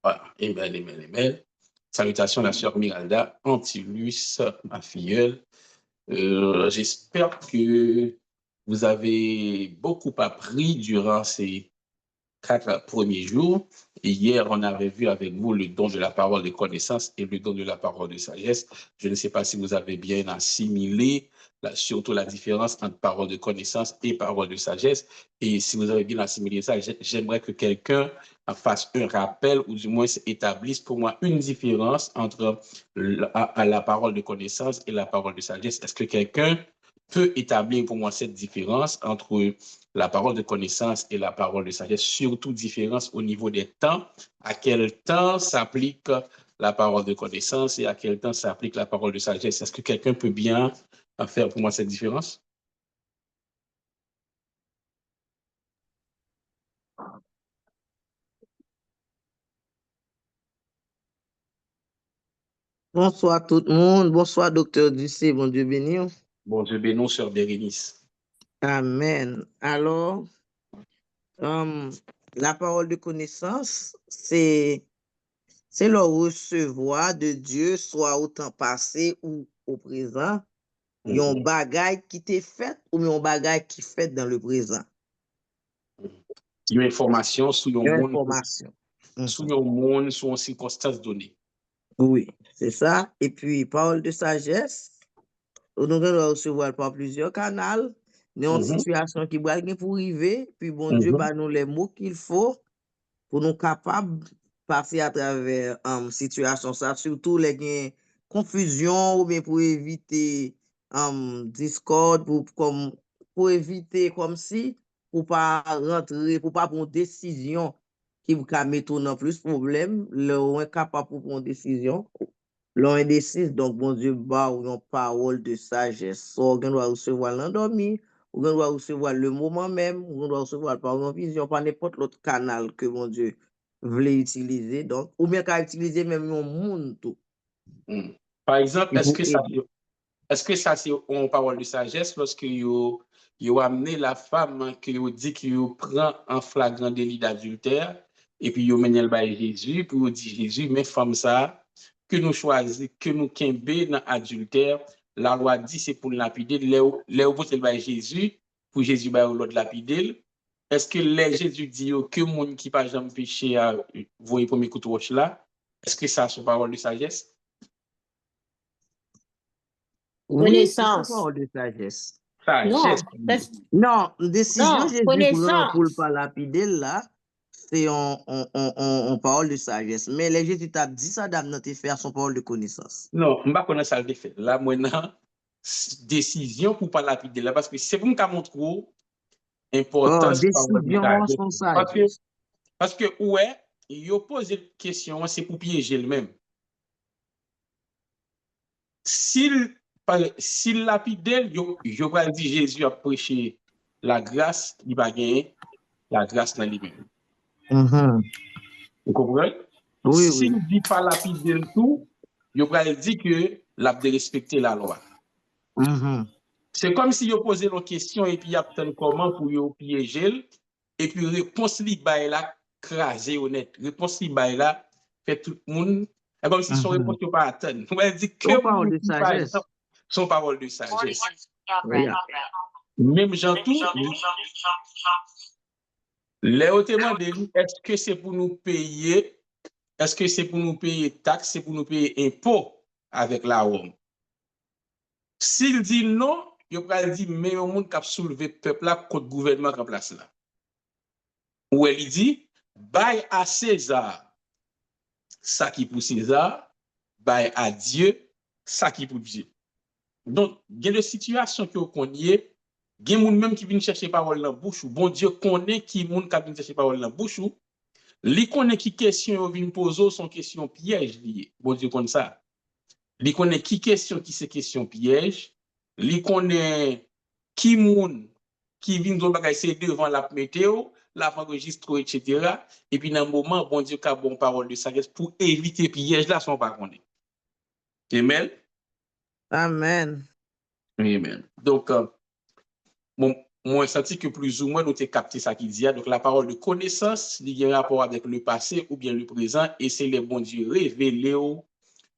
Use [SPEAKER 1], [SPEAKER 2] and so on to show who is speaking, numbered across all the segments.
[SPEAKER 1] Voilà, amen. Salutations la sœur Miralda, Antilus, ma filleule. J'espère que vous avez beaucoup appris durant ces 4 premiers jours. Et hier, on avait vu avec vous le don de la parole de connaissance et le don de la parole de sagesse. Je ne sais pas si vous avez bien assimilé, surtout la différence entre parole de connaissance et parole de sagesse. Et si vous avez bien assimilé ça, j'aimerais que quelqu'un fasse un rappel ou du moins établisse pour moi une différence entre la parole de connaissance et la parole de sagesse. Est-ce que quelqu'un peut établir pour moi cette différence entre la parole de connaissance et la parole de sagesse, surtout différence au niveau des temps, à quel temps s'applique la parole de connaissance et à quel temps s'applique la parole de sagesse. Est-ce que quelqu'un peut bien faire pour moi cette différence?
[SPEAKER 2] Bonsoir tout le monde. Bonsoir, docteur Ducé. Bon Dieu béni.
[SPEAKER 1] Bon Dieu béni, sœur Bérénice.
[SPEAKER 2] Amen. Alors, la parole de connaissance, c'est le recevoir de Dieu, soit au temps passé ou au présent, yon bagay qui t'est fait ou yon bagay qui fait dans le présent.
[SPEAKER 1] Une information sur le monde,
[SPEAKER 2] Information.
[SPEAKER 1] sur une circonstance donnée.
[SPEAKER 2] Oui, c'est ça. Et puis, parole de sagesse, on doit recevoir par plusieurs canaux. Dans une situation qui va pour arriver, puis bon Dieu, bah, nous les mots qu'il faut pour nous capables de passer à travers situation ça, surtout les confusion ou bien pour éviter discorde, pour éviter comme si, pour pas rentrer, pour pas prendre une décision qui va mettre dans plus de problèmes, l'on est capable de prendre une décision. L'on indécis, donc bon Dieu, bah, ou une parole de sagesse. On doit recevoir l'endormi, on doit recevoir le moment même, on doit recevoir par une vision, par n'importe l'autre canal que mon Dieu voulait utiliser. Donc, ou bien qu'à utiliser même un monde tout.
[SPEAKER 1] Par exemple, est-ce que ça c'est une parole de sagesse lorsque vous amené la femme que vous dit que vous prend en flagrant délit d'adultère et puis vous menez le bail Jésus, puis vous dit Jésus, mais femme ça, que nous choisissons, que nous kembe dans adultère, la loi dit c'est pour lapider, les vous le bail Jésus, pour Jésus bail l'autre lapider. Est-ce que les Jésus dit que monde qui pas jamais péché à voyer premier coup de roche là, est-ce que ça c'est une parole de sagesse?
[SPEAKER 2] Oui, c'est une parole de sagesse. Non, décision Jésus pour le pas lapider là, c'est en parole de sagesse. Mais les Jésus t'a dit ça dans notre faire son parole de connaissance.
[SPEAKER 1] Non, je ne connais pas ça le fait. Là, maintenant, décision pour pas lapider là, parce que c'est pour me montrer l'importance de
[SPEAKER 2] décision sans sagesse.
[SPEAKER 1] Parce que, ouais, il pose une question, c'est pour piéger le même. S'il lapide, je vais dire Jésus a prêché la grâce, il va gagner la grâce dans lui-même. Vous comprenez?
[SPEAKER 2] Oui,
[SPEAKER 1] S'il ne dit pas lapider le tout, je vais dire que l'a de respecter la loi. C'est comme si vous posez une question et puis il attend comment pour vous piéger et puis réponse li bail là crasé honnête. Réponse li bail là fait tout le monde et comme si son réponse pas attendre. On va dire que
[SPEAKER 2] parole de sagesse.
[SPEAKER 1] Son parole de sagesse. Même Jean tout les hautement de lui, est-ce que c'est pour nous payer taxes, c'est pour nous payer impôts avec la Rome? S'il dit non, il va dire mais au monde qui a soulevé le peuple là contre le gouvernement en place là. Où elle dit bail à César ça qui pour César, bail à Dieu ça qui pour Dieu. Donc, il y a des situations que vous connaissez, il y a des gens même qui viennent chercher parole dans la bouche, bon Dieu connaît qui viennent chercher parole dans la bouche, li connaît qui question vient poser son question piège lié. Bon Dieu connaît ça. Li connaît qui question qui c'est question piège, li connaît qui moun qui vient dans bagay c'est devant la météo, la enregistre etc. Et puis dans un moment bon Dieu a bon parole de sagesse pour éviter piège là son pas connaît. Amen.
[SPEAKER 2] Amen.
[SPEAKER 1] Amen. Donc bon moi, senti que plus ou moins, nous avons capté ça qui dit. Donc, la parole de connaissance, il y a un rapport avec le passé ou bien le présent, et c'est les bons Dieu révélés,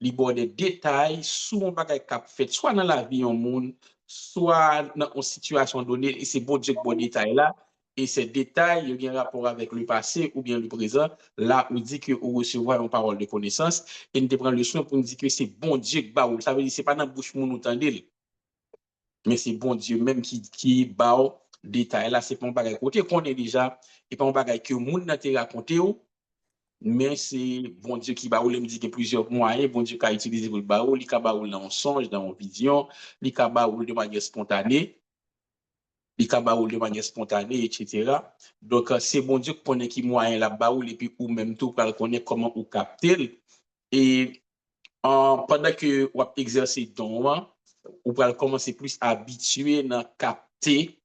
[SPEAKER 1] li bon des détails sur un bagage cap fait, soit dans la vie en monde, soit dans une situation donnée, et c'est bon Dieu que bon détail là, et ces détails, il y a un rapport avec le passé ou bien le présent, là, on dit que vous recevez une parole de connaissance, et nous prenons le soin pour nous dire que c'est bon Dieu que bah, ça veut dire que c'est pas dans la bouche nous entendons, mais c'est bon Dieu même qui bat détail là, c'est pas un bagage côté qu'on est déjà, et pas un bagage que monde n'a te raconté, mais c'est bon Dieu qui va me dit que plusieurs moyens, bon Dieu qui a utilisé pour le baou, il a baou dans un songe, dans une vision, il a baou de manière spontanée, etc. Donc, c'est bon Dieu qui connaît qui moyen la baou, et puis ou même tout, pour connaître comment ou capter. Et pendant que vous exercez don, vous pouvez commencer plus à habituer à capter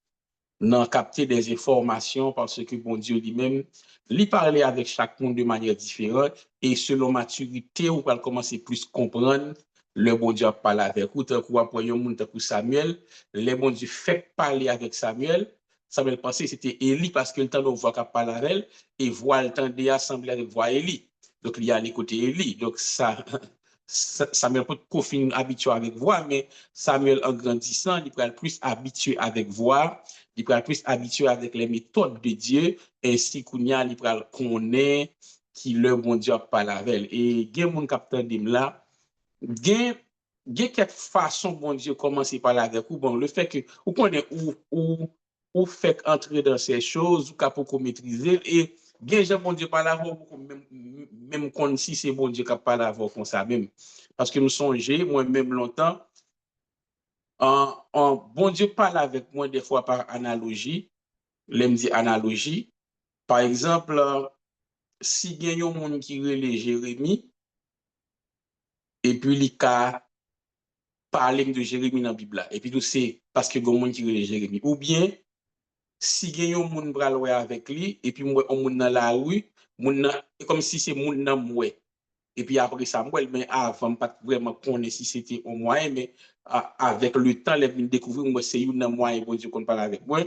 [SPEAKER 1] des informations parce que bon Dieu lui-même, lui parler avec chaque monde de manière différente et selon maturité, vous pouvez commencer plus comprendre le bon Dieu parle avec vous. Tant que vous apprenez un monde comme Samuel, le bon Dieu fait parler avec Samuel. Samuel pensait que c'était Élie parce que le temps de voir qu'il parle avec elle et voir le temps d'assembler avec voix Élie. Donc, il y a les côtés Élie. Donc, Samuel peut confiner habitué avec voix, mais Samuel en grandissant, il peut être plus habitué avec voix, il peut être plus habitué avec les méthodes de Dieu, ainsi qu'il y a, il peut connaître qui le bon Dieu parle avec elle. Et il y a mon capteur de là, il y a quelques façons bon Dieu commencer par là avec vous. Bon, le fait que vous connaissez où fait entrer dans ces choses, ou capable de maîtriser, et bien bon Dieu par là, même quand si c'est bon Dieu qui parle avec comme ça même. Parce que nous songeons, moi-même longtemps, bon Dieu parle avec moi des fois par analogie. L'aime dit analogie. Par exemple, si il y a un monde qui relève Jérémie, et puis il a parlé de Jérémie dans la Bible, et puis tout c'est parce que il y a un monde qui relève Jérémie. Ou bien, si il y a un monde qui parle avec lui, et puis moi, on monde dans la rue, comme si c'est monde dans moi. Et puis après ça, moi, mais avant, pas vraiment connaître si c'était au moyen, mais avec le temps, je viens découvrir, moi, c'est une moyen, bon Dieu, qu'on parle avec moi.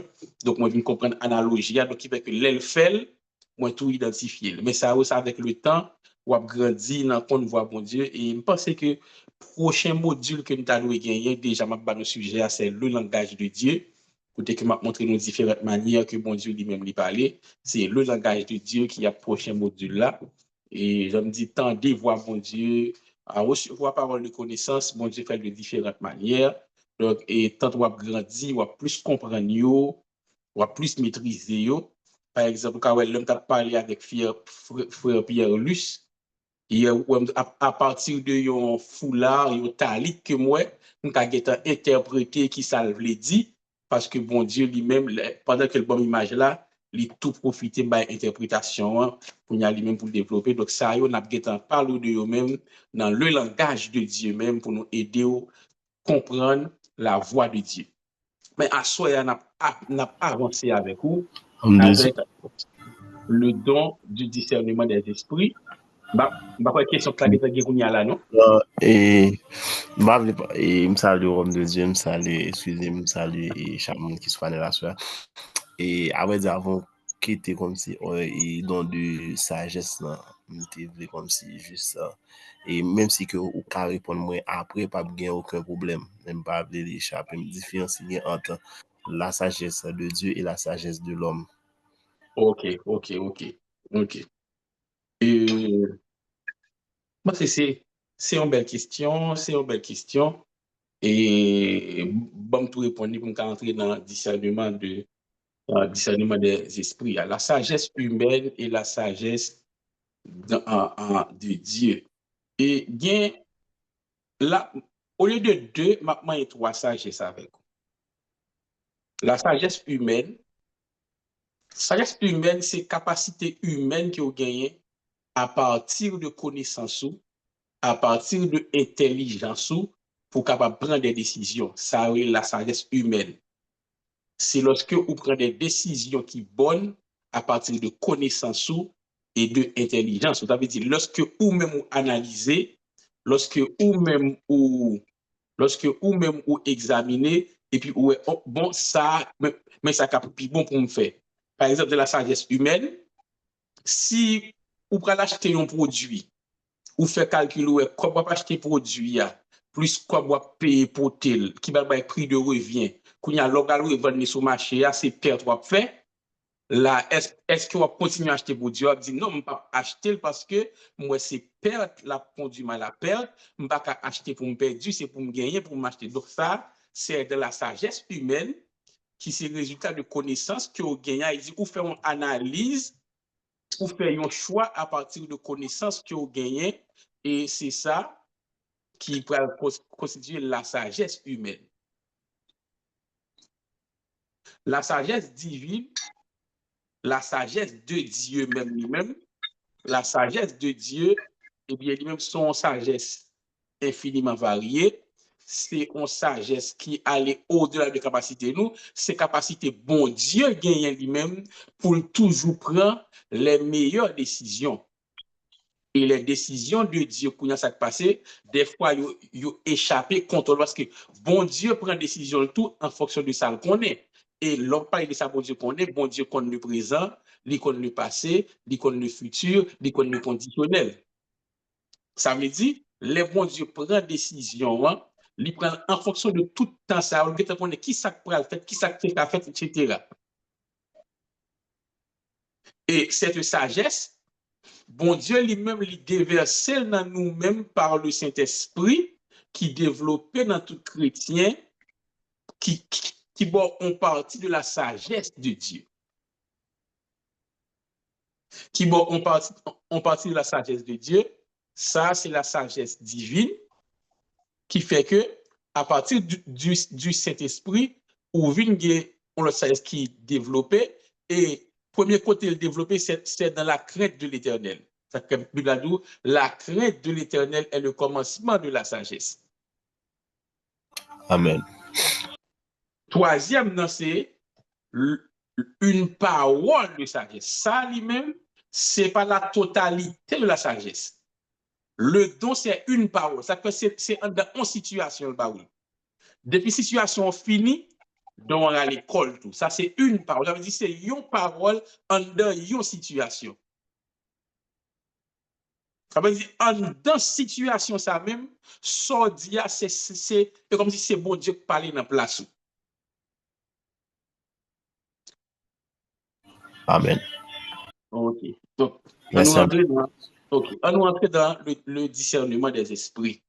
[SPEAKER 1] Donc, moi, je viens comprendre l'analogie. Donc, il fait que l'elle fait, moi, tout identifier. Mais ça aussi, avec le temps, on a grandi dans qu'on voit, bon Dieu. Et je pense que le prochain module que nous allons gagner, déjà, le sujet, c'est le langage de Dieu. Côté que m'a montré nos différentes manières que bon Dieu lui-même lui parlait. C'est le langage de Dieu qui a le prochain module là. Et je me dis, tant de voir mon Dieu, à recevoir parole de connaissance, mon Dieu fait de différentes manières. Donc, et tant on grandi, on plus comprendre, on plus maîtriser. Par exemple, quand l'homme t'a parlé avec frère Pierre Luce, et à partir de un foulard, un talit que moi, on a interprété qui ça veut dire, parce que bon Dieu lui-même, pendant que le bon image là, il tout profité de l'interprétation pour y aller même pour développer. Donc ça, on a parlé de eux-mêmes dans le langage de Dieu même pour nous aider à comprendre la voix de Dieu. Mais à soi, on a avancé avec vous, avec le don du discernement des esprits. Quoi question que tu as non?
[SPEAKER 3] Et me salue au homme de Dieu, me salue, excusez-moi, me salue et chaque monde qui soit dans la soirée. Et après avant qui était comme si et dans de sagesse là, m'était comme si juste ça. Et même si que ou ka répondre moi après pas gain aucun problème, même pas l'échapper, me différencier entre la sagesse de Dieu et la sagesse de l'homme.
[SPEAKER 1] OK. Moi, c'est une belle question, Et bon, tout répondre pour entrer dans le discernement des esprits. La sagesse humaine et la sagesse de Dieu. Et bien, là, au lieu de deux, maintenant, il y a trois sagesses avec vous. La sagesse humaine, c'est capacité humaine que vous gagnez à partir de connaissances, à partir de intelligence pour capable prendre des décisions. Ça, c'est la sagesse humaine. C'est lorsque vous prenez des décisions qui sont bonnes à partir de connaissances et de intelligence. Ça veut dire, lorsque vous-même vous analysez, lorsque vous-même vous examinez, et puis, ouais, oh, bon, ça, mais ça cap plus bon pour me faire. Par exemple, de la sagesse humaine, si vous prenez acheter un produit, ou fait calcul, ouais, quoi va acheter produit, plus quoi va payer pour tel, qui va le prix de revient, qu'on y a local ou vendre sur le marché, c'est perte qu'on fait. Là, est-ce qu'on va continuer à acheter produit? On dit non, je ne vais pas acheter parce que moi, c'est perte, la conduit mal à perte, je ne vais pas acheter pour me perdre, c'est pour me gagner, pour m'acheter. Donc, ça, c'est de la sagesse humaine qui c'est le résultat de connaissances que vous gagnez. Il dit, vous faites une analyse, vous faites un choix à partir de connaissances que vous gagnez, et c'est ça qui peut constituer la sagesse humaine. La sagesse divine, la sagesse de Dieu même lui-même, la sagesse de Dieu, eh bien, lui-même, son sagesse infiniment variée, c'est une sagesse qui allait au-delà de capacité nous, c'est capacité bon Dieu gagne lui-même pour toujours prendre les meilleures décisions. Et les décisions de Dieu, quand ça passé, des fois, ils échappé contrôle parce que bon Dieu prend décision de tout en fonction de ça qu'on est. Et l'on parle de ça, bon Dieu connaît le présent, il connaît le passé, il connaît le futur, il connaît le conditionnel. Ça veut dire, les bon Dieu prend décision, hein, il prend en fonction de tout temps ça, on connaît qui ça peut faire, qui ça fait, etc. Et cette sagesse, bon Dieu lui-même lui déversé dans nous-mêmes par le Saint-Esprit qui développé dans tout chrétien qui bon en partie de la sagesse de Dieu. Qui bon en partie de la sagesse de Dieu, ça c'est la sagesse divine qui fait que à partir du Saint-Esprit ou on le sagesse qui est développé et premier côté le développé c'est dans la crainte de l'Éternel. La crainte de l'Éternel est le commencement de la sagesse.
[SPEAKER 3] Amen.
[SPEAKER 1] Troisième, c'est une parole de sagesse. Ça lui-même, c'est pas la totalité de la sagesse. Le don, c'est une parole. Ça fait c'est en situation le baoul. Depuis situation finie, donc on a l'école tout. Ça c'est une parole. Ça veut dire c'est une parole en une situation. Ça veut dire dans situation ça même, ça dit c'est comme si c'est bon Dieu qui parlait dans place.
[SPEAKER 3] Amen.
[SPEAKER 1] OK. Donc, on
[SPEAKER 3] Merci.
[SPEAKER 1] nous entre dans le discernement des esprits.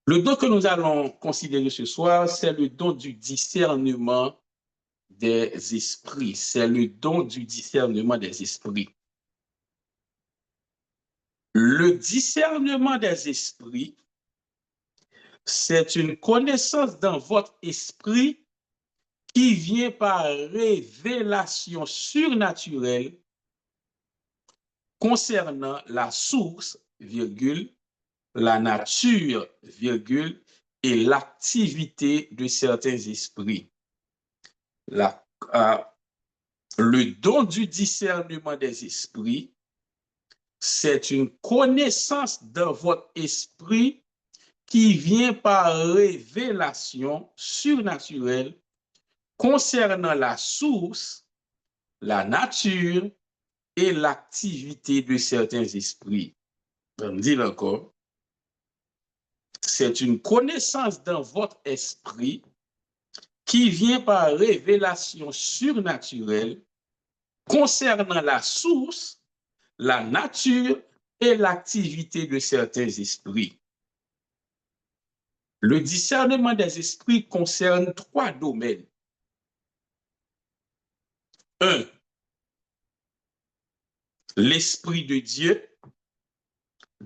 [SPEAKER 1] Le don que nous allons considérer ce soir, c'est le don du discernement des esprits. C'est le don du discernement des esprits. Le discernement des esprits, c'est une connaissance dans votre esprit qui vient par révélation surnaturelle concernant la source, virgule, la nature, virgule, et l'activité de certains esprits. Le don du discernement des esprits, c'est une connaissance dans votre esprit qui vient par révélation surnaturelle concernant la source, la nature et l'activité de certains esprits. Je me dis encore, c'est une connaissance dans votre esprit qui vient par révélation surnaturelle concernant la source, la nature et l'activité de certains esprits. Le discernement des esprits concerne 3 domaines. 1. L'esprit de Dieu.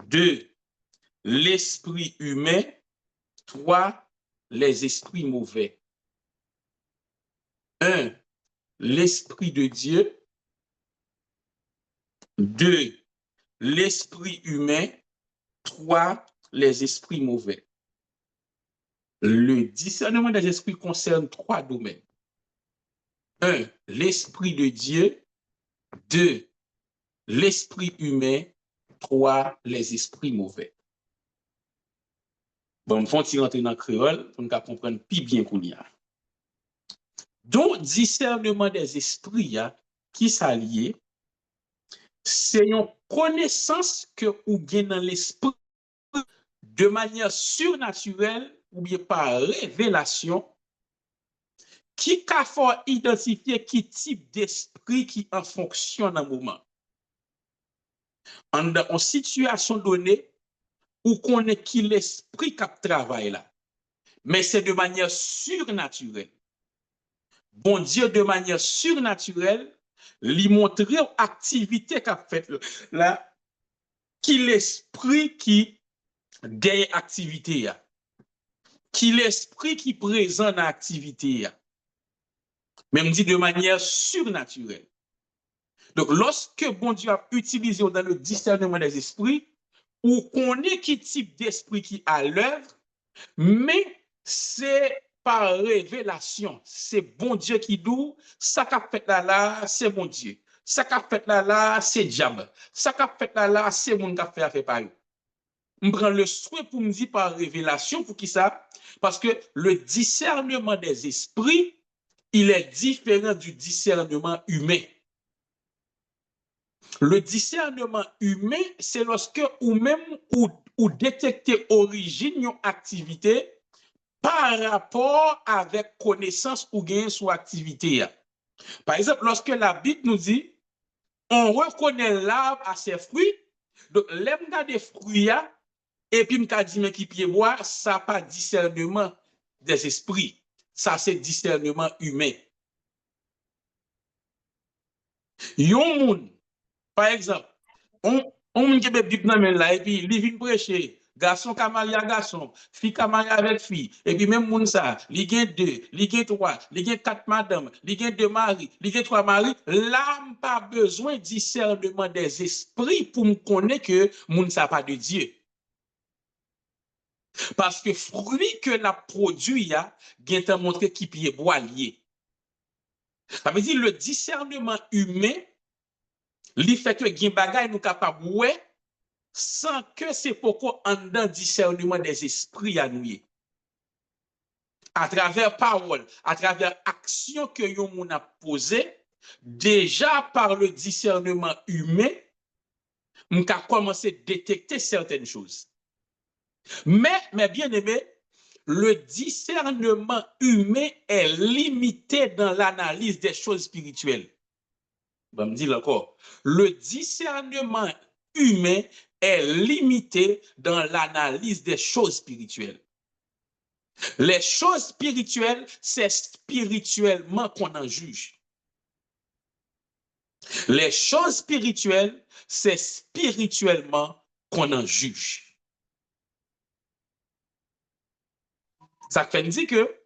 [SPEAKER 1] 2. L'esprit humain. 3. Les esprits mauvais. 1. L'esprit de Dieu. 2. L'esprit humain. 3. Les esprits mauvais. Le discernement des esprits concerne 3 domaines. 1. L'esprit de Dieu. 2. L'esprit humain. 3. Les esprits mauvais. Bon, me font rentrer dans le créole pour nous comprendre plus bien qu'on y a. Donc, discernement des esprits, qui s'allie, c'est une connaissance que ou bien dans l'esprit de manière surnaturelle ou bien par révélation qui a fort identifier qui type d'esprit qui en fonctionne en moment. En situation donnée, ou qu'on est qui l'esprit qui travaille là. Mais c'est de manière surnaturelle. Bon Dieu, de manière surnaturelle, lui montrer l'activité qu'a fait là, qui l'esprit qui gagne activité, qui l'esprit qui présent dans l'activité, même dit de manière surnaturelle. Donc, lorsque bon Dieu a utilisé dans le discernement des esprits, ou connaît qui type d'esprit qui a l'œuvre, mais c'est par révélation. C'est bon Dieu qui dit, ça qu'a fait là, c'est bon Dieu. Ça qu'a fait là, c'est diable. Ça qu'a fait là, c'est mon qui a fait affaire par eux. Je prends le souhait pour me dire par révélation, pour qui ça? Parce que le discernement des esprits, il est différent du discernement humain. Le discernement humain, c'est lorsque ou même ou détecter origine d'une activité par rapport avec connaissance ou gain sur activité. Par exemple, lorsque la Bible nous dit, on reconnaît l'arbre à ses fruits, donc l'aime des fruits, et puis m'ka dit mais qui pied bois, ça pas discernement des esprits, ça c'est discernement humain. Yon moun, par exemple, on moun qui be Bible nan men là et puis li vinn prêcher, garçon ka marié à garçon, fille ka marié avec fille, et puis même moun ça, li gen 2, li gen 3, li gen 4 madame, li gen 2 maris, li gen 3 maris, là pas besoin discernement des esprits pour me connaître que moun ça pas de Dieu. Parce que fruit que la produit a, gen te montré qui pied bois lié. Ça veut dire le discernement humain, li fait que gen bagay nous capable ouais sans que c'est pourquoi en dans discernement des esprits à nous. À travers parole, à travers action que yon moun a posé, déjà par le discernement humain, on a commencé à détecter certaines choses. Mais bien aimé, le discernement humain est limité dans l'analyse des choses spirituelles. Je me dis encore, le discernement humain est limité dans l'analyse des choses spirituelles. Les choses spirituelles, c'est spirituellement qu'on en juge. Les choses spirituelles, c'est spirituellement qu'on en juge. Ça fait dire que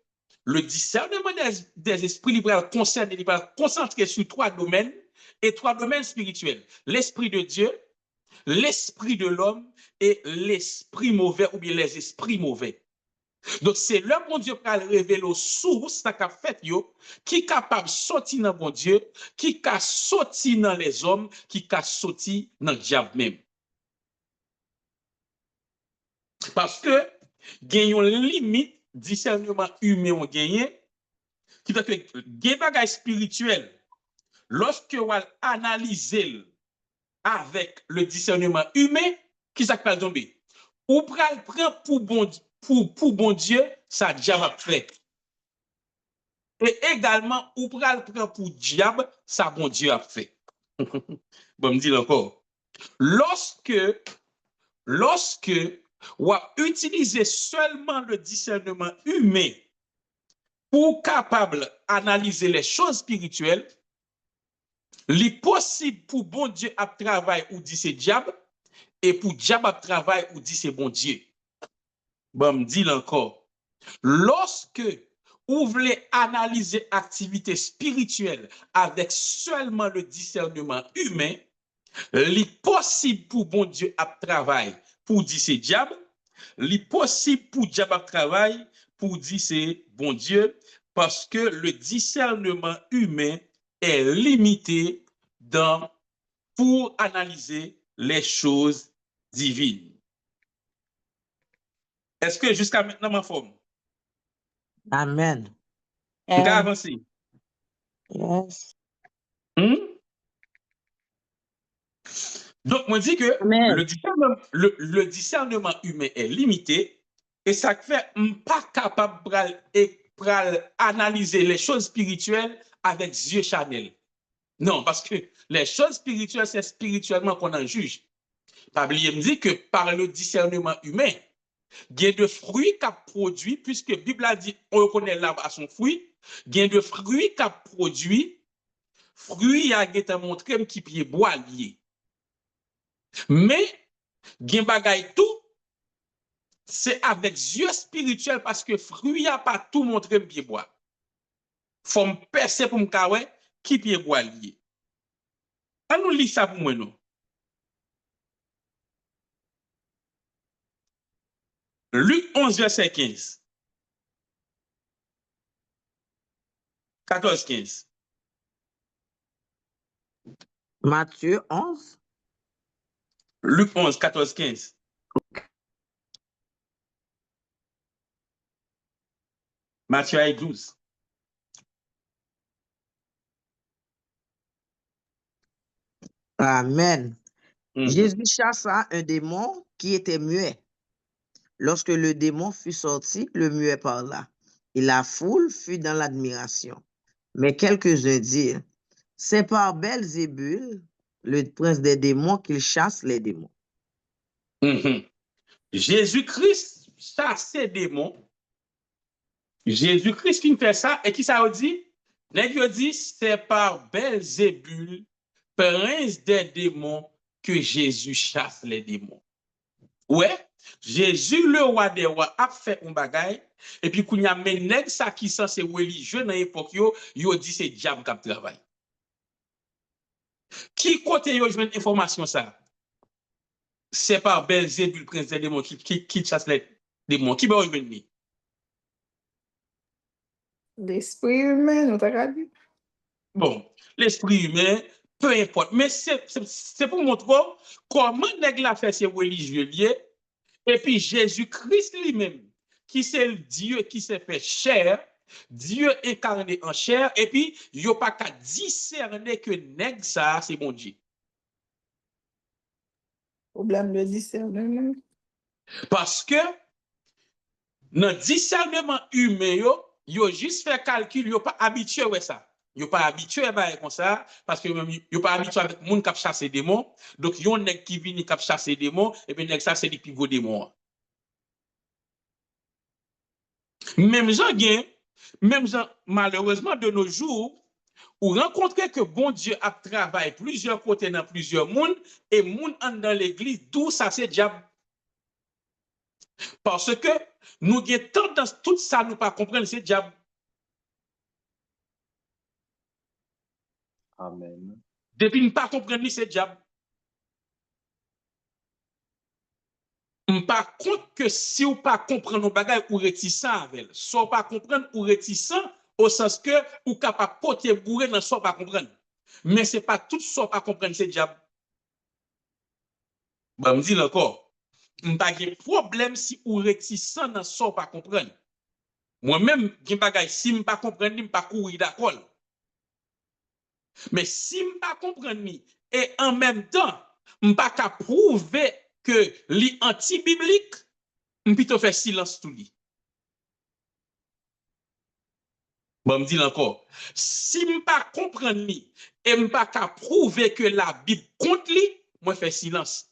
[SPEAKER 1] le discernement des esprits libres concerne, il va concentrer sur 3 domaines et 3 domaines spirituels. L'esprit de Dieu, l'esprit de l'homme et l'esprit mauvais ou bien les esprits mauvais. Donc, c'est le bon Dieu qui a révélé aux sources qui est capable de sortir dans bon Dieu, qui a sorti dans les hommes, qui a sorti dans le diable même. Parce que, il y a une limite, discernement humain on gagne, qui fait que des bagages spirituels, lorsque on analyse avec le discernement humain, qui s'appelle tomber. Ou pral prend pour bon Dieu, ça diable a fait. Et également, ou pral prend pour diable, ça bon Dieu a fait. Bon, me dit encore. Lorsque on utilise seulement le discernement humain pour capable analyser les choses spirituelles, il possible pour bon Dieu à travailler ou dit c'est diable, et pour diable à travailler ou dit c'est bon Dieu. Bon, me dit encore. Lorsque vous voulez analyser activité spirituelle avec seulement le discernement humain, il est possible pour bon Dieu à travailler pour dire c'est diable, il est possible pour diable à travailler pour dire c'est bon Dieu, parce que le discernement humain est limité pour analyser les choses divines. Est-ce que jusqu'à maintenant, ma forme?
[SPEAKER 2] Amen.
[SPEAKER 1] On va avancer.
[SPEAKER 2] Yes.
[SPEAKER 1] Donc, on dit que
[SPEAKER 2] Amen.
[SPEAKER 1] le discernement humain est limité et ça fait pas capable d'analyser les choses spirituelles avec yeux charnels. Non, parce que les choses spirituelles, c'est spirituellement qu'on en juge. Pablier me dit que par le discernement humain, il y a de fruits qu'a produit, puisque la Bible a dit on reconnaît l'arbre à son fruit, il y a de fruits qu'a produit, fruits a été montré qui pied bois lié. Mais, gen bagay tout, c'est avec yeux spirituels parce que fruit a pas tout montré pied bois. Faut me percer pour me kawè qui pied bois lié. On nous lit ça pour moi non. Luc 11 verset 15. 14-15.
[SPEAKER 2] Matthieu 11.
[SPEAKER 1] Luc 11, 14-15. Matthieu 12.
[SPEAKER 2] Amen. Jésus chassa un démon qui était muet. Lorsque le démon fut sorti, le muet parla, et la foule fut dans l'admiration. Mais quelques-uns dirent, c'est par Belzébul, le prince des démons, qu'il chasse les démons.
[SPEAKER 1] Jésus-Christ chasse les démons. Jésus-Christ qui fait ça, et qui ça dit? Nèg dit, c'est par Belzébul, prince des démons, que Jésus chasse les démons. Ouais, Jésus, le roi des rois, a fait un bagay, et puis, quand il y a mes nègres, ça qui sont ces religieux dans l'époque, yo dit c'est diable qui travaille. Qui côté yo joue une information ça? C'est par Belzébul, prince des démons, qui chasse les démons. Qui va revenir?
[SPEAKER 4] L'esprit humain, nous t'as dit.
[SPEAKER 1] Bon, l'esprit humain, peu importe. Mais c'est pour montrer comment nèg la fait ces religieux liés. Et puis Jésus-Christ lui-même, qui c'est le Dieu qui s'est fait chair, Dieu incarné en chair, et puis il n'y a pas qu'à discerner que nèg ça, c'est bon Dieu.
[SPEAKER 4] Problème de discernement.
[SPEAKER 1] Parce que dans le discernement humain, yo juste fait calcul, yo pas habitué à ça. Yo pas habitué à comme ça parce que yo pas habitué avec monde qui chasse des démons. Donc yon nèg qui vient qui chasse des démons et puis nèg ça c'est des pivots démons. Même gens malheureusement de nos jours ou rencontrer que bon Dieu a travaillé plusieurs côtés dans plusieurs mondes et monde dans l'église d'où ça c'est diable. Parce que nous avons tendance tout ça nous pas comprendre c'est diable.
[SPEAKER 3] Amen.
[SPEAKER 1] Depuis ne pas comprendre c'est diable. Par contre que si ou pas comprendre nos bagages ou réticent avec, soit pas comprendre ou réticent au sens que ou capable porter bourré dans soit pas comprendre. Mais c'est pas tout soit pas comprendre c'est diable. Bon, me dit encore, pas de problème si ou réticent dans soit pas comprendre. Moi-même, j'ai bagage si me pas comprendre, me pas courir d'accord. Mais si me pas comprendre et en même temps, me pas qu'à prouver que li anti-biblique, me plutôt faire silence tout li. Bon, me dit encore, si me pas comprendre ni et me pas qu'à prouver que la Bible contre li, moi fais silence.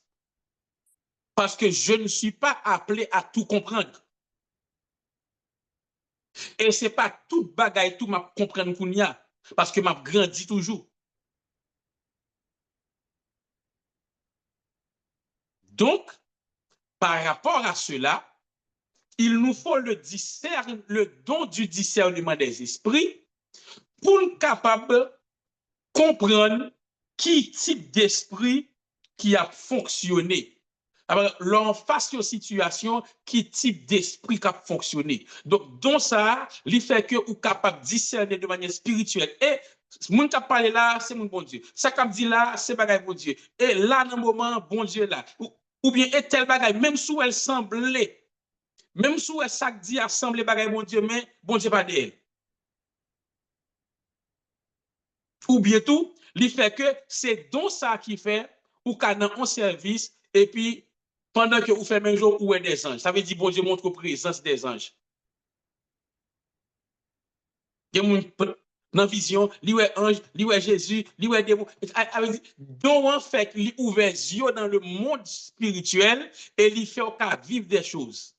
[SPEAKER 1] Parce que je ne suis pas appelé à tout comprendre. Et c'est pas tout bagaille tout m'a comprendre kounya parce que m'a grandi toujours. Donc, par rapport à cela, il nous faut le don du discernement des esprits pour être capable de comprendre qui type d'esprit qui a fonctionné. Alors, l'on face aux situations, qui type d'esprit qui a fonctionné. Donc, dans ça, il fait que vous êtes capable de discerner de manière spirituelle. Et, mon qui a parlé là, c'est mon bon Dieu. Ça qui a dit là, c'est bagaille bon Dieu. Et là, dans le moment, bon Dieu là. Ou bien, et tel bagaille, même si elle semblait Même si ça dit assemble bagay bon Dieu, mais bon Dieu pas d'elle. Ou bien tout, il fait que c'est donc ça qui fait ou qu'on a un service et puis pendant que vous faites même jour où est des anges. Ça veut dire bon Dieu montre présence des anges. Il y a dans vision, li ouais ange, li ouais Jésus, li ouais démon. Donc en fait, il ouvre les yeux dans le monde spirituel et il fait qu'on vivre des choses.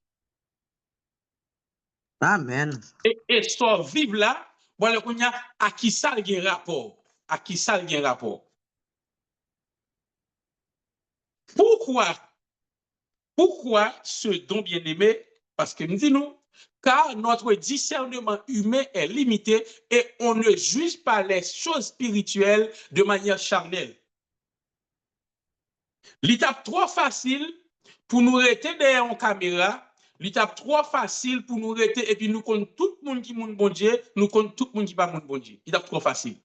[SPEAKER 2] Amen.
[SPEAKER 1] Et ça vivre là, voilà qu'on a à qui ça il y a rapport, à qui ça il y a rapport. Pourquoi ce don bien-aimé? Parce que nous disons, car notre discernement humain est limité et on ne juge pas les choses spirituelles de manière charnelle. L'étape trop facile pour nous rester derrière une caméra, l'étape trop facile pour nous rester et puis nous compte tout le monde qui est bon Dieu, nous compte tout le monde qui n'est pas bon Dieu. L'étape trop facile.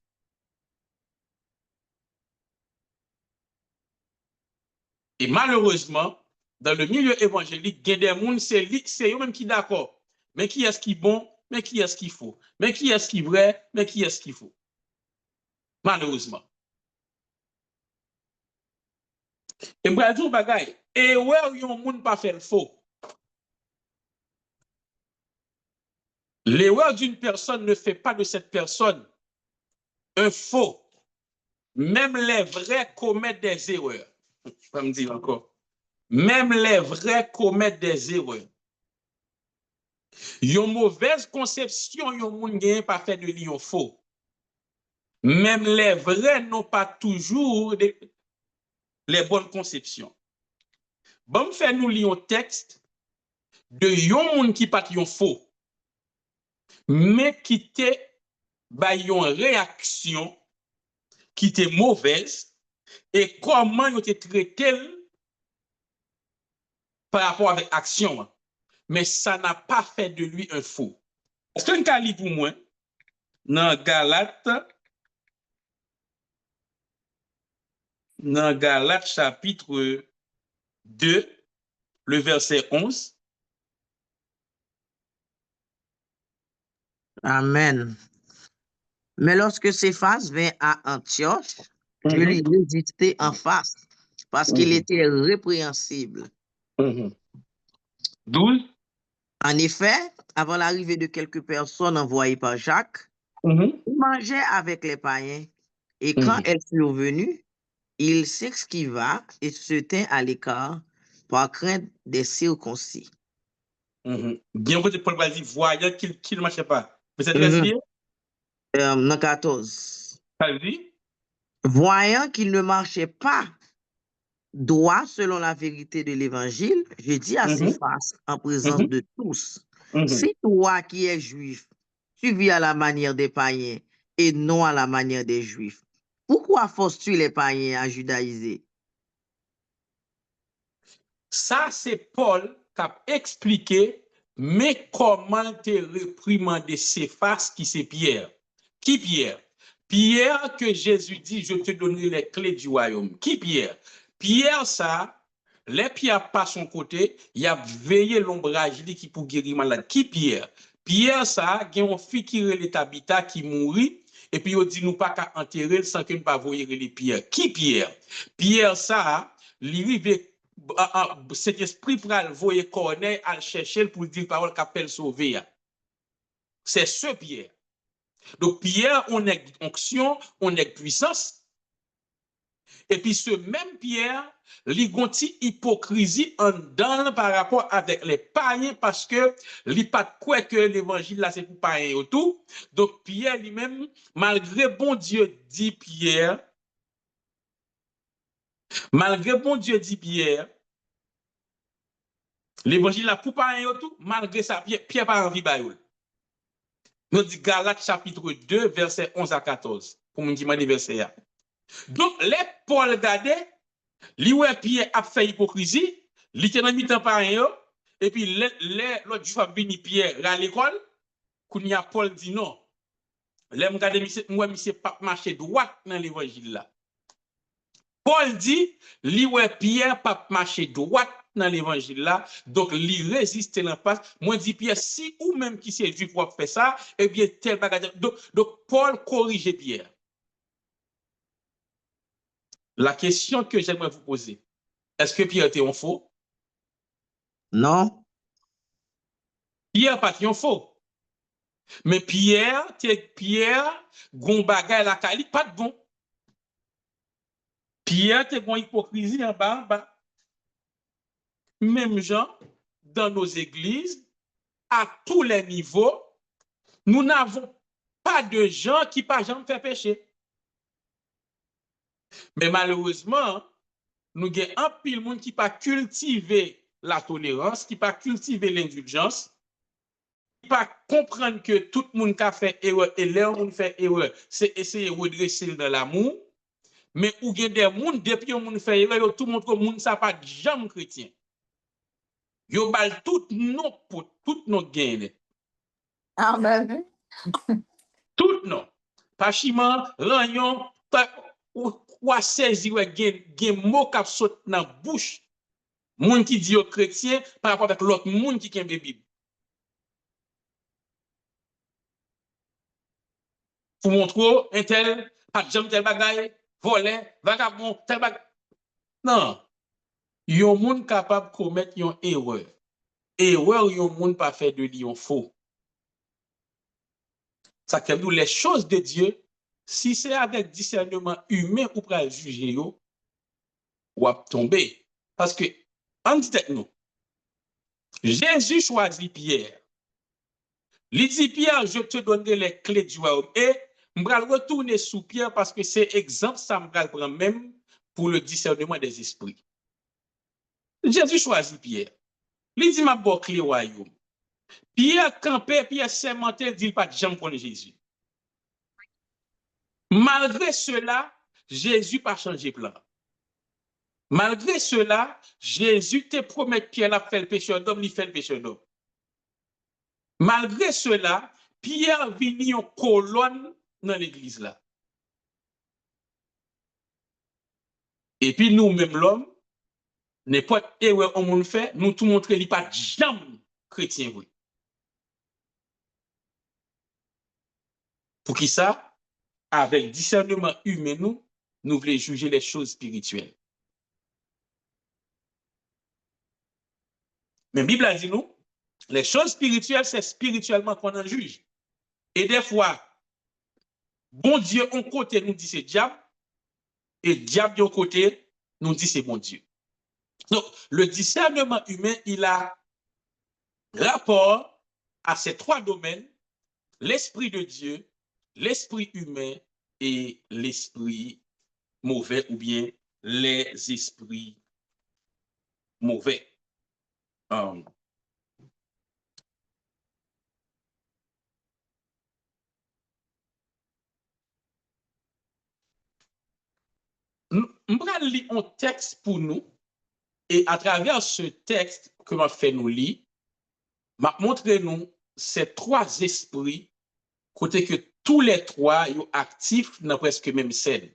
[SPEAKER 1] Et malheureusement, dans le milieu évangélique, il y a des gens, c'est eux-mêmes qui sont d'accord. Mais qui est-ce qui est bon? Mais qui est-ce qu'il faut? Mais qui est-ce qui est vrai? Mais qui est-ce qu'il faut? Malheureusement. Et je vais dire un bagage. Et ouais, il y a un monde pas fait le faux. L'erreur d'une personne ne fait pas de cette personne un faux. Même les vrais commettent des erreurs. Je vais me dire encore. Même les vrais commettent des erreurs. Une mauvaise conception, yon moun gen pas fait de lion faux. Même les vrais n'ont pas toujours les bonnes conceptions. Bon, fait nous lire un texte de yon moun qui pas yon faux, mais qui te ba yon réaction qui était mauvaise et comment yon te traité par rapport avec action. Mais ça n'a pas fait de lui un faux. Est-ce que vous lire pour moi dans Galates chapitre 2, le verset 11.
[SPEAKER 2] Amen. Mais lorsque Céphas vint à Antioche, je lui résistai en face parce qu'il était répréhensible.
[SPEAKER 1] 12.
[SPEAKER 2] En effet, avant l'arrivée de quelques personnes envoyées par Jacques, il mangeait avec les païens. Et quand elles furent venues, il s'esquiva et se tint à l'écart par crainte des circoncis.
[SPEAKER 1] Bien que Paul va dire, voyant qu'il ne marchait pas. Mais c'est très bien.
[SPEAKER 2] Dans 14.
[SPEAKER 1] Ça dit?
[SPEAKER 2] Voyant qu'il ne marchait pas droit selon la vérité de l'évangile, je dis à Céphas en présence de tous, si toi qui es juif, tu vis à la manière des païens et non à la manière des juifs, pourquoi forces-tu les païens à judaïser?
[SPEAKER 1] Ça, c'est Paul qui a expliqué, mais comment te réprimander Céphas qui c'est Pierre? Qui Pierre? Pierre que Jésus dit, je te donnerai les clés du royaume. Qui Pierre? Pierre, ça, les pierres pas son côté, il a veillé l'ombrage qui pour guérir malade. Qui Pierre? Pierre, ça, il y a une fille qui est l'habitat qui mourit, et puis il dit nous pas qu'à enterrer sans que nous pas voyer les pierres. Qui Pierre? Pierre, ça, cet esprit pral voyer Corneille à chercher pour dire parole qu'appelle sauver. C'est ce Pierre. Donc Pierre, on est onction, on est puissance. Et puis ce même Pierre, il y a une hypocrisie en dedans par rapport avec les païens parce que il n'y a pas de quoi que l'évangile là c'est pour païens et tout. Donc Pierre lui-même, malgré bon Dieu dit Pierre, l'évangile là pour païens et tout, malgré ça, Pierre pas envie baïoul. Nous dit Galates chapitre 2, verset 11 à 14. Pour me dire verset là. Donc, les Paul regardait, lui ouais Pierre a fait hypocrisie, il était dans mi-temps par un, et puis l'autre jour venu Pierre à l'école, quand y a Paul dit non. Là, moi, monsieur pas marcher droit dans l'évangile là. Paul dit, lui ouais Pierre pas marcher droit dans l'évangile là, donc li résiste l'impasse. Moi dis Pierre, si ou même qui c'est juif pour faire ça, eh bien tel bagage. Donc Paul corrige Pierre. La question que j'aimerais vous poser, est-ce que Pierre était un faux?
[SPEAKER 2] Non.
[SPEAKER 1] Pierre pas un faux. Mais Pierre, gon bagay la kali, pas de bon. Pierre, te gon hypocrisie en bas, en bas. Même gens, dans nos églises, à tous les niveaux, nous n'avons pas de gens qui pas jamais fait péché. Mais malheureusement, nous avons un pile monde qui pas cultiver la tolérance, qui pas cultiver l'indulgence, qui pas comprendre que tout le monde qui a fait erreur et là on fait erreur, c'est essayer de redresser dans l'amour. Mais ou gen des monde depuis on fait erreur, tout le monde comme monde ça pas jamais chrétien. Yo bal tout non pour tout non gain.
[SPEAKER 4] Amen.
[SPEAKER 1] Tout non. Pas chiment, ranyon, ou a saisi gen mot k'ap saute dans bouche. Moun qui dit aux chrétiens par rapport avec l'autre monde qui kembe Bible. Pour montrer un tel, pas jamais tel bagay, volé, vagabond, tel bagay. Non. Yon moun capable de commettre une erreur. Erreur, yon moun pas fait de lion faux. Ça que nous, les choses de Dieu, si c'est avec discernement humain ou pour juger yo, ou à tomber. Parce que, en dit nous, Jésus choisit Pierre. Il dit Pierre, je te donnerai les clés du royaume. Et je vais retourner sous Pierre parce que c'est exemple, ça me prend même pour le discernement des esprits. Jésus choisit Pierre. Il dit ma bonne clé royaume. Pierre campait, Pierre sermentait, dit pas de jamais pour Jésus. Malgré cela, Jésus n'a pas changé plan. Malgré cela, Jésus te promet Pierre l'a fait le pécheur d'homme, il fait le pécheur d'homme. Malgré cela, Pierre vini en colonne dans l'église là. Et puis nous, même l'homme, n'importe erreur on monde fait, nous tout montrer qu'il pas jamais chrétien. Oui. Pour qui ça? Avec discernement humain, nous voulons juger les choses spirituelles. Mais la Bible a dit nous, les choses spirituelles, c'est spirituellement qu'on en juge. Et des fois, bon Dieu, un côté nous dit c'est diable, et diable de côté nous dit c'est bon Dieu. Donc, le discernement humain, il a rapport à ces trois domaines, l'esprit de Dieu, l'esprit humain et l'esprit mauvais ou bien les esprits mauvais. Je vais lire un texte pour nous et à travers ce texte que m'a fait nous lire, m'a montré nous ces trois esprits côté que tous les trois sont actifs dans presque même scène.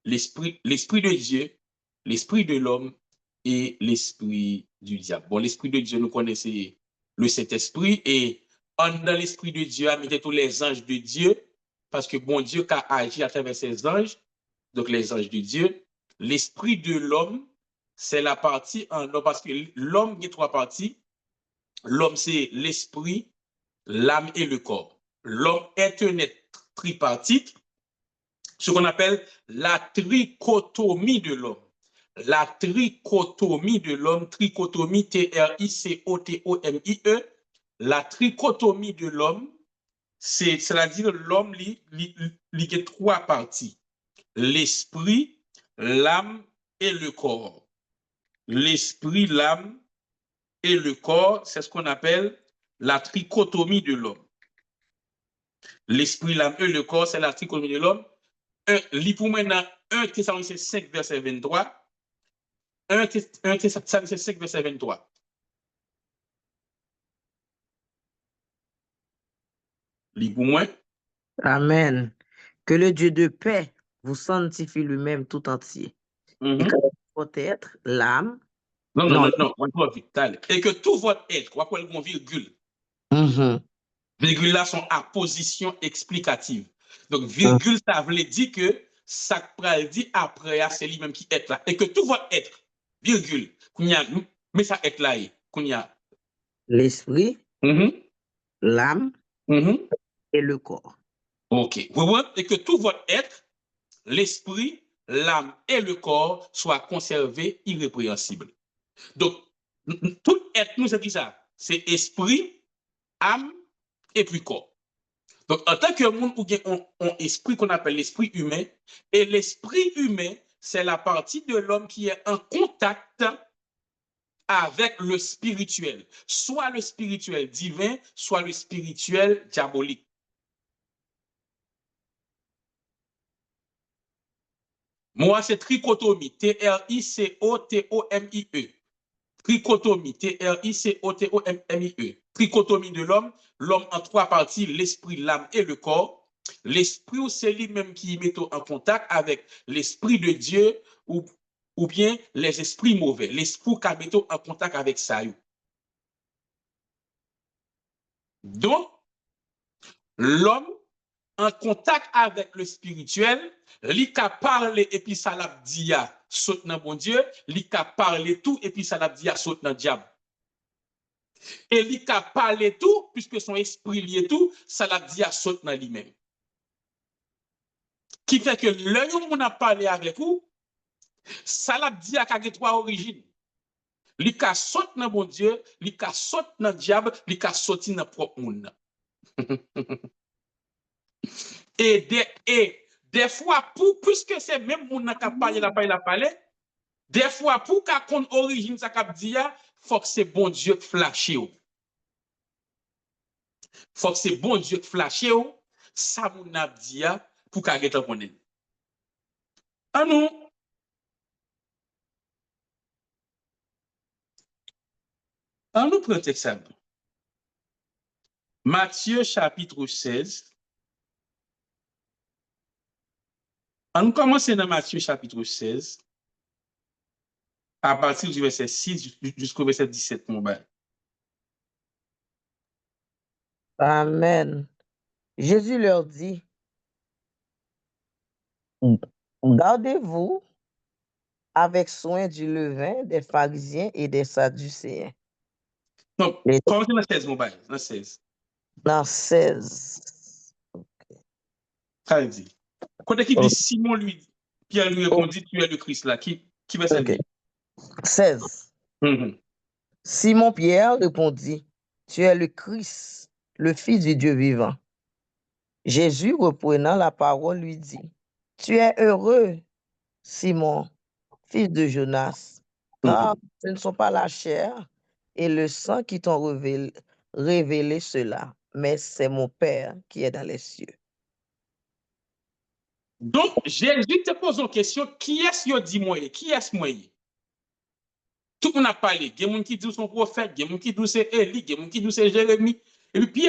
[SPEAKER 1] L'esprit de Dieu, l'esprit de l'homme et l'esprit du diable. Bon, l'esprit de Dieu, nous connaissons le Saint-Esprit et dans l'esprit de Dieu, a mis tous les anges de Dieu parce que bon Dieu a agi à travers ses anges, donc les anges de Dieu. L'esprit de l'homme, c'est la partie en homme parce que l'homme, il y a trois parties. L'homme, c'est l'esprit, l'âme et le corps. L'homme est un être tripartite, ce qu'on appelle la trichotomie de l'homme. La trichotomie de l'homme, trichotomie, T-R-I-C-O-T-O-M-I-E, la trichotomie de l'homme, c'est-à-dire l'homme, il a trois parties. L'esprit, l'âme et le corps. L'esprit, l'âme et le corps, c'est ce qu'on appelle la trichotomie de l'homme. L'esprit, l'âme et le corps, c'est la trichotomie de l'homme. Pour maintenant 1 Thessaloniciens 5, verset 23. 1 Thessaloniciens 5, verset 23. Lis pour moi.
[SPEAKER 2] Amen. Que le Dieu de paix vous sanctifie lui-même tout entier. Et que votre être, l'âme
[SPEAKER 1] Non, on va vital. Et que tout votre être, on va prendre une virgule. Virgule là sont à position explicative. Donc, virgule, ça veut dire que ça pral dit après, c'est lui-même qui est là. Et que tout votre être, virgule, mais ça est là, qu'on y a.
[SPEAKER 2] L'esprit, l'âme et le corps.
[SPEAKER 1] OK. Vous voyez, et que tout votre être, l'esprit, l'âme et le corps soient conservés irrépréhensibles. Donc, tout être, nous, c'est qui ça? C'est esprit, âme et puis corps. Donc, en tant que monde, on esprit qu'on appelle l'esprit humain, et l'esprit humain, c'est la partie de l'homme qui est en contact avec le spirituel, soit le spirituel divin, soit le spirituel diabolique. Moi, c'est trichotomie, Tricotomie, trichotomie, Tricotomie. Trichotomie de l'homme, l'homme en trois parties, l'esprit, l'âme et le corps. L'esprit, c'est lui-même qui met en contact avec l'esprit de Dieu ou bien les esprits mauvais. L'esprit qui met en contact avec ça. Donc, l'homme en contact avec le spirituel, li ka parle et puis ça l'a dit saute dans bon Dieu, li ka parle tout et puis ça l'a dit saute dans diable. Et li ka parle tout puisque son esprit lié tout, ça l'a dit saute dans lui-même. Qui fait que l'œil où on a parlé avec vous, ça l'a dit à trois origines. Li ka saute dans bon Dieu, li ka saute dans diable, li ka saute dans propre monde. Et des fois, puisque c'est même mon qui a parlé, des fois, pour qu'on origine ça cap dit, faut que c'est bon Dieu qui flashe. Faut que c'est bon Dieu qui flashe, ça mon a dit pour qu'on get connaître. Ah non. Ah nous prenons ça. Matthieu chapitre 16. On commence dans Matthieu chapitre 16. À partir du verset 6 jusqu'au verset 17, mon bail.
[SPEAKER 2] Amen. Jésus leur dit, gardez-vous avec soin du levain des pharisiens et des sadducéens.
[SPEAKER 1] Donc, commencez dans 16, mon bail, dans 16.
[SPEAKER 2] Dans 16.
[SPEAKER 1] Ça dit. Quand il dit Simon, Pierre lui répondit, tu es le Christ là. Qui va se dire?
[SPEAKER 2] 16. Simon Pierre répondit, tu es le Christ, le Fils du Dieu vivant. Jésus, reprenant la parole, lui dit, tu es heureux, Simon, fils de Jonas, car ce ne sont pas la chair et le sang qui t'ont révélé cela, mais c'est mon Père qui est dans les cieux.
[SPEAKER 1] Donc, Jésus te pose une question, qui est-ce qui dit moi? Qui est-ce moi? Tout le monde a parlé. Il y a des gens qui disent son prophète, il y a des gens qui disent c'est Élie, il y a des gens qui disent c'est Jérémie. Et puis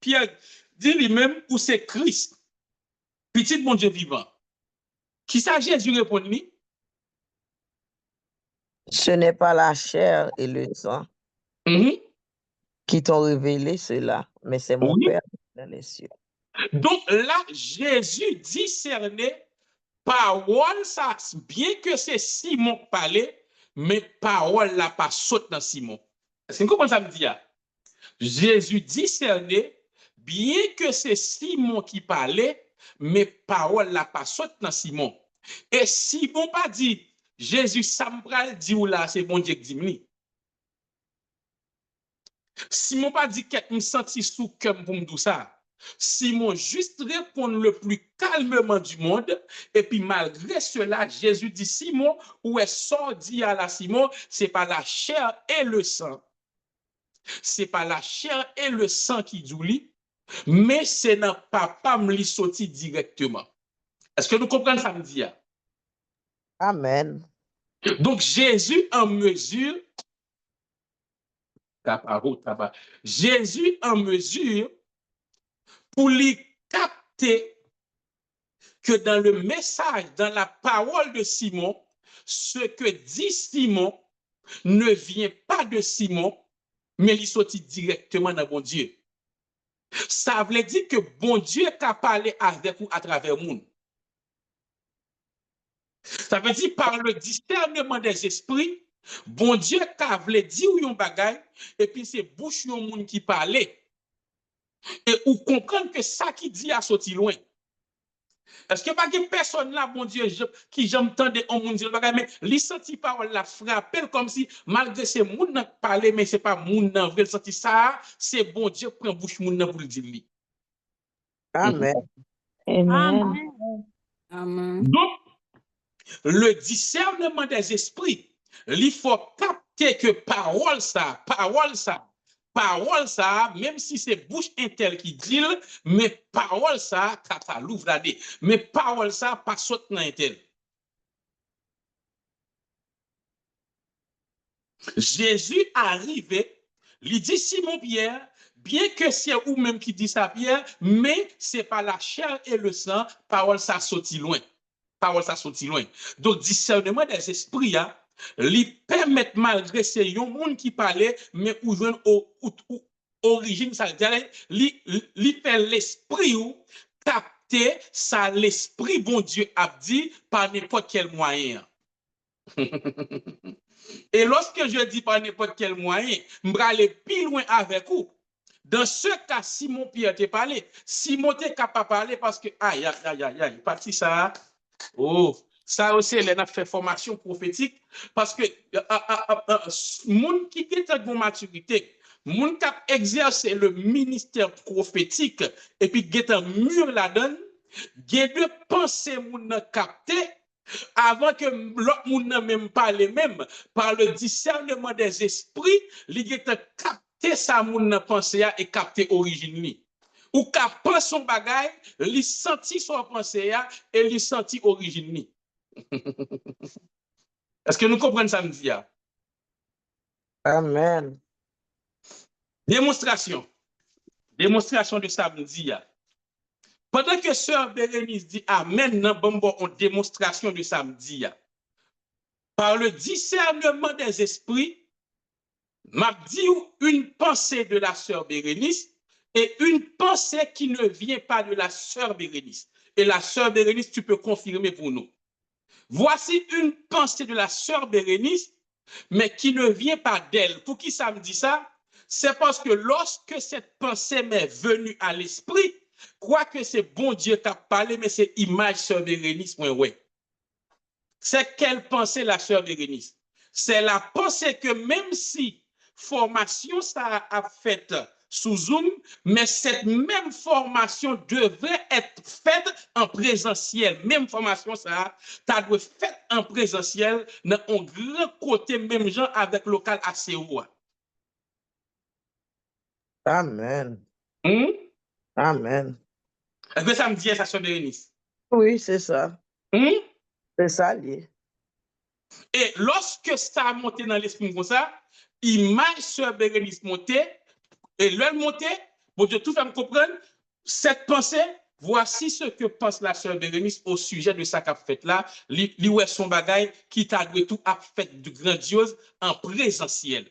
[SPEAKER 1] Pierre dit lui-même où c'est Christ, petit bon Dieu vivant. Qui ça Jésus répond lui?
[SPEAKER 2] Ce n'est pas la chair et le sang qui t'ont révélé cela, mais c'est mon Père dans les cieux.
[SPEAKER 1] Donc là, Jésus discernait parole, ça, bien que c'est Simon qui parlait, mais parole là pas saute dans Simon. Est-ce que vous comprenez ça me dit? Jésus discernait, bien que c'est Simon qui parlait, mais parole là pas saute dans Simon. Et Simon pas dit, Jésus Sambral dit ou là, c'est bon Dieu qui dit. Simon pas dit qu'elle me senti sous cœur pour me dire ça. Simon juste répond le plus calmement du monde. Et puis malgré cela, Jésus dit, Simon, où est sorti à la Simon, c'est pas la chair et le sang. C'est pas la chair et le sang qui doulit, mais c'est dans papa me li sorti directement. Est-ce que nous comprenons ça me dit?
[SPEAKER 2] Amen.
[SPEAKER 1] Donc Jésus en mesure, Jésus en mesure pour lui capter que dans le message, dans la parole de Simon, ce que dit Simon, ne vient pas de Simon, mais il sortit directement dans bon Dieu. Ça veut dire que bon Dieu a parlé avec vous à travers le monde. Ça veut dire par le discernement des esprits, bon Dieu a voulu dire un bagay, et puis c'est bouche yon monde qui parlait. Et ou comprendre que ça qui dit a sorti loin. Est-ce que pas de personne là, bon Dieu, qui j'entendais en monde dire bagay, mais li senti parole la frappé comme si malgré ces monde n'a parlé, mais c'est pas monde n'a vrai senti ça, c'est bon Dieu prend bouche monde pour le dire lui.
[SPEAKER 2] Amen.
[SPEAKER 4] Amen.
[SPEAKER 5] Amen.
[SPEAKER 1] Donc, le discernement des esprits, il faut capter que parole ça, même si c'est bouche intel qui dit, mais parole ça, kata l'ouvre la dé, mais parole ça, pas saute dans intel. Jésus arrivé, il dit Simon Pierre, bien que c'est ou même qui dit ça Pierre, mais c'est pas la chair et le sang, parole ça sorti loin. Parole ça sorti loin. Donc discernement des esprits, hein, lui permet malgré c'est un monde qui parlait, mais où joindre origine ça, lui fait l'esprit ou capter ça l'esprit bon Dieu a dit par n'importe quel moyen. Et lorsque je dis par n'importe quel moyen, je vais aller plus loin avec vous. Dans ce cas, Simon Pierre t'a parlé. Simon t'es capable de parler parce que, aïe, parti ça. Oh, ça aussi, elle a fait formation prophétique parce que, monde qui est de bonne maturité, monde qui a exercé le ministère prophétique et puis qui est un mur là-dedans, il y a de penser monde capté avant que l'autre monde n'a même parlé même par le discernement des esprits, il a capté ça monde n'a pensé et capté origine. Ou capte son bagage, il senti son pensée et il senti origine. Est-ce que nous comprenons ça me dit?
[SPEAKER 2] Amen.
[SPEAKER 1] Démonstration de samedi. Pendant que sœur Bérénice dit Amen, nous avons une démonstration de samedi. Par le discernement des esprits, m'a dit une pensée de la sœur Bérénice et une pensée qui ne vient pas de la sœur Bérénice. Et la sœur Bérénice, tu peux confirmer pour nous. Voici une pensée de la sœur Bérénice, mais qui ne vient pas d'elle. Pour qui ça me dit ça? C'est parce que lorsque cette pensée m'est venue à l'esprit, quoique c'est bon Dieu qui a parlé, mais c'est image sœur Bérénice, ouais. C'est quelle pensée la sœur Bérénice? C'est la pensée que même si formation ça a fait sous Zoom, mais cette même formation devrait être faite en présentiel. Même formation ça doit être faite en présentiel dans un grand côté, même gens avec local ACO.
[SPEAKER 2] Amen. Amen.
[SPEAKER 1] Est-ce que ça me dit ça, sœur Bérénice?
[SPEAKER 2] Oui, c'est ça. C'est ça, lié.
[SPEAKER 1] Et lorsque ça a monté dans l'esprit comme ça, image sœur Bérénice montait, et l'heure montée, pour Dieu tout faire me comprendre, cette pensée, voici ce que pense la sœur Bérénice au sujet de ça qu'a fait là, lui est son bagage qui t'a de tout a fait de grandiose en présentiel.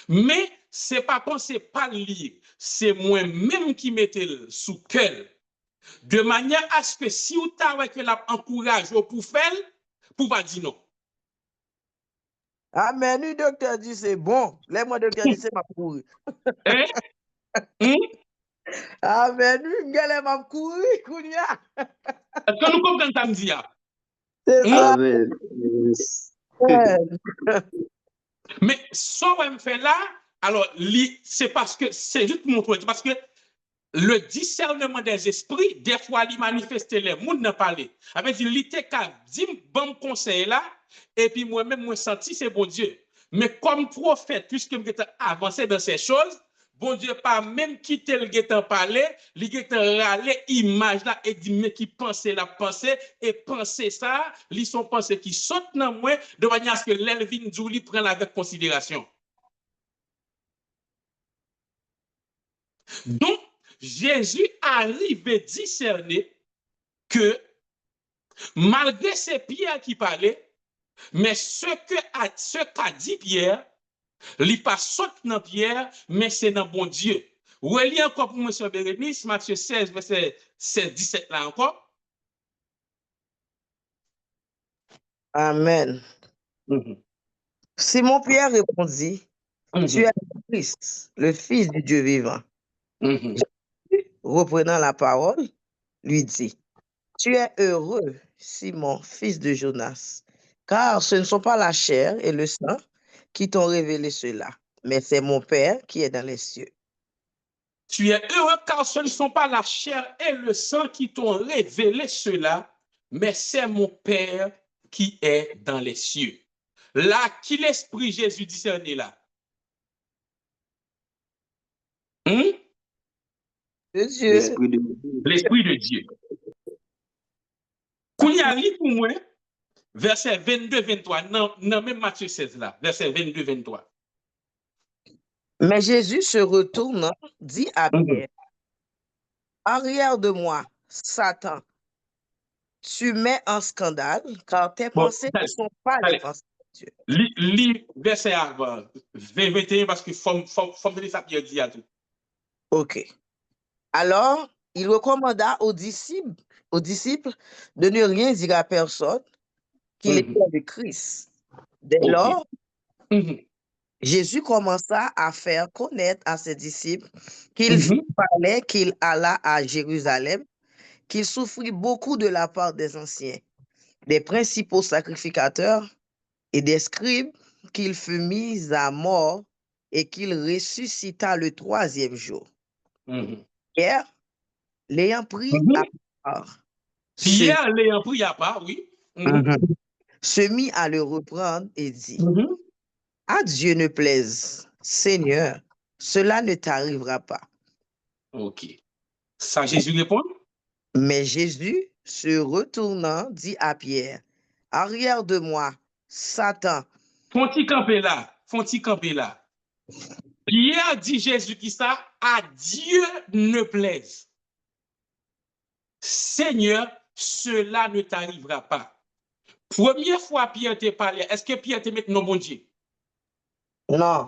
[SPEAKER 1] Mais c'est pas penser pas lire, c'est moi-même qui mettais sous cœur, de manière à ce que si vous t'avez que la encourage pour faire, pour pas dire non.
[SPEAKER 2] Amen. Le docteur dit c'est bon. Le docteur dit c'est pas courir.
[SPEAKER 1] Hein?
[SPEAKER 2] Amen. Le gars m'a courir.
[SPEAKER 1] Est-ce que nous comprenons ça me dit?
[SPEAKER 2] C'est ça.
[SPEAKER 3] Amen.
[SPEAKER 1] Mais ça on me fait là, alors c'est parce que c'est juste pour montrer, parce que le discernement des esprits, des fois, il manifeste les monde n'a parlé. Avec dit, il était qu'à dire bon conseil là, et puis moi-même, moi senti c'est bon Dieu. Mais comme prophète, puisque je suis avancé dans ces choses, bon Dieu pas même quitté le guetan parler, le guetan râler image là et dit mais qui pensait la pensée et penser ça, ils sont pensées qui sautent dans moi de manière à ce que l'Elvin Julie prenne avec considération. Donc Jésus arrive à discerner que malgré ces pierres qui parlaient, Mais ce qu'a dit Pierre, il pas saute dans Pierre, mais c'est dans bon Dieu. Relis encore pour M. Bérénice, Matthieu 16, verset 16, 17 là encore.
[SPEAKER 2] Amen. Simon Pierre répondit, tu es le Christ, le Fils du Dieu vivant. Reprenant la parole, lui dit, tu es heureux, Simon, fils de Jonas, car ce ne sont pas la chair et le sang qui t'ont révélé cela, mais c'est mon Père qui est dans les cieux.
[SPEAKER 1] Tu es heureux car ce ne sont pas la chair et le sang qui t'ont révélé cela, mais c'est mon Père qui est dans les cieux. Là, qui l'Esprit Jésus discerné là?
[SPEAKER 2] De Dieu.
[SPEAKER 3] L'Esprit de Dieu.
[SPEAKER 1] L'Esprit de Dieu. Qu'on y a lu pour moi, verset 22-23, non, même Matthieu 16 là, verset 22-23.
[SPEAKER 2] Mais Jésus se retournant, dit à Pierre, arrière de moi, Satan, tu mets en scandale, car tes pensées ne sont pas les pensées de Dieu.
[SPEAKER 1] Lis verset avant, 21, parce que faut me ça Pierre dit à tout.
[SPEAKER 2] Ok. Alors, il recommanda aux disciples de ne rien dire à personne qu'il était le Christ. Dès lors, Jésus commença à faire connaître à ses disciples qu'il fallait qu'il allât à Jérusalem, qu'il souffrit beaucoup de la part des anciens, des principaux sacrificateurs et des scribes, qu'il fut mis à mort et qu'il ressuscita le 3e jour. Pierre, l'ayant pris à part,
[SPEAKER 1] Pierre l'ayant pris à part, oui.
[SPEAKER 2] se mit à le reprendre et dit, à Dieu ne plaise, Seigneur, cela ne t'arrivera pas.
[SPEAKER 1] Ok. Ça, Jésus répond?
[SPEAKER 2] Mais Jésus, se retournant, dit à Pierre, arrière de moi, Satan.
[SPEAKER 1] Font-ils camper là? Pierre dit Jésus qui ça, à Dieu ne plaise. Seigneur, cela ne t'arrivera pas. Première fois Pierre te parlé, est-ce que Pierre te met non bon Dieu?
[SPEAKER 2] Non.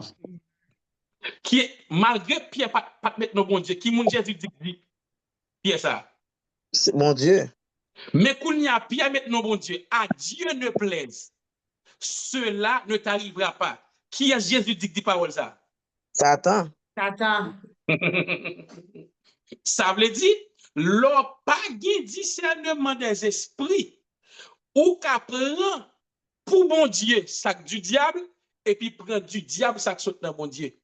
[SPEAKER 1] Qui est, malgré Pierre pas mettre non bon Dieu, qui mon Jésus dit Pierre ça?
[SPEAKER 2] C'est mon Dieu.
[SPEAKER 1] Mais qu'on y a Pierre mettre non bon Dieu, à Dieu ne plaise. Cela ne t'arrivera pas. Qui est Jésus dit parole ça?
[SPEAKER 2] Satan.
[SPEAKER 5] Satan.
[SPEAKER 1] Ça veut dire, l'or pas de discernement des esprits, ou qu'à prendre pour bon Dieu, sac du diable, et puis prendre du diable, sac saute dans bon Dieu.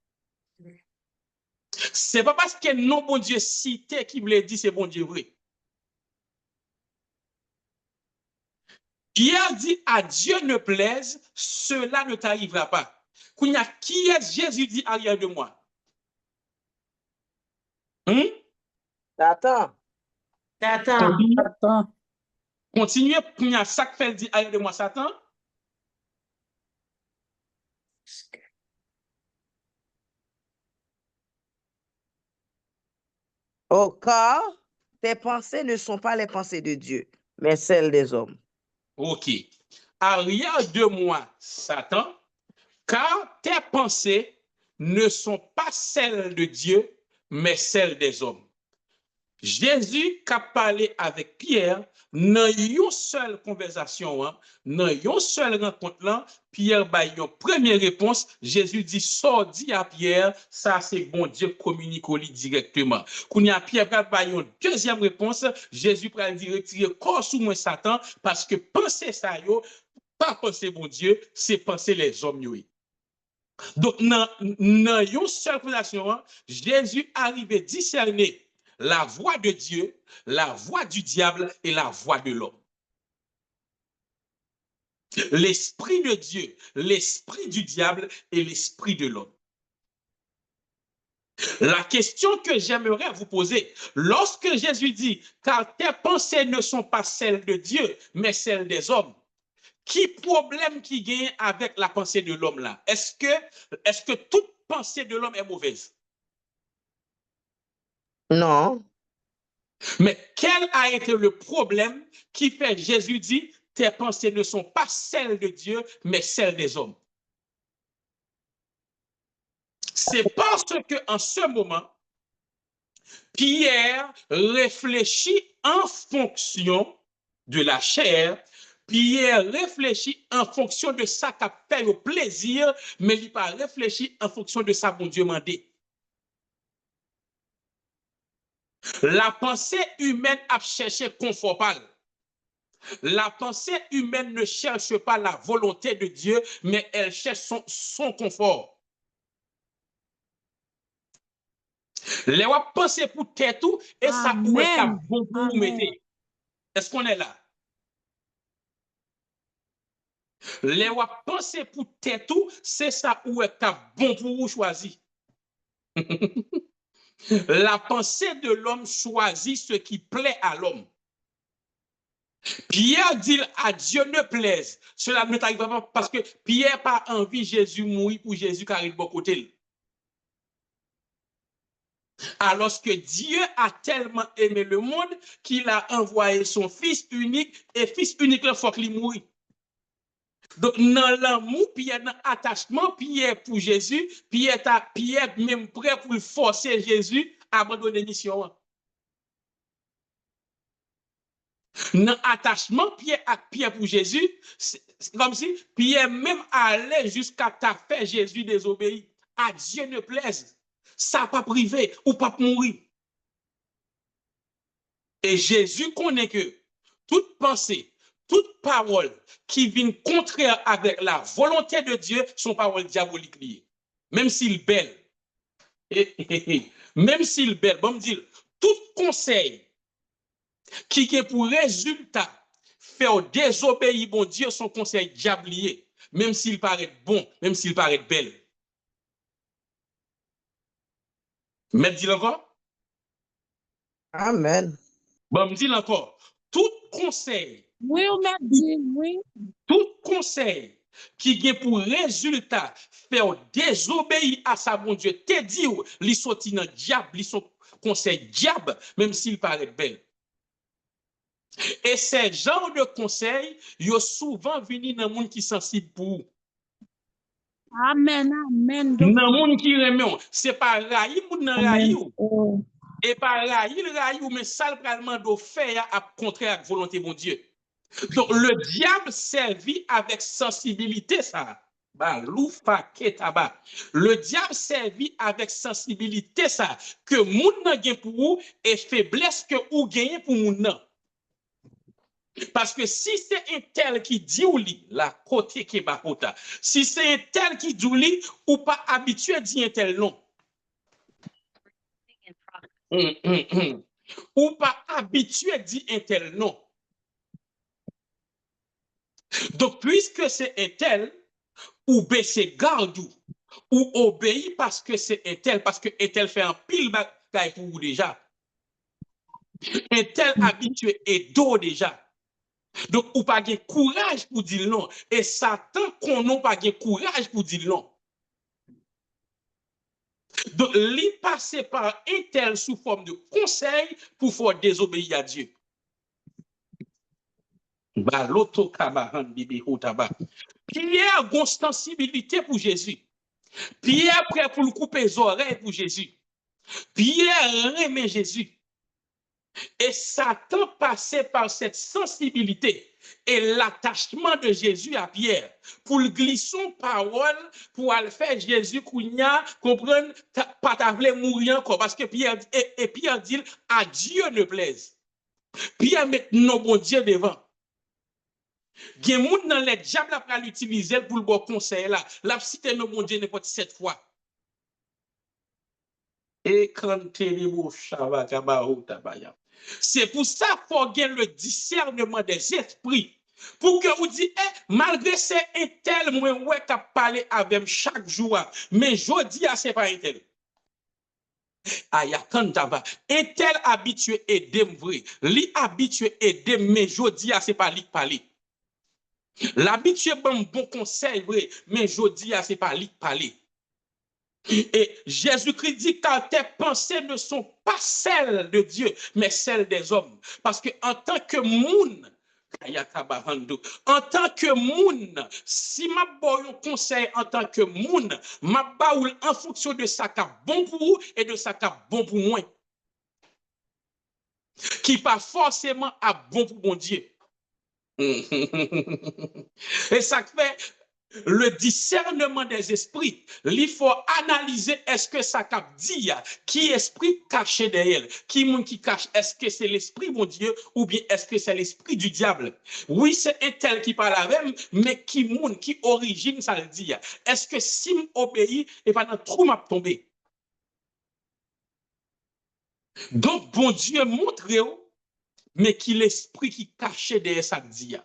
[SPEAKER 1] C'est pas parce que non bon Dieu cité qui me l'a dit, c'est bon Dieu vrai. Pierre dit à Dieu ne plaise, cela ne t'arrivera pas. Qui est Jésus dit arrière de moi?
[SPEAKER 2] Satan.
[SPEAKER 5] Satan.
[SPEAKER 1] Continuez, il y a ça que fait dit arrière de moi, Satan.
[SPEAKER 2] Oh, car tes pensées ne sont pas les pensées de Dieu, mais celles des hommes.
[SPEAKER 1] Ok. Arrière de moi, Satan, car tes pensées ne sont pas celles de Dieu, mais celles des hommes. Jésus qui a parlé avec Pierre, dans une seule conversation, dans une seule rencontre là, Pierre a une première réponse. Jésus dit, sort dit à Pierre, ça c'est bon Dieu communique directement. Quand il y a Pierre a une deuxième réponse, Jésus a dit, retirer corps sous moi Satan, parce que penser ça, pas penser bon Dieu, c'est penser les hommes. Donc, dans une seule conversation, Jésus arrive à discerner la voix de Dieu, la voix du diable et la voix de l'homme. L'esprit de Dieu, l'esprit du diable et l'esprit de l'homme. La question que j'aimerais vous poser, lorsque Jésus dit, car tes pensées ne sont pas celles de Dieu, mais celles des hommes, qui problème qui gagne avec la pensée de l'homme là? Est-ce que toute pensée de l'homme est mauvaise?
[SPEAKER 2] Non.
[SPEAKER 1] Mais quel a été le problème qui fait Jésus dit, tes pensées ne sont pas celles de Dieu, mais celles des hommes. C'est parce qu'en ce moment, Pierre réfléchit en fonction de la chair. Pierre réfléchit en fonction de ça qu'a fait au plaisir, mais il n'a pas réfléchi en fonction de ça, bon Dieu mandé. La pensée humaine a cherché confort. La pensée humaine ne cherche pas la volonté de Dieu, mais elle cherche son confort. Les wap pense pour tête tout et ça où est bon pour vous mettre. Est-ce qu'on est là? Les wap pense pour tête tout, c'est ça où est bon pour vous choisir. La pensée de l'homme choisit ce qui plaît à l'homme. Pierre dit à Dieu ne plaise. Cela ne t'arrive pas parce que Pierre n'a pas envie Jésus mourir pour Jésus qui arrive de bon côté. Alors que Dieu a tellement aimé le monde qu'il a envoyé son fils unique et fils unique, il faut qu'il mouille. Donc, dans l'amour, Pierre, dans l'attachement, Pierre pour Jésus, Pierre même prêt pour forcer Jésus à abandonner la mission. Dans l'attachement, Pierre pour Jésus, c'est comme si Pierre même allait jusqu'à faire Jésus désobéir. À Dieu ne plaise. Ça pas privé ou pas mourir. Et Jésus connaît que toute pensée, toute parole qui vient contraire avec la volonté de Dieu sont paroles diaboliques liées. Même s'il belle. Même s'il belle, bon me dire, tout conseil qui a pour résultat faire désobéir bon Dieu son conseil diablier, même s'il paraît bon, même s'il paraît belle. Mais dis encore?
[SPEAKER 2] Amen.
[SPEAKER 1] Bon, me dis encore, tout conseil.
[SPEAKER 4] Oui, on m'a dit, oui.
[SPEAKER 1] Tout conseil qui a pour résultat faire désobéir à sa bon Dieu, te dit, li sorti dans diable, li son conseil diable, même s'il paraît belle. Et ces genres de conseils, ils souvent venus dans le monde qui sont sensible pour.
[SPEAKER 4] Amen, amen.
[SPEAKER 1] Dans le monde qui remet, c'est pas raï ou dans raï. Et pas raï, mais ça le pralement de faire à contraire à la volonté de mon Dieu. Donc, le diable servit avec sensibilité, ça. Le diable servit avec sensibilité, ça. Que moun nan gen pour vous et faiblesse que ou gagne pour moun nan. Parce que si c'est un tel qui dit ou li, la côté qui est bakota, si c'est un tel qui dit ou li, ou pas habitué à dire un tel non. Ou pas habitué à dire un tel non. Donc, puisque c'est un tel, ou baisser garde ou obéir parce que c'est un tel, parce que un tel fait un pile bagaille pour vous déjà. Un tel habitué et d'eau déjà. Donc, ou pas de courage pour dire non. Et Satan qu'on n'a pas de courage pour dire non. Donc, lui passer par un tel sous forme de conseil pour faire désobéir à Dieu. Pierre a une sensibilité pour Jésus. Pierre prêt pour le couper les oreilles pour Jésus. Pierre aimait Jésus. Et Satan passait par cette sensibilité et l'attachement de Jésus à Pierre pour le glisser son parole pour aller faire Jésus kounya comprendre pas t'avler mourir encore parce que Pierre dit à Dieu ne plaise. Pierre met nos bon Dieu devant. Gen moun dans les diables après l'utiliser pour le bon conseil là. La cité nos bon Dieu n'importe 7 fois. Et quand c'est pour ça qu'il faut gagner le discernement des esprits. Pour que vous dites, malgré c'est un tel, moi, ouais, qui a parlé avec chaque jour, mais je dis, c'est pas un tel. Un tel habitué et dem vrai. Li habitué et dem, mais je dis, c'est pas lui qui parle. L'habitué bon conseil vrai, mais je dis, c'est pas lui qui parle. Et Jésus-Christ dit que tes pensées ne sont pas celles de Dieu, mais celles des hommes. Parce que en tant que monde, En tant que moun, si ma boy un conseil en tant que moun, ma baoul en fonction de ça qui est bon pour vous et de ça qui est bon pour moi. Qui pas forcément à bon pour bon Dieu. Et ça fait le discernement des esprits. Il faut analyser est-ce que ça cap dit qui esprit caché derrière, qui monde qui cache, est-ce que c'est l'esprit mon Dieu ou bien est-ce que c'est l'esprit du diable? Oui, c'est un tel qui parle avec, mais qui monde qui origine ça le dit. Est-ce que si m'obéit et pas dans trou m'a tombé? Donc bon Dieu montre mais qui l'esprit qui caché derrière ça le dit.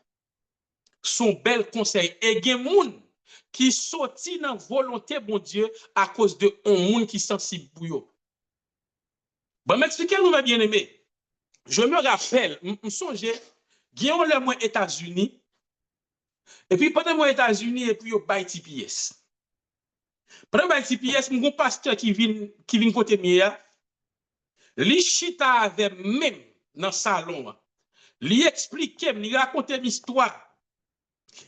[SPEAKER 1] Son bel conseil et gen moun qui sorti dans volonté bon Dieu à cause de un monde qui sensible pour yo. Bon m'expliquer nous mes bien-aimés. Je me rappelle, me songe gen le moi États-Unis et puis pendant moi États-Unis et puis yo bay TPS. Pendant bay TPS mon pasteur qui vient côté mia, li chita avec même dans salon. Li expliquer, li raconter l'histoire.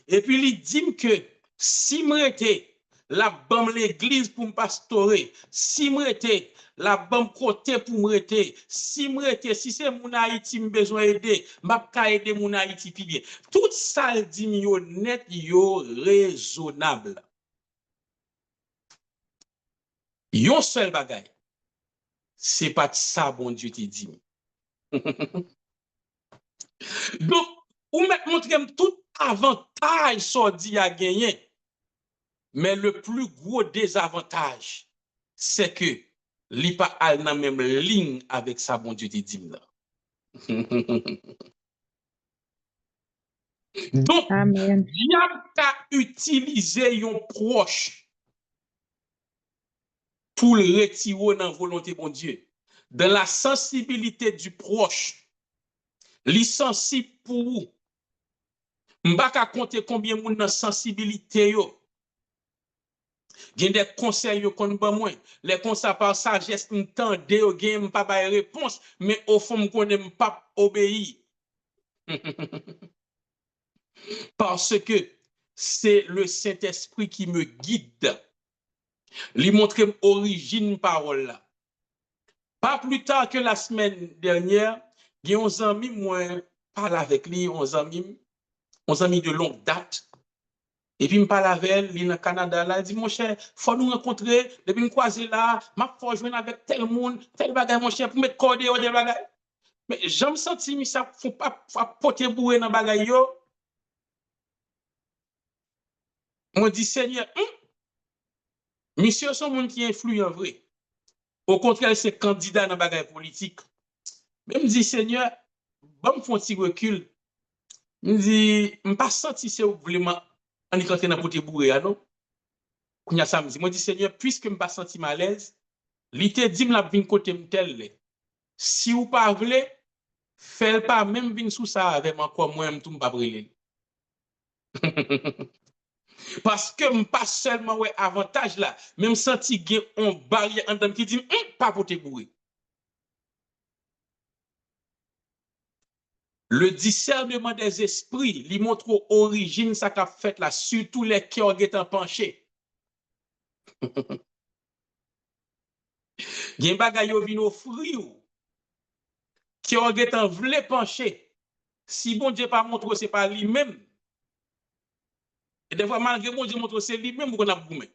[SPEAKER 1] Et puis, il dit que si je la bam l'église pour me pastorer, si je la bam côté pour me rete, si si c'est mon Haïti me besoin d'aider, m'a ka aider mon Haïti pi bien. Tout ça dit yo net yo raisonnable. Yon seul bagay. C'est pas ça bon Dieu te dit. Donc, ou montre tout avantage so dit à gagner. Mais le plus gros désavantage, c'est que li pas al dans même ligne avec sa bon Dieu te dit là. Donc,
[SPEAKER 4] Amen.
[SPEAKER 1] diable a utilisé yon proche pour le retirer dans la volonté bon Dieu. Dans la sensibilité du proche, li sensible pour vous. M'pa ka compter combien moun dans sensibilité yo. Gen des conseils yo kon ba moi, les conseils par sagesse m'tande yo gen m'pa ba réponse, mais au fond m'konne m'pa obéi. Parce que c'est le Saint-Esprit qui me guide. Lui montre origine parole là. Pas plus tard que la semaine dernière, gen un ami moi parle avec lui, un ami de longue date. Et puis, je parle avec elle, il est dans le Canada, là, il dit, mon cher, il faut nous rencontrer, depuis nous croiser là, je faut jouer avec tel monde, tel bagage, mon cher, pour mettre cordé ou des bagages. Mais je me sens, mais ça ne faut pas porter bourré dans le bagage. On dit, Seigneur, monsieur, son monde qui est influent vrai. Au contraire, c'est candidat dans le bagage politique. Mais je me dis, Seigneur, bon, me font un petit recul. Je me dis, je ne pas senti c'est vraiment on est rentré dans porter bourré, non? Kounya samedi, moi dis Seigneur, puisque me pas senti malaise, li te dit m'la vinn côté m'tel. Si ou pas vle, fais pas même vinn sous ça avec encore moi m'tou pas brûler. Parce que m'pas seulement ouais avantage là, même senti gen on barrière en qui dit pas porter bourré. Le discernement des esprits, lui montre origine ça qu'a fait là, surtout les cœurs qui étant penchés. Gen bagay yo vin offrir ou qui ont étant vle pencher. Si bon Dieu pas montre c'est pas lui-même. Et des fois malgré bon Dieu montre c'est lui-même qu'on a goumé.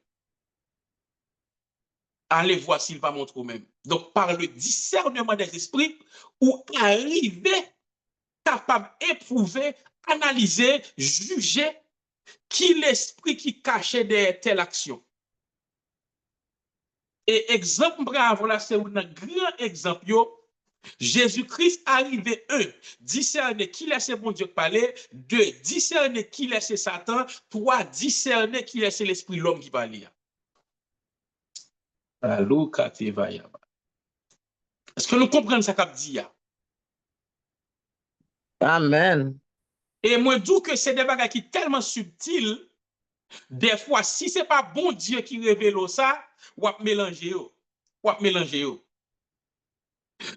[SPEAKER 1] Allez voir s'il va montrer même. Donc par le discernement des esprits ou arriver capable éprouver, analyser, juger qui l'esprit qui cachait derrière telle action. Et exemple bravo là c'est un grand exemple yo. Jésus-Christ arrivé, discerner qui laisse bon Dieu parler, 2, discerner qui laisse Satan, 3, discerner qui laisse l'esprit l'homme qui parle. Est-ce que nous comprenons ça qu'a dit?
[SPEAKER 2] Amen.
[SPEAKER 1] Et moi, je dis que c'est des bagages qui sont tellement subtils, des fois, si ce n'est pas bon Dieu qui révèle ça, ou à mélanger.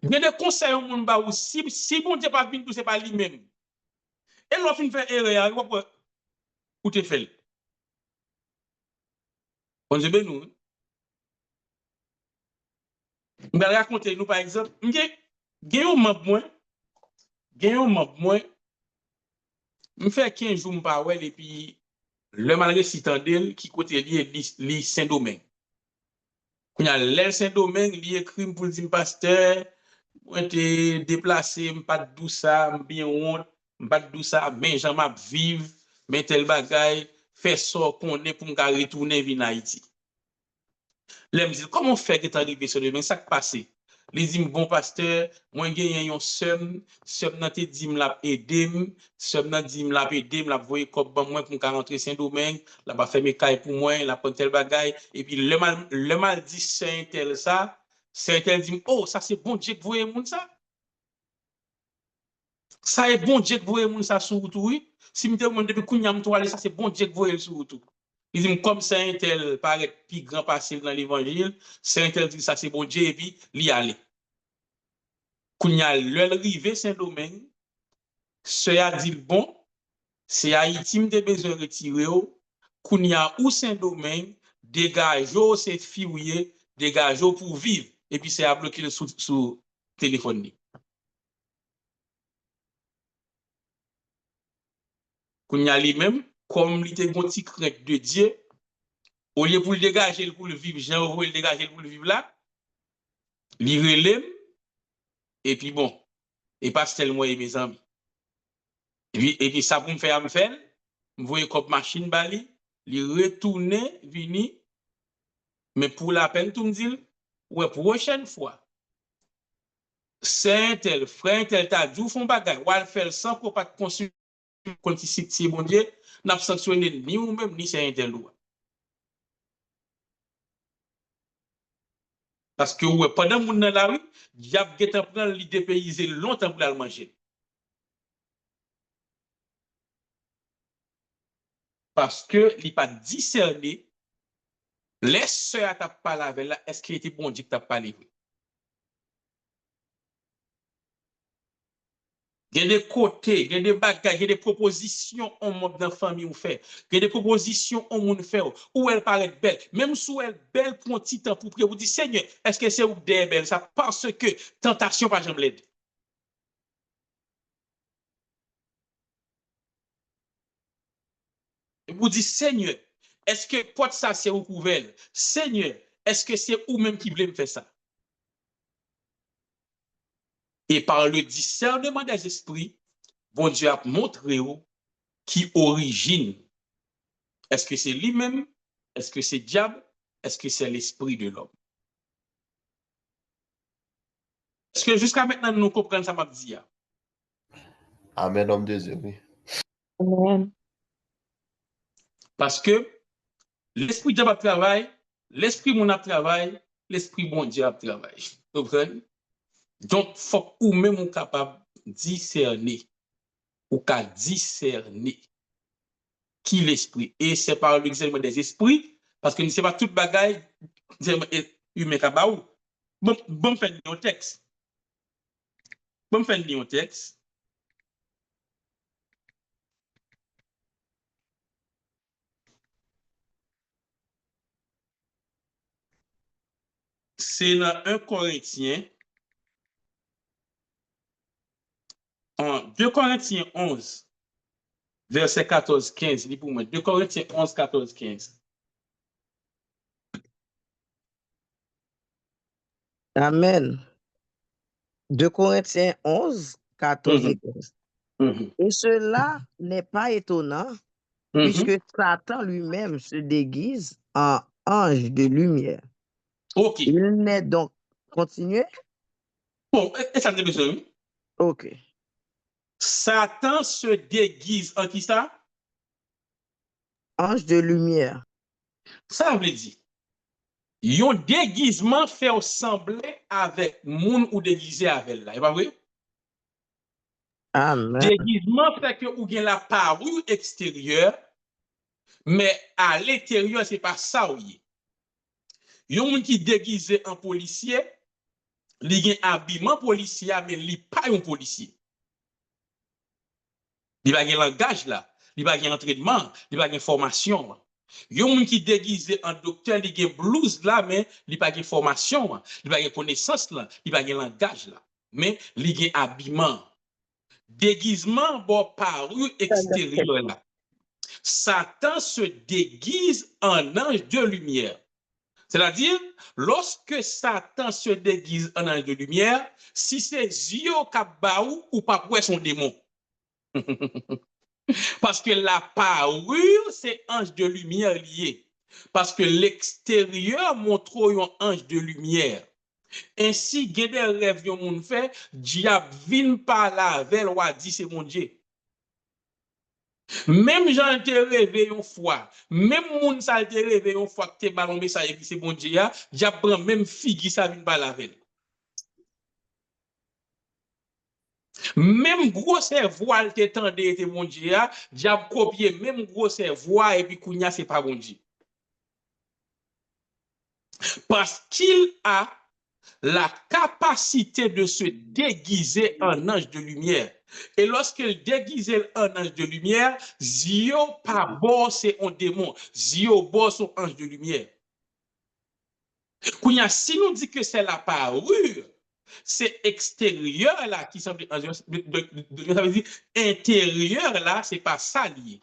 [SPEAKER 1] Il y a des conseils au monde, si bon Dieu pas venu, c'est pas lui-même. Et l'on fin fait erreur, ou te fait. On se ben nous. Je vais raconter nous par exemple, gen yon map moi, me fait 15 jours m'pa wel et puis le malgré citadel qui côté li Saint-Domingue. Quand y a l'El Saint-Domingue, li écrit pour dire pasteur, moi te déplacé, m'pas dou ça, bien honte, m'pas dou ça, mais j'en m'a vivre, mais tel bagay, fait ça qu'on est pour me retourner vin Haïti. Là, me dit, comment fait que tu arrivé sur le domaine? Ça qui passe? Les dit, bon pasteur, moi, j'ai un somme nan te dit, m'l'a aidé, somme nan dit, m'l'a aidé, m'l'a voyé comme moi pour me rentrer Saint-Domingue, l'a pas fait mes cailles pour moi, l'a pas tel bagay, et puis le mal dit, c'est tel ça, c'est tel dit, oh, ça c'est bon Dieu que vous voyez moun ça? Ça est bon Dieu que vous voyez moun ça sur tout, oui? Si m'te moun depuis kounya m'to aller, ça c'est bon Dieu que vous voyez sur tout. Il dit, comme c'est un tel paraît plus grand passé dans l'évangile, c'est un tel dit ça c'est bon Dieu et puis l'y aller. Kounya l'arrivée Saint-Domingue, ce a dit bon, c'est Haïti m'te besoin retirer Kounya ou Saint-Domingue, dégageau c'est fiouiller, dégageau pour vivre et puis c'est à bloquer sous téléphone. Kounya lui-même, comme il était un petit crainte de Dieu, au lieu pour le dégager pour le vivre, Jean le dégager pour le vivre là, il relève, et puis bon, et pas tellement mes amis. Et puis ça pour me faire, me voyez comme machine bali, il retourne, vini, mais pour la peine, tout me dit, ouais, prochaine fois, c'est un tel, frère, tel, t'as dû font bagay, ou al faire sans pour pas consulter, quand si bon Dieu, n'a pas sanctionné ni ou même, ni c'est un tel loi. Parce que ouais, pendant mon dans la rue, diable qui prend l'idée payser longtemps pour la manger. Parce que il pas discerné laisse sœur t'a parlé avec là, est-ce qu'il était bon Dieu que t'a parlé? Il y a des côtés, il y a des bagages, il y a des propositions au monde dans la famille ou fait. Il y a des propositions au monde fait où elle paraît belle. Même si elle est belle pour un petit temps pour prier, vous dites Seigneur, est-ce que c'est où des belle ça parce que tentation pas jamais l'aide. Vous dites Seigneur, est-ce que porte ça c'est où couvert? Seigneur, est-ce que c'est ou même qui voulait me faire ça? Et par le discernement des esprits, bon Dieu a montré qui origine. Est-ce que c'est lui-même? Est-ce que c'est diable? Est-ce que c'est l'esprit de l'homme? Est-ce que jusqu'à maintenant, nous comprenons ça, m'a dit?
[SPEAKER 3] Amen, homme de Dieu, oui.
[SPEAKER 4] Amen.
[SPEAKER 1] Parce que l'esprit diable travaille, l'esprit mon travail, l'esprit bon Dieu travaille. Vous comprenez? Donc, il faut que vous-même vous capable de discerner, ou qu'à discerner qui l'esprit. Et c'est par l'examen des esprits, parce que ne sait pas toute bagaille humain kabaou. Bon, faire un texte. Bon, faire un texte. C'est dans 1 Corinthiens, en 2 Corinthiens 11, verset 14-15, dit pour moi, 2 Corinthiens 11, 14-15.
[SPEAKER 2] Amen. 2 Corinthiens 11, 14 et 15. Et cela n'est pas étonnant, puisque Satan lui-même se déguise en ange de lumière.
[SPEAKER 1] Ok.
[SPEAKER 2] Il n'est donc continué.
[SPEAKER 1] Bon, et ça me besoin.
[SPEAKER 2] Ok.
[SPEAKER 1] Satan se déguise en qui ça?
[SPEAKER 2] Ange de lumière.
[SPEAKER 1] Ça veut dire, yon déguisement fait ressembler avec moun ou déguisé avec là. Et pas vrai?
[SPEAKER 2] Amen.
[SPEAKER 1] Déguisement fait que ou gen la parure extérieure, mais à l'intérieur, c'est pas ça ou y. Yon moun qui déguisé en policier, li gen habillement policier, mais li pas un policier. Il n'y a pas de langage là. Il n'y a pas d'entraînement. Il n'y a pas de formation. Il y a un monde qui déguisé en docteur, il y a blouse là, mais il n'y a pas de formation. Il n'y a pas de connaissance là. Il n'y a pas de langage là. Mais il y a habillement. Déguisement, bon, paru extérieur là. Satan se déguise en ange de lumière. C'est-à-dire, lorsque Satan se déguise en ange de lumière, si c'est yeux kabaou ou pas pour son démon. Parce que la parure, c'est ange de lumière lié. Parce que l'extérieur montre un ange de lumière. Ainsi, il y a des rêves que moun fait, diable vient par la veille ou a dit c'est mon Dieu. Même j'en te rêvé une fois, même moun ça te rêvé une fois que te ballon message qui c'est bon Dieu, diable prend même figue ça vient par la veille. Même gros voile te tende te bon Dieu, diable copier même gros voile et puis kounya c'est pas bon Dieu. Parce qu'il a la capacité de se déguiser en ange de lumière. Et lorsqu'il déguisait en ange de lumière, Zio pas bon, c'est un démon. Zio bon, c'est un ange de lumière. Si nous dit que c'est la parure, c'est extérieur là qui semble ça veut dire intérieur là, c'est pas ça lié.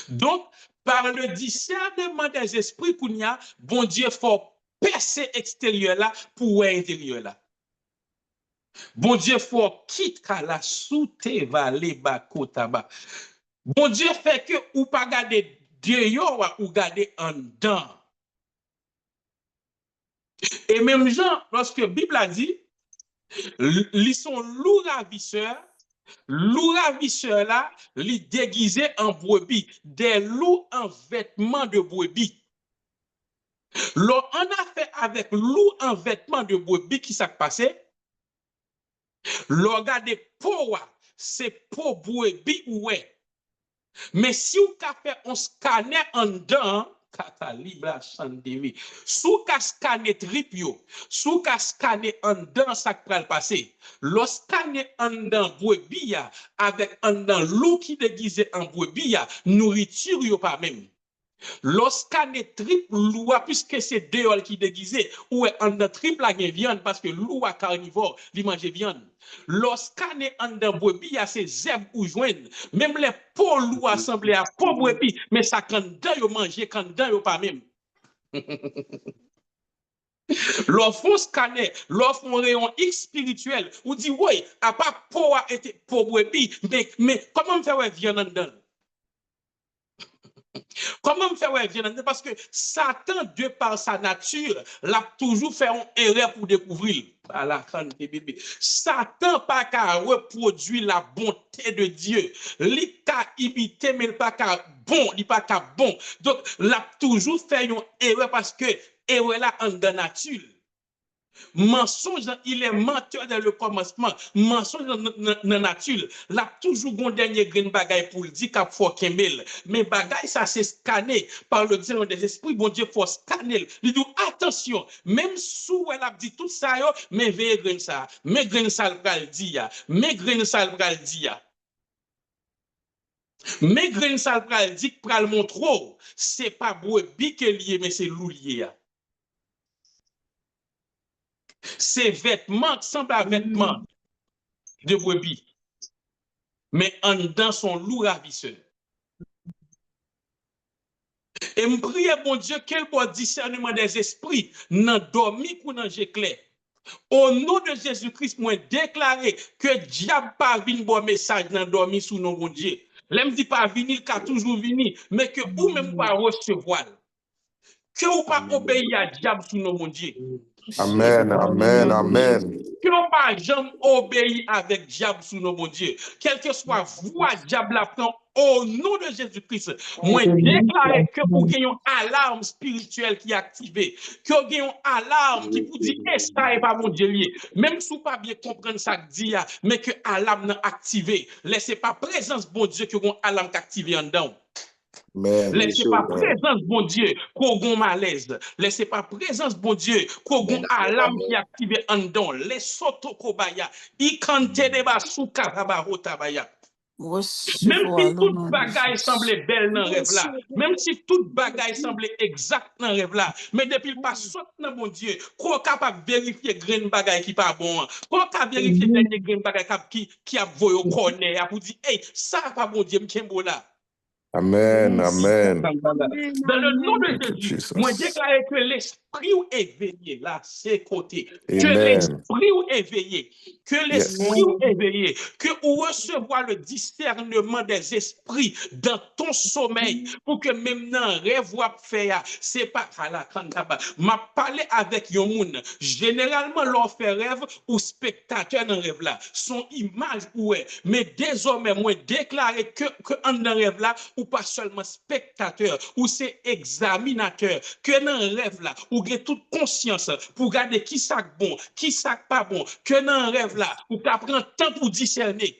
[SPEAKER 1] Donc, par le discernement des esprits, bon Dieu, faut percer extérieur là pour intérieur là. Bon Dieu, faut quitter la soute vallée bako taba. Bon Dieu fait que ou pas garder dehors ou garder en dedans. Et même Jean, lorsque la Bible a dit, ils sont loups ravisseurs là, les déguisés en brebis, des loups en vêtements de brebis. Là, on a fait avec loup en vêtements de brebis qui s'est passé. Là, regardez, pour c'est pour brebis ouais. Mais si vous avez fait un scanner en dedans, sous ka scanner trip yo, sous ka scanner en dedans ça qui va passer. Le scanner en dedans brebis avec en dedans loup qui déguisé en brebis, nourriture yo pas même. Lorsqu'on est triple loup, puisque c'est deux qui déguisé, ou en triple la viande, parce que loup a carnivore, il mange viande. Lorsqu'on est en brebis, il y a ces zèbres ou joindre. Même les peaux loup assemblés à peau brebis, mais ça quand dedans manger, quand dedans pas même. L'offre scanner, l'offre rayon X spirituel, ou dit oui, à part peau a été peau brebis, mais comment faire viande en dedans? Comment me faire viande? Parce que Satan, de par sa nature, l'a toujours fait une erreur pour découvrir. Satan pas qu'à reproduire la bonté de Dieu. Il a imité, mais il pas qu'à bon, il pas qu'à bon. Donc, l'a toujours fait une erreur parce que erreur là en de nature. Mensonge, il est menteur dans le commencement. Mensonge dans la nature. Là, toujours un dernier grain bagaille pour le dire qu'il faut qu'il mais bagaille, ça c'est scanné par le discernement des esprits. Bon Dieu, il faut scanner. Il dit attention, même sous elle a dit tout ça, mais veillez grain ça. Mais grain ça le pral dire. Mais grain ça le pral dire. Mais grain ça le pral dire, pral montre, c'est pas brebis qui est lié, mais c'est loup lié. Ces vêtements semblent à vêtements de brebis, mais en dedans sont loups ravisseurs. Et me prie, bon Dieu, quel bon discernement des esprits, n'en dormi ou n'en j'éclaire. Au nom de Jésus-Christ, moi déclaré que diable pas venu bon message n'en dormi sous nos bon Dieu. L'aime dit pas venir, il a toujours venu, mais que ou même pas recevoir. Que ou pas obéir à diable sous nos bon Dieu.
[SPEAKER 6] Amen, amen, amen.
[SPEAKER 1] Que l'on pas jamais obéir avec diable sous nos bon Dieu. Quelle que soit voie diable apprend au nom de Jésus-Christ. Moi, déclare que vous avez une alarme spirituelle qui est activée. Que vous avez une alarme qui vous dit que ça n'est pas mon Dieu lié. Même si vous pas bien comprendre ça que dit, mais que l'alarme n'est activée. Laissez pas présence bon Dieu que vous avez une alarme activée en dedans. Laissez pas présence, bon Dieu, qu'on gon malaise. Laissez pas présence, bon Dieu, qu'on gon alarme qui active en dedans. Laissez kobaya. I kante de ba souka tabaya. Même si toute bagaille semblait belle dans le rêve là, même si toute bagaille semblait exacte dans le rêve là, mais depuis le pas saute dans mon Dieu, qu'on est capable de vérifier grain bagaille qui pas bon, qu'on est capable de vérifier dernier grain bagaille qui a voyé au corner pour dire hey, ça pas bon Dieu, m'kembo là.
[SPEAKER 6] Amen, amen.
[SPEAKER 1] Dans le nom de Jésus, moi déclare que l'esprit est éveillé là, c'est côté. Que l'esprit est éveillé, que l'esprit est éveillé, que vous recevoir le discernement des esprits dans ton sommeil pour que même dans rêve ou faire, c'est pas à la kantaba. M'a parlé avec yon moun. Généralement, l'on fait rêve ou spectateur dans rêve là, son image ouais, mais désormais moi déclarer que en dans rêve là ou pas seulement spectateur, ou c'est examinateur, que dans le rêve là, ou avez toute conscience pour regarder qui ça bon, qui ça pas bon, que dans le rêve là, ou qu'à prendre temps pour discerner.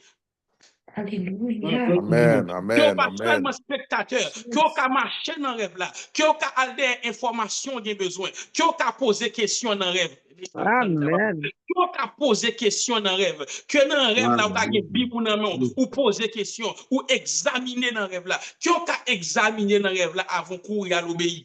[SPEAKER 4] Alléluia.
[SPEAKER 6] Amen,
[SPEAKER 1] Que
[SPEAKER 6] amen,
[SPEAKER 1] vous pas
[SPEAKER 6] amen.
[SPEAKER 1] seulement spectateur, que vous pas marcher dans le rêve là, que vous avez des informations des besoins, que vous avez poser question dans le rêve.
[SPEAKER 2] Amen.
[SPEAKER 1] Que vous avez poser question dans le rêve, que dans le rêve là, vous avez bibou dans le main, ou poser question, ou examiner dans le rêve là, que vous avez examiner dans le rêve là avant courir à l'obéir.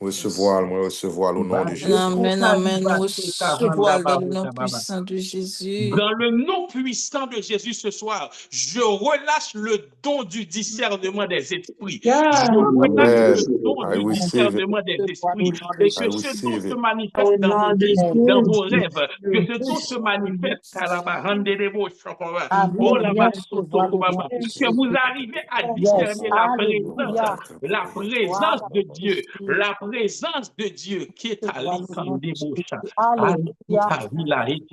[SPEAKER 6] Recevoir au nom de Jésus.
[SPEAKER 5] Amen, amen. Recevoir dans le nom puissant de Jésus.
[SPEAKER 1] Dans le nom puissant de Jésus ce soir, je relâche le don du discernement des esprits. Je relâche le don du discernement des esprits. Et que ce don se manifeste dans vos vies, dans vos rêves. Que ce don se manifeste que vous arrivez à discerner la présence de Dieu. La présence de Dieu qui est à l'écran des bouches. Alléluia.
[SPEAKER 6] Alléluia.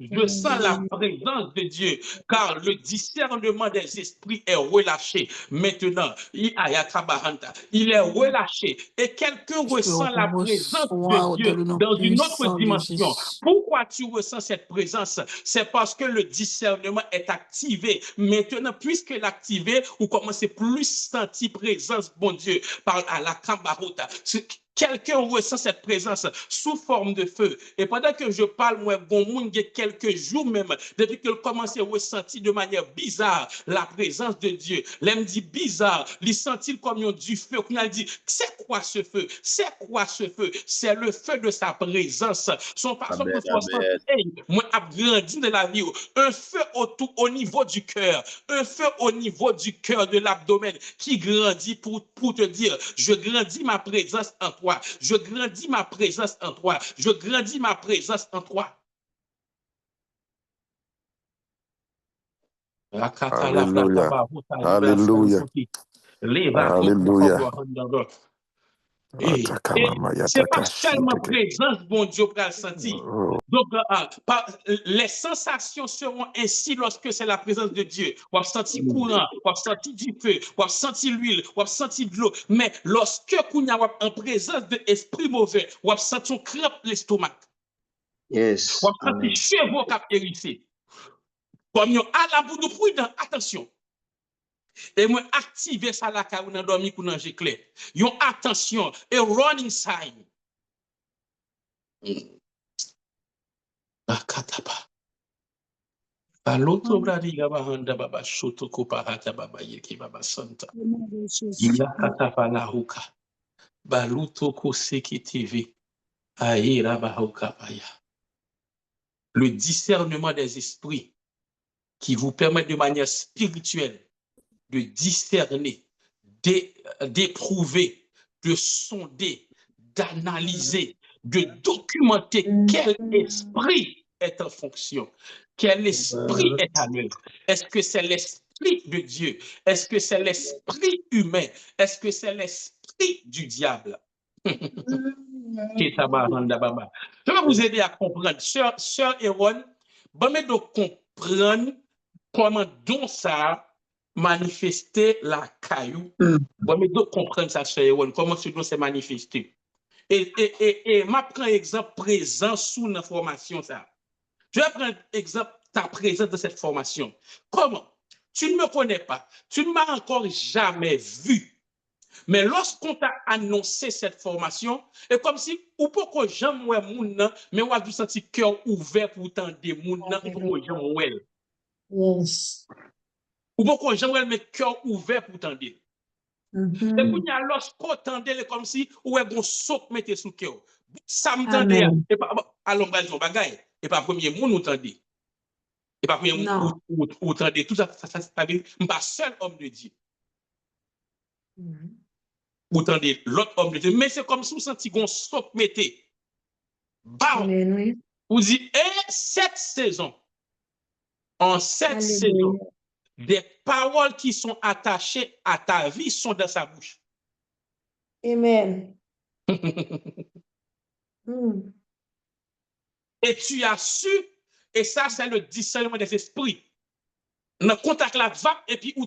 [SPEAKER 1] Je sens la présence de Dieu, car le discernement des esprits est relâché. Maintenant, il est relâché et quelqu'un ressent la présence de Dieu dans une autre dimension. Pourquoi tu ressens cette présence? C'est parce que le discernement est activé. Maintenant, puisque l'activé, vous commencez plus sentir présence, bon Dieu, par à la Kambarota. Quelqu'un ressent cette présence sous forme de feu. Et pendant que je parle, moi, il y a quelques jours même, depuis que je commence à ressentir de manière bizarre la présence de Dieu. L'homme dit bizarre, il sentit comme du feu. Il dit, c'est quoi ce feu? C'est quoi ce feu? C'est le feu de sa présence. Son façon pour moi, a grandi de la vie. Un feu au niveau du cœur. Un feu au niveau du cœur, de l'abdomen, qui grandit pour te dire, je grandis ma présence en toi. Je grandis ma présence en toi. Je grandis ma présence en toi.
[SPEAKER 6] Alléluia. Alléluia. Alléluia.
[SPEAKER 1] Et c'est pas seulement présence, bon Dieu, pour le sentir. Donc, les sensations seront ainsi lorsque c'est la présence de Dieu. On va sentir courant, on va sentir du feu, on va sentir l'huile, on va sentir de l'eau. Mais lorsque on est en présence de l'esprit mauvais, on va sentir crampe l'estomac.
[SPEAKER 7] Yes.
[SPEAKER 1] On va sentir chevaux qui ont hérissé. Comme à la bout de prudent, attention. Et moi, activer ça là, car on a dormi pour nager clair. Yon attention, a running sign. Akataba. Baloto bradi gaba handa baba shoto koparata baba yeki baba santa. Ila kataba la huka. Baluto koseki TV. Aïra bahuka paya. Le discernement des esprits qui vous permet de manière spirituelle de discerner, d'éprouver, de sonder, d'analyser, de documenter quel esprit est en fonction, quel esprit est à l'œuvre. Est-ce que c'est l'esprit de Dieu? Est-ce que c'est l'esprit humain? Est-ce que c'est l'esprit du diable? Je vais vous aider à comprendre. Sœur Eron, bon, mais de comprendre comment donc ça manifester la caillou. Bon, mais de comprendre ça, Sœur Eron, comment ce don s'est manifesté. Et ma prends exemple présent sous la formation ça. Je vais prendre exemple ta présence dans cette formation. Comment? Tu ne me connais pas. Tu ne m'as encore jamais vu. Mais lorsqu'on t'a annoncé cette formation, c'est comme si, ou pas que j'aime ouais moun, mais on a dû sentir cœur ouvert pour entendre des moun, ou pas que j'aime ouais.
[SPEAKER 4] Yes.
[SPEAKER 1] Ou pas que j'aime ouais, mais cœur ouvert pour entendre. Et puis, lorsqu'on entendait comme si, ou est bon souk mette sous cœur. Ça m'entendait, et pas, allons, on bagaille, et pas premier moun ou entendait. Et pas premier moun ou entendait. Tout ça, ça veut dire, pas seul homme de Dieu. Ou entendez l'autre homme de Dieu, mais c'est comme si vous sentiez qu'on saute mettez. Bam! Vous dites, et cette saison, en cette saison, des paroles qui sont attachées à ta vie sont dans sa bouche.
[SPEAKER 4] Amen.
[SPEAKER 1] Et tu as su, et ça, c'est le discernement des esprits. Dans contact la va, et puis ou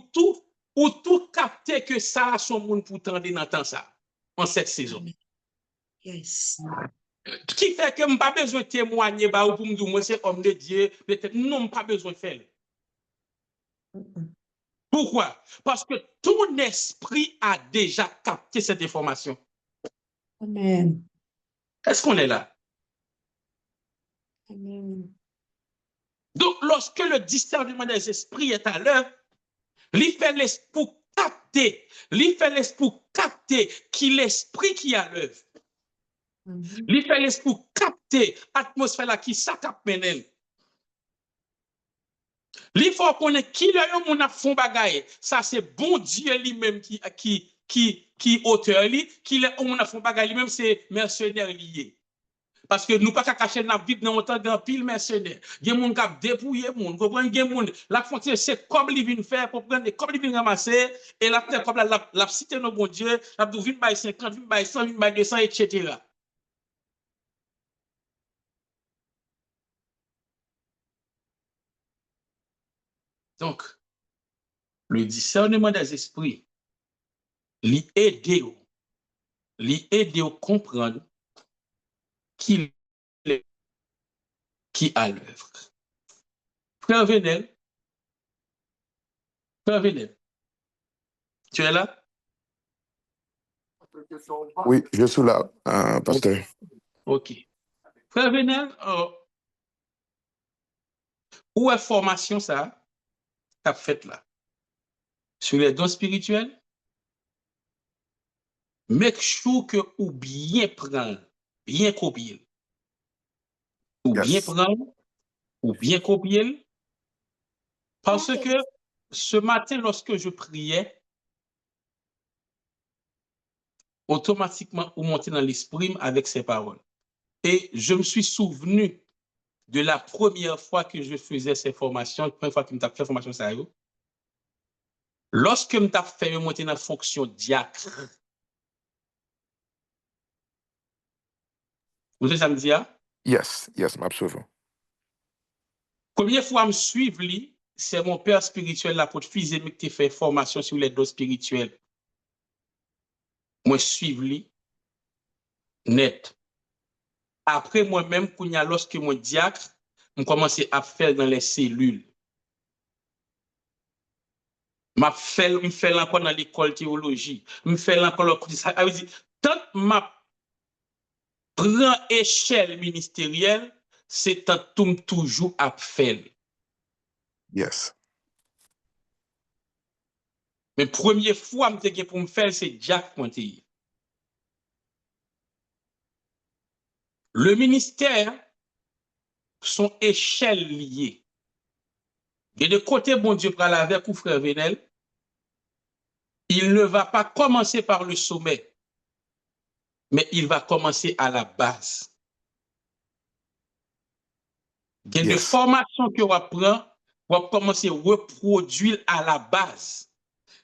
[SPEAKER 1] tout capter que ça a son monde pour tendre dans temps ça, en cette saison.
[SPEAKER 4] Yes.
[SPEAKER 1] Qui fait que je n'ai pas besoin de témoigner pour me dire, moi, c'est homme de Dieu, peut-être, non, pas besoin de faire. Pourquoi? Parce que ton esprit a déjà capté cette information.
[SPEAKER 4] Amen.
[SPEAKER 1] Est-ce qu'on est là?
[SPEAKER 4] Amen.
[SPEAKER 1] Donc, lorsque le discernement des esprits est à l'œuvre, il fait l'esprit capter, qui l'esprit qui est à l'œuvre. Il fait l'esprit capter l'atmosphère là qui s'accapte maintenant. Il faut connaître qui le monde a font bagaille. Ça c'est bon Dieu lui-même qui auteur lui, qui le monde a font bagaille lui-même c'est mercenaire lié. Parce que nous pas qu'à cacher notre vie dans autant de pile mercenaire. Il y a des gens qui ont dépouillé monde, comprendre il y a des gens la frontière c'est comme ils viennent faire pour prendre comme ils viennent ramasser et la terre comme la cité nos bon Dieu, la vinn by 50, vinn by 100, vinn by 200 etc. Donc, le discernement des esprits, lui aider à comprendre qui a l'œuvre. Frère Venel, tu es là?
[SPEAKER 6] Oui, je suis là, pasteur.
[SPEAKER 1] Ok. Frère Venel, où est formation ça? T'as fait là? Sur les dons spirituels? Make sure que ou bien prendre, bien copier. Ou bien prendre, ou bien copier. Parce que ce matin, lorsque je priais, automatiquement, vous montez dans l'esprit avec ces paroles. Et je me suis souvenu de la première fois que je faisais ces formations, la première fois que je fait formation ça. Lorsque je m'ai fait monter dans la fonction diacre, vous savez ça me dit?
[SPEAKER 6] Yes, absolument.
[SPEAKER 1] Première fois que je me suivi, c'est mon père spirituel, l'apôtre Physémique, qui fait formation sur les dons spirituels. Moi, je suis net. Après moi-même, lorsque mon diacre, je commence à faire dans les cellules. Je fais encore dans l'école de théologie. Je fais encore ça. Tant que je prends échelle ministérielle, c'est tant que toujours à faire.
[SPEAKER 6] Yes.
[SPEAKER 1] Mais première fois pour me faire, c'est Jack Monté. Le ministère sont échelles liées. Et de côté, bon Dieu, pour aller avec frère Venel, il ne va pas commencer par le sommet, mais il va commencer à la base. Il y a des formations que vous apprenez, vous commencer à reproduire à la base.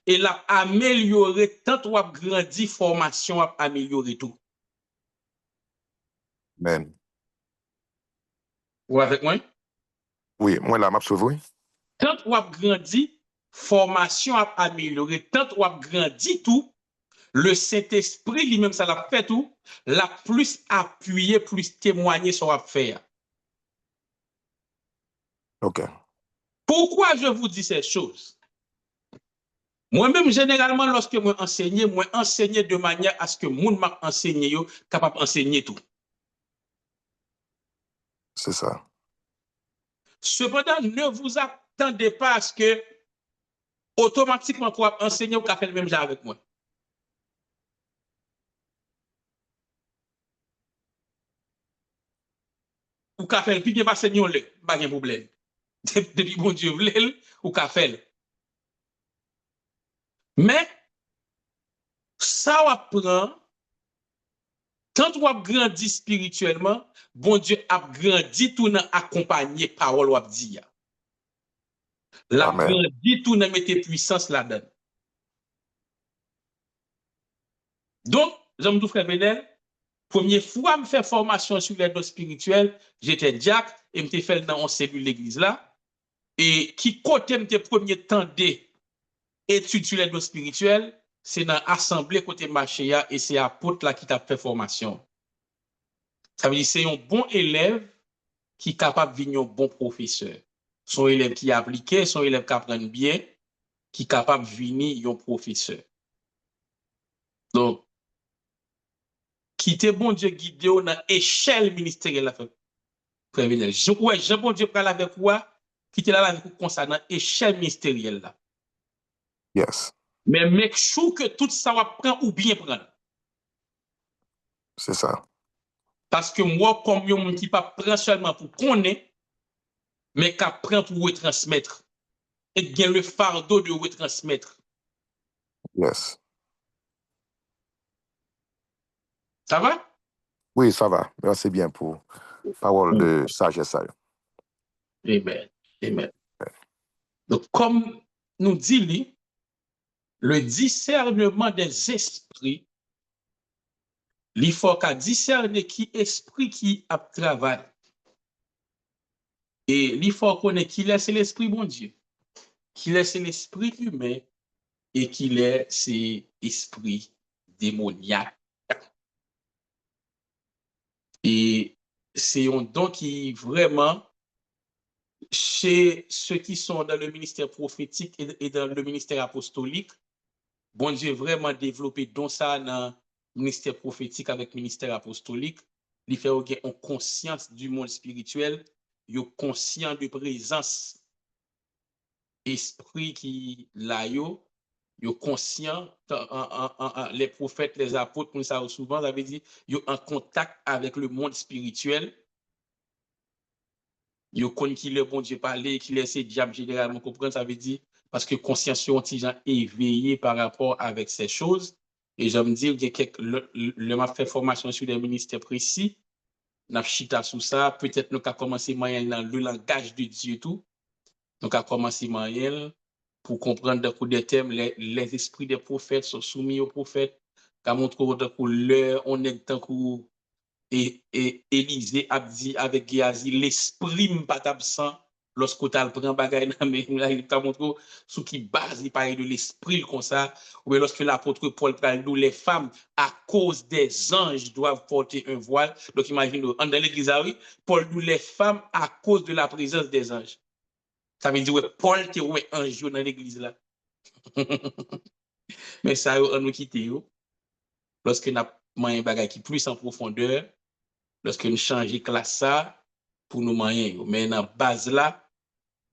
[SPEAKER 1] Et là, améliorer, tant que vous grandi, formation, améliorer tout.
[SPEAKER 6] Amen.
[SPEAKER 1] Ou avec moi?
[SPEAKER 6] Oui, moi là, m'a sauvé.
[SPEAKER 1] Tant ou a grandi, formation a amélioré. Tant ou a grandi tout, le Saint-Esprit lui-même, ça l'a fait tout, l'a plus appuyé, plus témoigné sur ce qu'il fait.
[SPEAKER 6] OK.
[SPEAKER 1] Pourquoi je vous dis ces choses? Moi-même, généralement, lorsque moi enseigne de manière à ce que moun m'a enseigné capable d'enseigner tout.
[SPEAKER 6] C'est ça.
[SPEAKER 1] Cependant, ne vous attendez pas à ce que automatiquement pour enseigner ou faire le même genre avec moi. Ou qu'a fait puis bien pas enseigner le, pas de problème. Depuis bon Dieu vle ou qu'a fait. Mais ça va prendre quand on a grandi spirituellement, bon Dieu a grandi tout dans accompagner parole ou dit. La
[SPEAKER 6] Amen.
[SPEAKER 1] grandi tout dans mettre puissance là-dedans. Donc, j'aime tout frère Benel, première fois me faire formation sur les dons spirituels, j'étais diacre et me fait dans une cellule l'église là et qui côté me premier temps d'études sur les dons spirituels, c'est dans l'assemblée côté marché et c'est apôtre là qui t'a fait formation. Ça veut dire c'est un bon élève qui est capable de devenir un bon professeur. Son élève qui est appliqué, son élève qui apprend bien, qui est capable de devenir un professeur. Donc, quitter bon Dieu guidé dans l'échelle ministérielle là. Ouais, Jean bon Dieu parle avec quoi? Quitter là avec concernant l'échelle ministérielle là.
[SPEAKER 6] Yes.
[SPEAKER 1] Mais make sure que tout ça va prendre ou bien prendre.
[SPEAKER 6] C'est ça.
[SPEAKER 1] Parce que moi, comme un monde qui pas prend seulement pour connaître, mais qui prend pour retransmettre. Et bien le fardeau de retransmettre.
[SPEAKER 6] Yes.
[SPEAKER 1] Ça va?
[SPEAKER 6] Oui, ça va. Merci bien pour parole de sagesse.
[SPEAKER 1] Amen. Amen. Donc, comme nous dit, le discernement des esprits, il faut qu'à discerner qui esprit qui a travaillé. Et il faut connaître qui est l'esprit bon Dieu, qui est l'esprit humain et qui est l'esprit démoniaque. Et c'est un don qui vraiment, chez ceux qui sont dans le ministère prophétique et dans le ministère apostolique, bon Dieu vraiment développé don ça dans le ministère prophétique avec le ministère apostolique. Il fait une conscience du monde spirituel, une conscience de présence esprit qui là yo conscient les prophètes, les apôtres, comme ça souvent, ça veut dire yo en contact avec le monde spirituel. Yo connaît qui le bon Dieu parler, qui laisse diable généralement comprendre, ça veut dire parce que conscience est éveillée par rapport avec ces choses. Et je me dis que le m'a fait formation sur des ministères précis, n'a chita sous ça, peut-être nous avons commencé moyen dans le langage de Dieu tout. Donc à commencer moyen pour comprendre de des thèmes les esprits des prophètes sont soumis aux prophètes, qu'a montré l'heure on est tant que et Élisée a dit avec Géasi, l'esprit n'est pas absent lorsque tu prends bagay mais il t'a montré sous qui base il parle de l'esprit comme ça ou lorsque l'apôtre Paul parle nous les femmes à cause des anges doivent porter un voile. Donc imagine dans l'église Paul nous les femmes à cause de la présence des anges. Ça veut dire ouais, Paul était ouais ange dans l'église là. Mais ça on nous quitter lorsque n'a un bagay qui plus en profondeur. Lorsque nous changeons classe ça pour nous moyens. Mais dans la base là,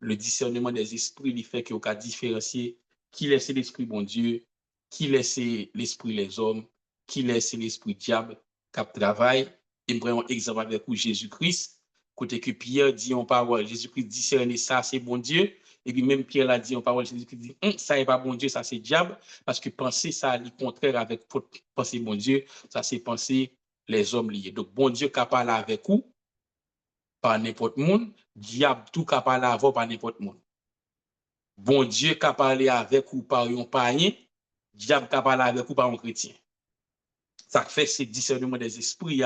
[SPEAKER 1] le discernement des esprits, il fait qu'on peut différencier qui laisse l'esprit bon Dieu, qui laisse l'esprit les hommes, qui laisse l'esprit diable qui travaille. Et je prends un exemple avec Jésus-Christ, côté que Pierre dit en parole, Jésus-Christ discerne ça, c'est bon Dieu. Et puis même Pierre l'a dit en parole, Jésus-Christ dit, ça n'est pas bon Dieu, ça c'est diable, parce que penser ça, est contraire avec penser bon Dieu, ça c'est penser les hommes liés. Donc, bon Dieu qui parle avec vous, par n'importe monde, diable tout qui parle avec vous par n'importe monde. Bon Dieu qui parle avec vous par un païen, diable qui parle avec vous par un chrétien. Ça fait ce discernement des esprits,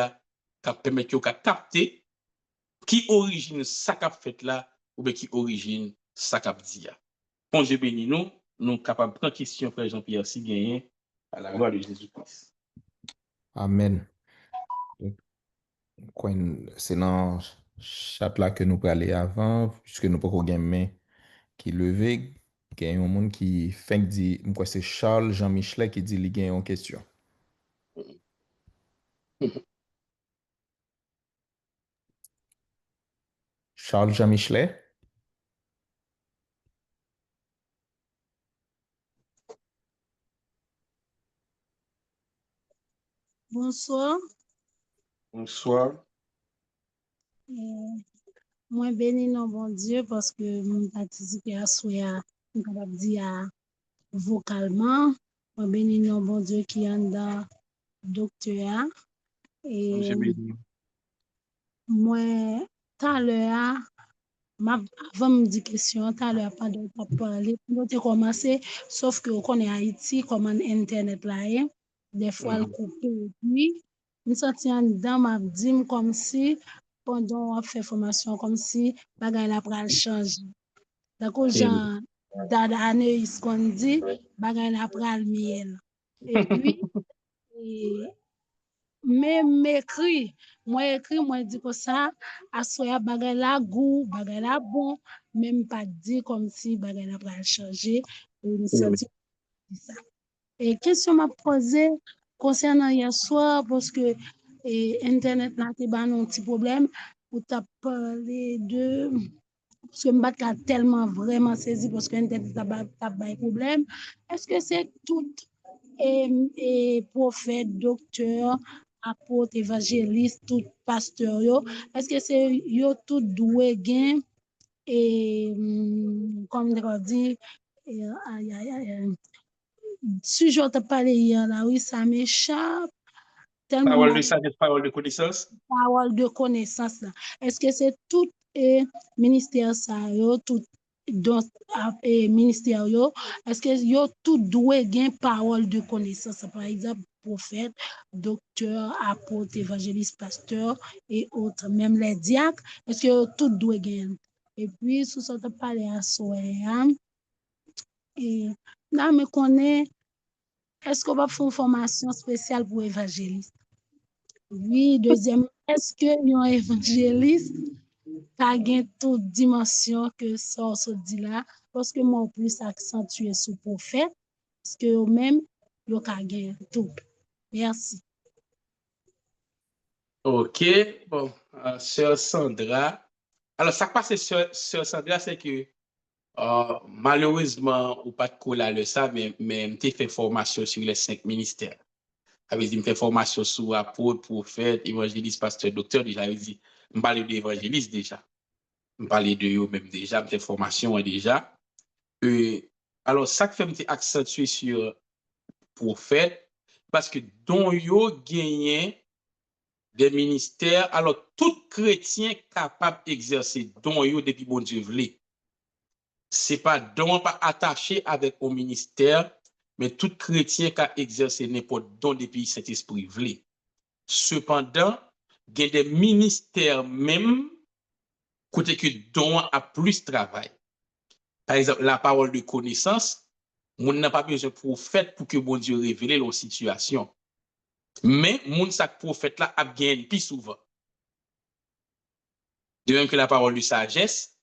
[SPEAKER 1] qui permet de capter qui origine ça qu'a fait là ou bien qui origine ça qu'a dit. Bon Dieu béni nous, nous capables de prendre question frère Jean-Pierre si gagné à la gloire de Jésus-Christ.
[SPEAKER 7] Amen. C'est dans chat là que nous pouvons aller avant, puisque nous pouvons gagner main qui levé, il y a un monde qui fait dit, moi c'est Charles Jean Michelet qui dit il y a une question. Charles Jean Michelet.
[SPEAKER 8] Bonsoir.
[SPEAKER 1] Bonsoir.
[SPEAKER 8] Moi, béni non bon Dieu parce que je participe à ce qu'on dire vocalement. Moi, béni non bon Dieu qui est dans docteur. Et moi, tout à l'heure, avant de me dire question, tout à l'heure, pas de parler. On a commencé, sauf que on est Haïti, comme Internet là, des fois, le coupé. Puis, je sens en dedans, m'a dit comme si, pendant on fait formation, comme si, bagay la pral changer. D'accord, Jean, dans l'année, ce qu'on dit, bagay la pral miel. Et puis, même m'écrit, moi dit que ça, à soya bagay la goût, bagay la bon, même pas dit comme si bagay la pral changer. Et me senti ça. Et question m'a posé concernant hier soir, parce que Internet n'a pas un petit problème, pour t'a parlé de, parce que je suis tellement vraiment saisi, parce que Internet n'a pas un problème. Est-ce que c'est tout prophète, docteur, apôtre, évangéliste, tout pasteur, est-ce que c'est yo tout doué gain et comme on dit, si je te parle hier là, oui, ça m'échappe.
[SPEAKER 1] Parole de sagesse, parole de connaissance.
[SPEAKER 8] Parole de connaissance là. Est-ce que c'est tout ministère ça, tout ministère est-ce que yo tout doué gain parole de connaissance, par exemple prophète, docteur, apôtre, évangéliste, pasteur et autres, même les diacres, est-ce que tout doué gain? Et puis sous ça te parler à soi, et là me connaît, est-ce qu'on va faire une formation spéciale pour évangéliste? Oui, deuxième, est-ce que un évangéliste a gain toute dimension que ça se dit là, parce que moi plus accentué sur prophète, parce que même yo ka gain tout. Merci.
[SPEAKER 1] OK, bon, sœur Sandra. Alors, ça passe, sœur Sandra, c'est que malheureusement, ou pas de coller le ça, mais je fait formation sur les 5 ministères. J'avais dit, je fais formation sur apôtre, prophète, évangéliste, pasteur, docteur. Déjà, j'avais dit, je parlais d'évangéliste déjà. Je parlais de eux même déjà, je fais formation déjà. Alors, ça que fait me accentuer sur prophète, parce que dont yo gagné des ministères, alors tout chrétien capable d'exercer don yo depuis bon Dieu voulait. C'est pas don pas attaché avec au ministère, mais tout chrétien qui a exercé n'importe don depuis Saint-Esprit voulait. Cependant, il y a des ministères même côté que don a plus travail. Par exemple, la parole de connaissance, on n'a pas besoin de prophète pour que bon Dieu révèle leur situation. Mais moun sak prophète là a gagné plus souvent. De même que la parole de sagesse,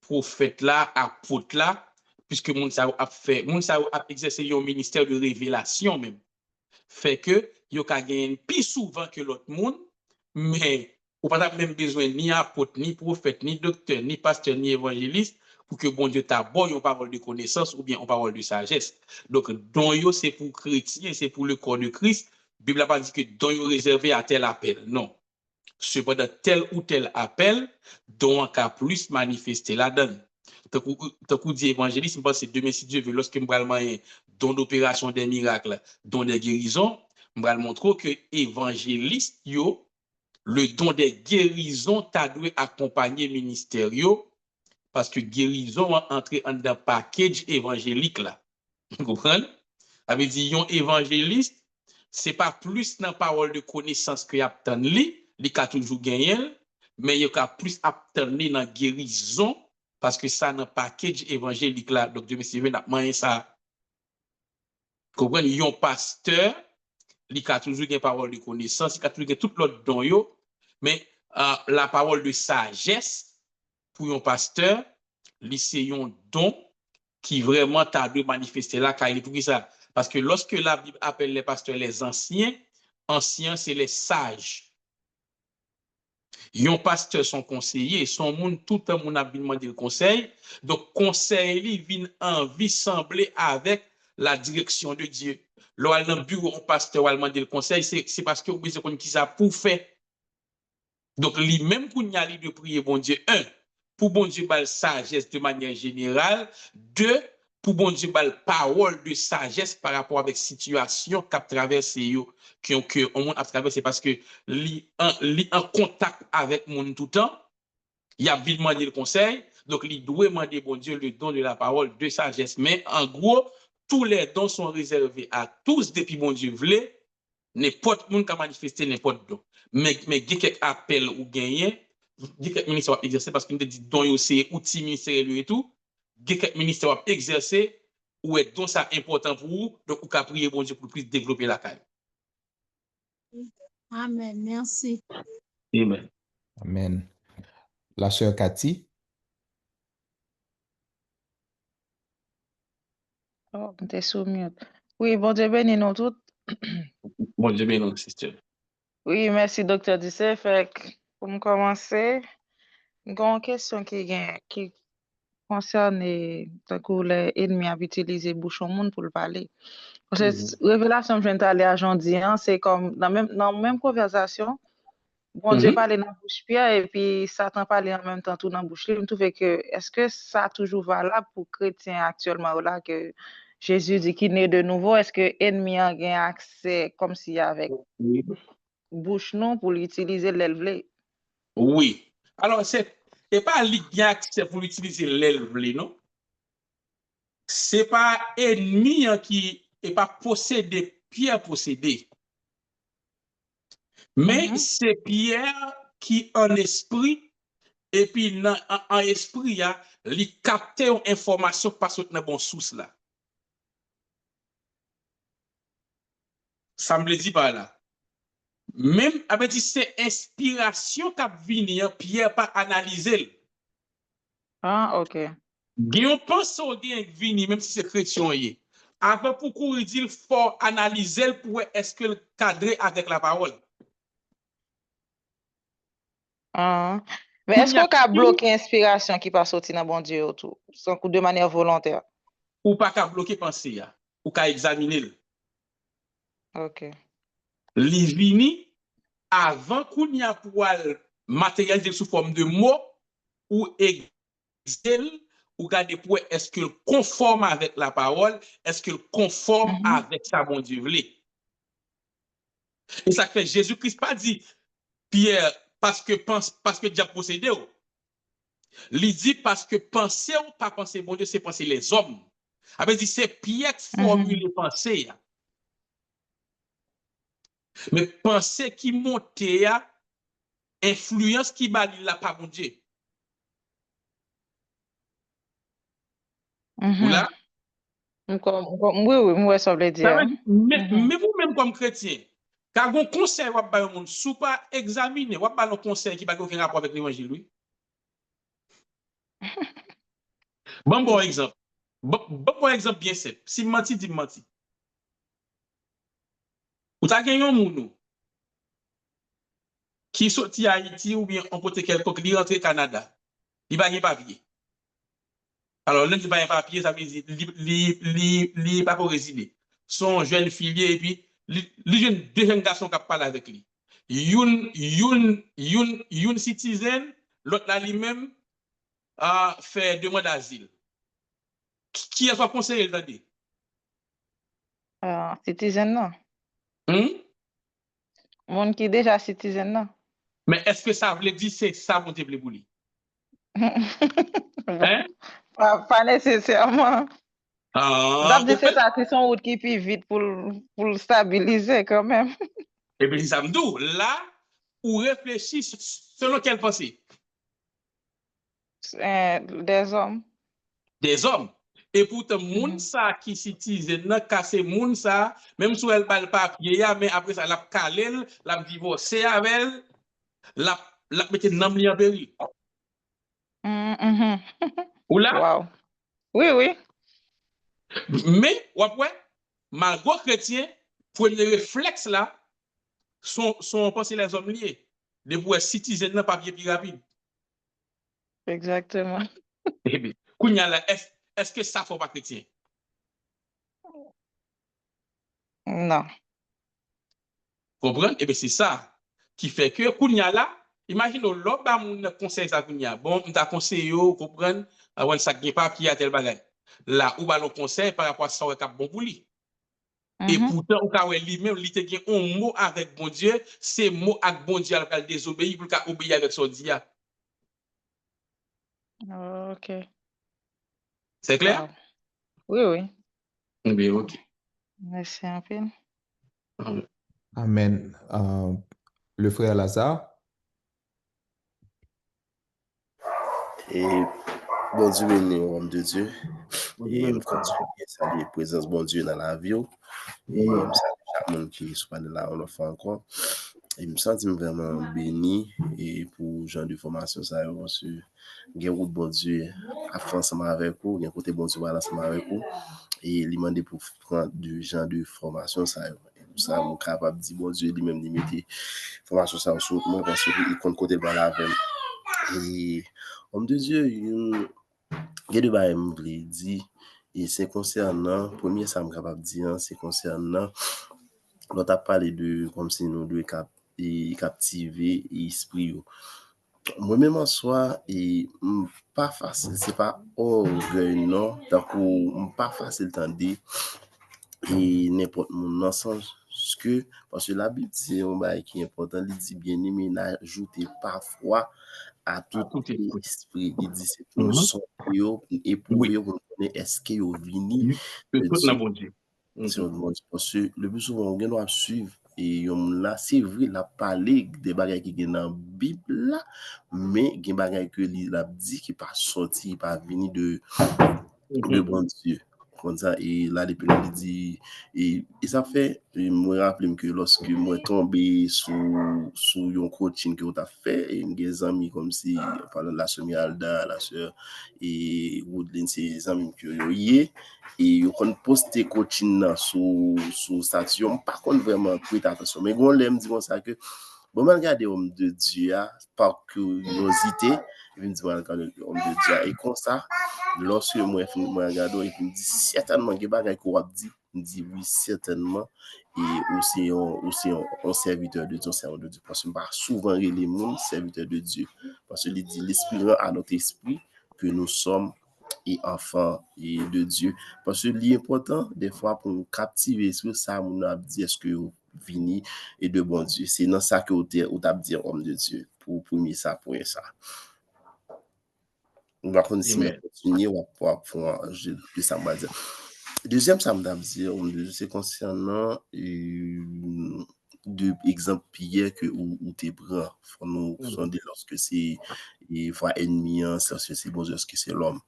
[SPEAKER 1] prophète là, apôtre là, puisque moun sa a exercé un ministère de révélation même. Fait que yo ka gagné plus souvent que l'autre monde, mais ou pas même besoin ni apôtre, ni prophète, ni docteur, ni pasteur, ni évangéliste pour que bon Dieu t'aborde une parole de connaissance ou bien une parole de sagesse. Donc don yo c'est pour chrétien, c'est pour le corps de Christ. La Bible n'a pas dit que don yo réservé à tel appel. Non. Cependant, tel ou tel appel, don a plus manifesté la donne. Tant qu'on dit évangéliste, je pense que demain, si Dieu veut, lorsque je vais don d'opération des miracles, don des guérisons, je vais montrer que évangéliste, yo, le don des guérisons, t'a dû accompagner ministère, parce que guérison a entré dans un package évangélique là. Vous comprenez? Avait dit, yon évangéliste, c'est pas plus dans parole de connaissance que y a tant li il a toujours gagné, mais il a plus obtenu dans la guérison parce que ça dans le package évangélique là. Donc, Dieu merci, n'a pas ça. Comprenez, il y a un pasteur, il a toujours une parole de connaissance, il a toujours tout l'autre don, mais la parole de sagesse pour un pasteur, c'est un don qui vraiment t'a de manifester là, car il est pour ça. Parce que lorsque la Bible appelle les pasteurs les anciens, anciens, c'est les sages. Un pasteur, son conseiller, son monde, tout le monde a demandé le conseil. Donc, conseil, il vient en vie sembler avec la direction de Dieu. Lorsque dans le bureau, un pasteur a demandé le conseil, c'est parce que vous besoin qui ça pour faire. Donc, lui-même, qu'on y a de prier, bon Dieu, pour bon Dieu, la sagesse de manière générale. 2, pour bon Dieu, la parole de sagesse par rapport avec la situation qu'a traversé, que on a traversé parce que li en contact avec mon tout le temps, il a bien demandé le conseil, donc il doit demander bon Dieu le don de la parole de sagesse. Mais en gros, tous les dons sont réservés à tous depuis bon Dieu voulait, n'importe monde qui a manifesté n'importe don. Mais il y a quelques appels ou gagnés, il y a quelques ministères qui exercer parce qu'on dit don c'est outil ministériel et tout, il y a quelques ministères qui exercer ou est donc ça important pour vous, donc vous pouvez prier bon Dieu pour plus développer la caille.
[SPEAKER 8] Amen. Merci.
[SPEAKER 1] Amen.
[SPEAKER 7] Amen. La sœur Cathy.
[SPEAKER 5] Oh, t'es sous mute. Oui, bon Dieu béni nous toutes.
[SPEAKER 1] Bon Dieu béni nous, sister.
[SPEAKER 5] Oui, merci, docteur Dissé. Fait que, pour me commencer, j'ai une question qui concerne les ennemis à utiliser bouchon monde pour le parler. Parce que révélation, je viens d'aller à Jean-Di, c'est comme dans la même conversation, bon Dieu parlait dans la bouche Pierre et puis Satan parlait en même temps tout dans la bouche. Je me trouve que, est-ce que ça est toujours valable pour chrétiens actuellement là que Jésus dit qu'il naît de nouveau? Est-ce que l'ennemi a accès comme s'il y avait bouche non pour l'utiliser l'élève?
[SPEAKER 1] Oui. Alors, c'est pas lui qui a accès pour utiliser l'élève, non? C'est pas ennemi qui n'est pas possédé, Pierre possédé. Mais c'est Pierre qui en esprit, et puis en esprit, il capte une information parce que dans bon source là. Ça me le dit par là. Même avec c'est inspiration qui vient, Pierre pas analyser.
[SPEAKER 5] Ah, ok.
[SPEAKER 1] Guillaume pense au bien vini, même si c'est chrétien. Avant pour courir, il faut analyser pour est-ce que le cadre avec la parole.
[SPEAKER 5] Ah. Mais est-ce qu'on peut bloquer l'inspiration qui passe sortir dans bon Dieu autour, sans coup de manière volontaire?
[SPEAKER 1] Ou pas qu'à bloquer pensée, ou qu'à examiner.
[SPEAKER 5] Ok.
[SPEAKER 1] Li vini avant qu'on y a pour matérialiser sous forme de mots ou excel ou garder pour est-ce que conforme avec la parole, est-ce que conforme avec sa bon Dieu voulait. Et ça fait Jésus-Christ pas dit Pierre parce que Dieu possédé. Il dit parce que penser ou pas penser bon Dieu, c'est penser les hommes. Avait dit c'est Pierre qui formule pensée. Mais penser qui monte influence qui bali la pas bon Dieu. Là?
[SPEAKER 5] Oui, ça veut dire.
[SPEAKER 1] Mais vous-même comme chrétien, quand vous conseil ou pas monde sous pas examiner, ou pas un conseil qui n'a aucun rapport avec l'évangile, oui. Bon exemple. Bon exemple bien simple. Si menti dit menti. Ou ta gagné un moun qui sorti à Haïti ou bien en côté quelqu'un qui rentre au Canada. Il va pas papier. Alors, l'un qui n'a pas papier, ça veut dire qu'il pas pour résider. Son jeune fille et puis deux jeunes garçons qui parlent avec lui. Une citizen, l'autre là lui-même a fait demande d'asile. Qui est son conseiller là-dedans?
[SPEAKER 5] Citizen non. Monde qui est déjà citizen non.
[SPEAKER 1] Mais est-ce que ça veut dire c'est ça mon te pour lui? Hein?
[SPEAKER 5] Pas nécessairement.
[SPEAKER 1] D'abord,
[SPEAKER 5] c'est ça, c'est son route qui plus vite pour le stabiliser quand même.
[SPEAKER 1] Et puis, ça me dit, là, ou réfléchir selon quelle pensée?
[SPEAKER 5] Des hommes.
[SPEAKER 1] Des hommes. Et pourtant, moun sa qui s'utilise dans casser moun sa, même si elle parle papier, mais après ça, la calel, la divorcer avec elle, la mettre dans en péril. Ou là?
[SPEAKER 5] Wow. Oui, oui.
[SPEAKER 1] Mais, après, malgré chrétien, premier réflexe là, sont pensés les hommes liés. De pouvoir citizen dans papier plus rapide.
[SPEAKER 5] Exactement.
[SPEAKER 1] Eh bien, Kounya là, est-ce que ça faut pas chrétien?
[SPEAKER 5] Non.
[SPEAKER 1] Comprendre? Eh bien, c'est ça qui fait que Kounya là, imagine l'autre ba moun conseil ça Kounya. Bon, on t'a conseillé, comprendre, avant ça qui pas qui a tel bagage. Là, ou ba le conseil par rapport à ça qui bon pour lui. Et pourtant, on a lui-même, il était un mot avec bon Dieu, c'est mot avec bon Dieu, il désobéir pour qu'il obéisse avec son Dieu.
[SPEAKER 5] OK.
[SPEAKER 1] C'est clair?
[SPEAKER 5] Wow. Oui, oui.
[SPEAKER 1] Bien, OK.
[SPEAKER 5] Merci un peu.
[SPEAKER 7] Amen. Le frère Lazare.
[SPEAKER 3] Et bon Dieu béni, homme de Dieu. Et je continue à saluer la présence bon Dieu dans la vie. Et je salue chaque monde qui soit là, on le fait encore. Et je me sens vraiment béni et pour genre de formation ça sur une route bon Dieu à faire ensemble avec vous, un côté bon Dieu ensemble avec vous et il demande pour prendre du genre de formation ça. Pour ça, je suis capable de dire bon Dieu lui-même de mettre formation ça sur moi parce qu'il compte côté de la avec. Et homme de Dieu, il y a deux choses que je voulais dire. Et c'est concernant, premier, ça me capable de dire, c'est concernant, on a parlé de comme si nous devons captiver l'esprit. Moi-même en soi, et pas facile, c'est pas orgueil, non. Donc, pas facile d'entendre et n'importe mon ensemble. Parce que la Bible, c'est un bail qui est important, il dit bien aimé, n'ajoutez parfois à tout esprit. Il dit c'est pour sortir et prouver qu'on connaît est-ce qu'il y a vini de Dieu. Parce que le plus souvent, on doit suivre et là, c'est vrai, la parler des bagages qui sont dans la Bible là, mais il y a des bagages que la dit qui pas sorti, pas venir de bon Dieu. Comme ça, et là, depuis il dit, et ça fait, je me rappelle que lorsque moi tombé sous un coaching que tu as fait, et mes amis comme si, par la sœur Alda, la sœur, et Woodline, c'est des amis que y est, et on poste coaching sous station, par contre, vraiment, prêter attention. Mais bon, l'aime dit comme ça que, bon, regarder homme de Dieu, par curiosité, je me dis, regarder homme de Dieu, et comme ça, lorsque moi regarde et puis me dit certainement que bagay qu'on a dit, me dit oui certainement et aussi un serviteur de Dieu, serviteur de Dieu parce que pas souvent les monde serviteur de Dieu parce que il dit l'esprit à notre esprit que nous sommes et enfants et de Dieu parce que l'important des fois pour nous captiver sur ça on a dit est-ce que vini et de bon Dieu c'est dans ça que on t'a dit homme de Dieu pour premier ça pour ça. On va continuer, on va pouvoir ça me va dire. Deuxième, ça me dire, c'est concernant deux exemples hier que où tu prends, nous sonder lorsque c'est fois ennemi, lorsque c'est bon, lorsque c'est l'homme.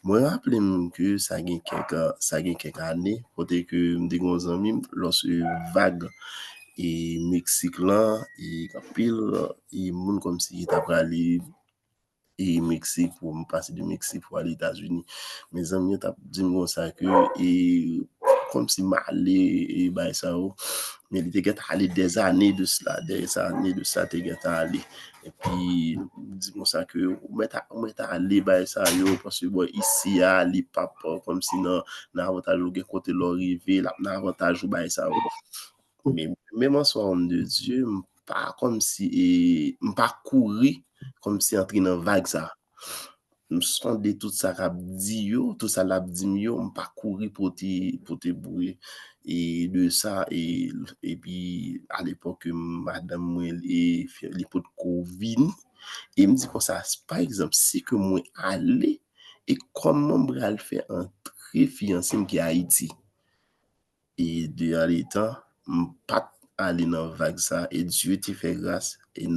[SPEAKER 3] Moi, rappelez que ça gagne quelques années, côté que des grands amis, lorsque vague et Mexique là, et pile, et monde comme si il t'a aller et Mexique pour me passer de Mexique pour aller aux États-Unis. Mes amis t'ont dit comme ça que et comme si m'allait et ben ça mais il était allé des années de cela t'es allé et puis dit comme ça que on allé ben ça yo parce que bon ici à les papa comme si non avantage le côté l'arrivée là avantage ben ça mais même en soi homme de Dieu pas comme si pas courir comme si entrer dans vague ça me sonde tout ça qu'a dit yo tout ça l'a dit yo me pas courir pour te bouer et de ça et puis à l'époque madame moi l'époque Covid et me dit comme ça par exemple si que moi aller et comment me le faire entrer fiancé qui Haïti et de aller temps pas aller dans vague ça et Dieu te fait grâce et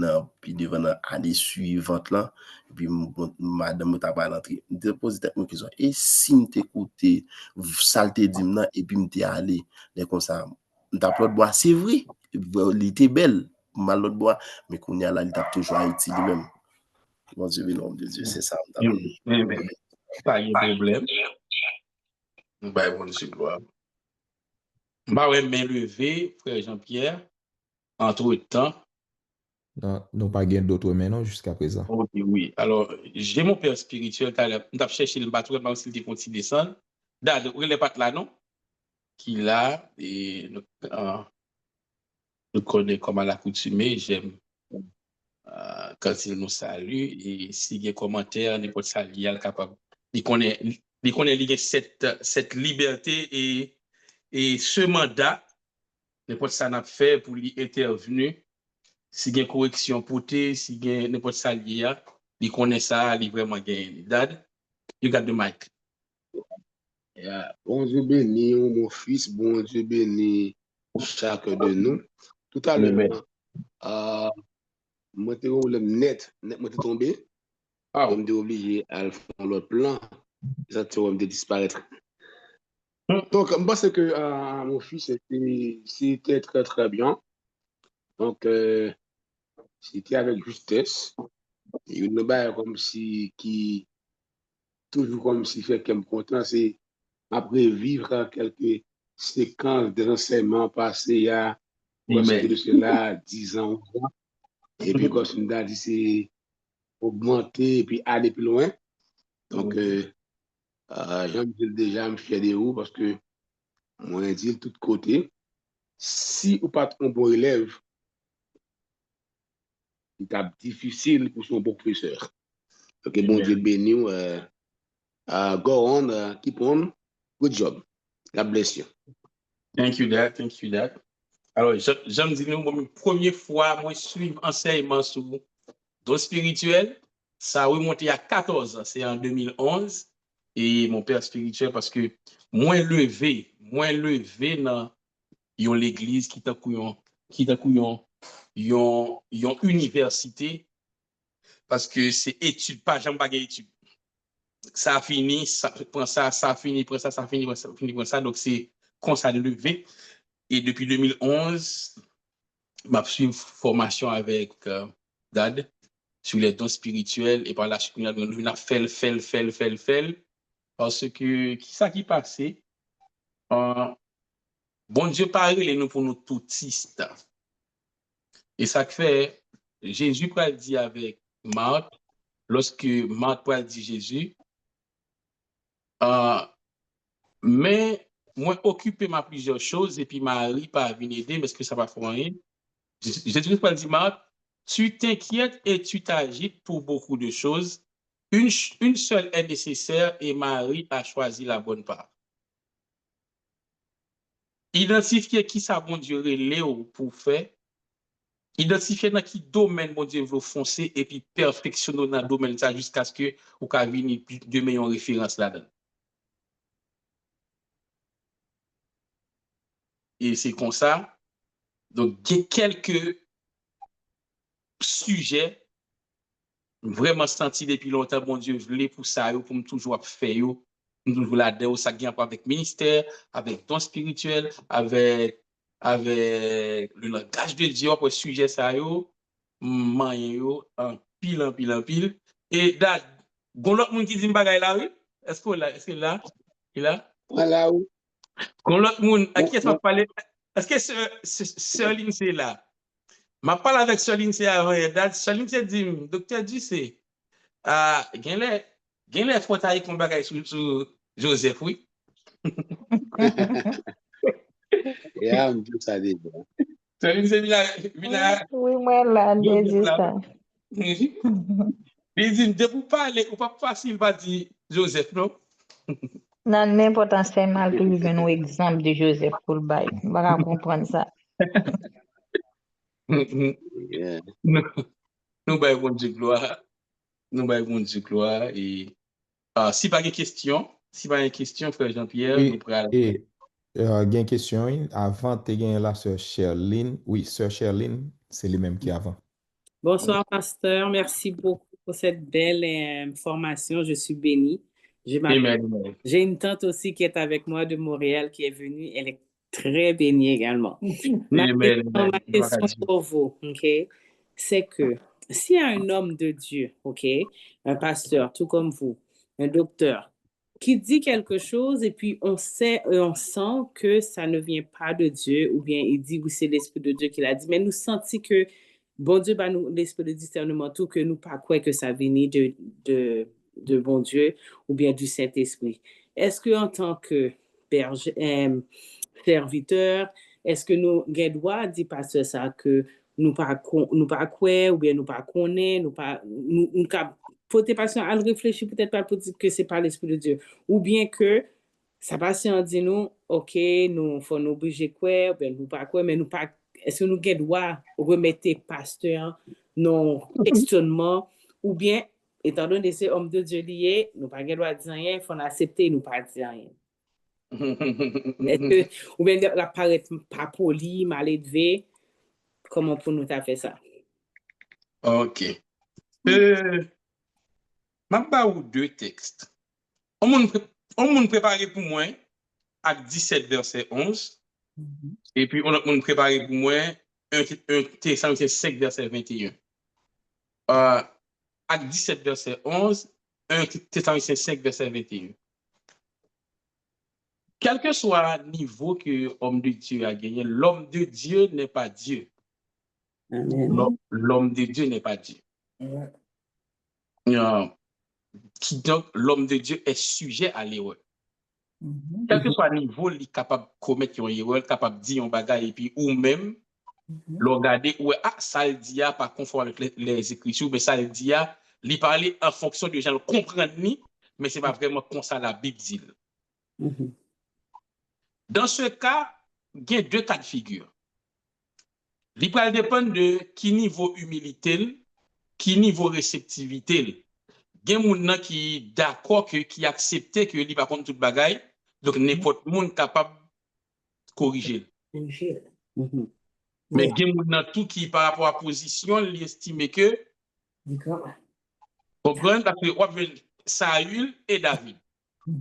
[SPEAKER 3] puis devant l'année suivante là, et puis madame m'a pas rentré. Je pose une question. Et si m'te écouté, saleté dit et puis m'te allé, comme ça, m'ta bois, c'est vrai, il était belle, mal l'autre bois, mais qu'on y a là, il t'a toujours Haïti lui-même. Mon Dieu, nom de Dieu, c'est ça.
[SPEAKER 1] Pas de problème. Ben, bon Dieu, gloire. Ouais, main levée, frère Jean-Pierre, entre-temps.
[SPEAKER 7] Non, non pas gain d'autres mais non jusqu'à présent.
[SPEAKER 1] Ok, oui. Alors, j'ai mon père spirituel, on a cherché le bateau, même s'il était descendre. Dad, où est le patte là, non? Qui là, et nous connaît comme à l'accoutumée, j'aime quand il nous salue, et s'il y a des commentaires, n'importe ça, il est capable. Il connaît cette liberté et ce mandat, n'importe ça n'a fait pour lui intervenir. Si il y a une correction pour te, si il y a n'importe ça lié, il connaît ça, il vraiment gagne. Dad, you got the mic.
[SPEAKER 9] Yeah. Bon Dieu béni, mon fils, bon Dieu béni chacun de nous. Tout à l'heure, moi, j'étais net, moi, j'étais tombé.
[SPEAKER 1] Ah,
[SPEAKER 9] on était obligé à faire l'autre plan. Ça, tu vas me disparaître. Donc, je pense que mon fils, c'était très, très bien. Donc, c'était avec justesse. Et une balle comme si, toujours comme si fait qu'elle me content, c'est après vivre quelques séquences d'enseignement passés il y a presque de cela 10 ans. Et puis, comme on a dit, c'est augmenter et puis aller plus loin. Donc, j'aime déjà me fier de vous parce que moi, je dis de tous côtés, si ou pas un bon élève, c'est difficile pour son bon professeur. Donc, bon Dieu béni, go on, keep on, good job. God bless you.
[SPEAKER 1] Thank you, Dad. Thank you, Dad. Alors, j'aime dire, moi, première fois, moi, suivre enseignement sur don spirituel, ça a remonté à 14 ans, c'est en 2011. Et mon père spirituel, parce que moins levé dans l'église qui t'a yon université, parce que c'est étude, pas jamais pas étude. Ça a fini, ça a fini, ça a fini, ça. Donc, c'est comme ça de lever. Et depuis 2011, ma formation avec Dad sur les dons spirituels et par la suite, on a fait. Parce que, qui ça qui passait? Bon Dieu parle nous pour nous toutistes. Et ça fait, Jésus peut dire avec Marc, lorsque Marc peut dire Jésus, mais moi occupé ma plusieurs choses et puis Marie pas venir aider parce que ça va faire rien. Jésus peut dire Marc, tu t'inquiètes et tu t'agites pour beaucoup de choses. Une seule est nécessaire et Marie a choisi la bonne part. Identifier qui ça bon Dieu relève pour faire. Identifier dans quel domaine bon Dieu veut foncer et puis perfectionner dans le domaine ça jusqu'à ce que vous ayez de meilleures références là-dedans. Et c'est comme ça. Donc, il y a quelques sujets vraiment sentis depuis longtemps, bon Dieu, voulait pour ça, pour me toujours faire, toujours là-dedans, ça vient avec ministère, avec don spirituel, avec le langage de Dieu pour sujet ça, en pile. Et là, bon, l'autre monde qui dit bagay là, oui? Est-ce que là? Il là?
[SPEAKER 9] Voilà.
[SPEAKER 1] Bon, l'autre monde, à qui est-ce qu'on parle? Est-ce que Sœur Lindsay là? Je parle avec Sœur Lindsay avant, Sœur Lindsay dit, docteur Ducé, il y a les fautes qu'on bagaille sur Joseph, oui.
[SPEAKER 9] Yeah, on dit ça déjà.
[SPEAKER 1] Sœur Lindsay,
[SPEAKER 5] oui, moi là, j'ai dit ça.
[SPEAKER 1] Il dit, de vous parler, ou pas facile, va dire Joseph, non?
[SPEAKER 5] Dans n'importe enseignement, tout le monde un exemple de Joseph pour le bail. On va comprendre ça.
[SPEAKER 9] Yeah.
[SPEAKER 1] Nous baillons Dieu gloire. Nous baillons Dieu gloire. Et si pas de questions, frère Jean-Pierre, nous prenons.
[SPEAKER 7] Et il y a une question, avant, tu as la sœur Sherline. Oui, sœur Sherline, c'est les mêmes qui avant.
[SPEAKER 10] Bonsoir, pasteur. Merci beaucoup pour cette belle formation. Je suis bénie.
[SPEAKER 1] Amen.
[SPEAKER 10] J'ai une tante aussi qui est avec moi de Montréal qui est venue. Elle est très bénie également. Ma question pour vous, OK, c'est que s'il y a un homme de Dieu, OK, un pasteur, tout comme vous, un docteur, qui dit quelque chose et puis on sait, on sent que ça ne vient pas de Dieu, ou bien il dit oui, c'est l'Esprit de Dieu qui l'a dit, mais nous sentons que bon Dieu va nous l'esprit de discernement, tout que nous pas croire que ça vient de bon Dieu ou bien du Saint-Esprit. Est-ce que en tant que serviteur, est-ce que nous avons droit dire pasteur ça que nous pas croire ou bien nous pas connaître, nous faut tes patients à réfléchir peut-être pas pour dire que c'est pas l'Esprit de Dieu ou bien que ça passe en dit nous OK, nous faut nous obliger quoi ou bien nous pas quoi mais nous pas est-ce que nous avons droit remettre pasteur non questionnement ou bien étant donné ces hommes de Dieu liés, nous pas droit dire rien, il faut accepter nous pas dire rien. Est-ce que ou bien la paraître pas poli, mal élevé, comment pour nous faire ça?
[SPEAKER 1] OK. M'a ou deux textes. On m'ont préparé pour moi à 17 verset 11 et puis on m'ont préparé pour moi un Thessaloniciens 5 verset 21. À 17 verset 11, un Thessaloniciens 5 verset 21. Quel que soit le niveau que l'homme de Dieu a gagné, l'homme de Dieu n'est pas Dieu. L'homme de Dieu n'est pas Dieu. Donc, l'homme de Dieu est sujet à l'erreur. Quel que soit le niveau, il est capable de commettre une erreur, capable de dire un bagage, et puis ou même, le regarder, ouais, ça le dit, pas conforme avec les Écritures, mais ça le dit, il parle en fonction de gens le comprendre, mais ce n'est pas vraiment comme ça la Bible dit. Dans ce cas, il y a deux cas de figure. Il va dépendre de qui niveau humilité, qui niveau réceptivité. Il y a des gens qui sont d'accord, qui acceptent que il va prendre toute bagaille, donc n'importe qui est capable de corriger. Mais il y a des gens tout qui, par rapport à la position, ils estiment que. Comprendre parce que Saül et David.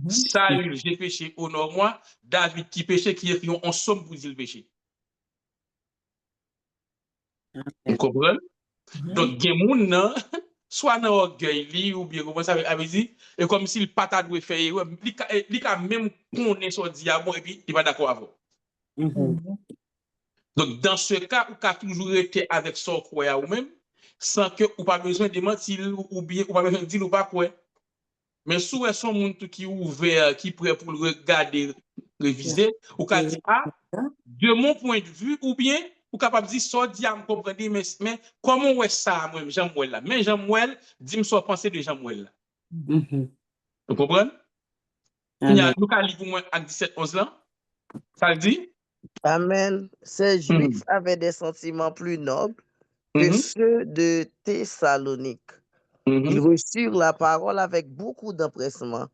[SPEAKER 1] Saül, j'ai péché, honore-moi. David qui péché, qui est ensemble pour dire le péché. Vous comprenez? Donc, il y a des gens, soit dans l'orgueil, ou bien, comment ça veut dire, et comme si le patate doit faire, il a même connaît son diable, et puis il va d'accord avec vous. Donc, dans ce cas, vous avez toujours été avec son croyant ou même, sans que vous pas besoin de mentir, ou bien, vous pas besoin de dire ou pas quoi. Mais si vous êtes un monde qui est ouvert, qui est prêt pour le regarder, réviser, vous pouvez dire, de mon point de vue, ou bien, vous capable de dire, ça, diable, comprenez, mais comment est ça, moi, Jean-Mouel là? Mais Jean-Mouel, dis-moi ce pensée de Jean-Mouel là. Vous comprenez? Nous allons lire pour moi à 17-11 là. Ça le dit?
[SPEAKER 2] Amen. Ces Juifs avaient des sentiments plus nobles que ceux de Thessalonique. Ils reçurent la parole avec beaucoup d'empressement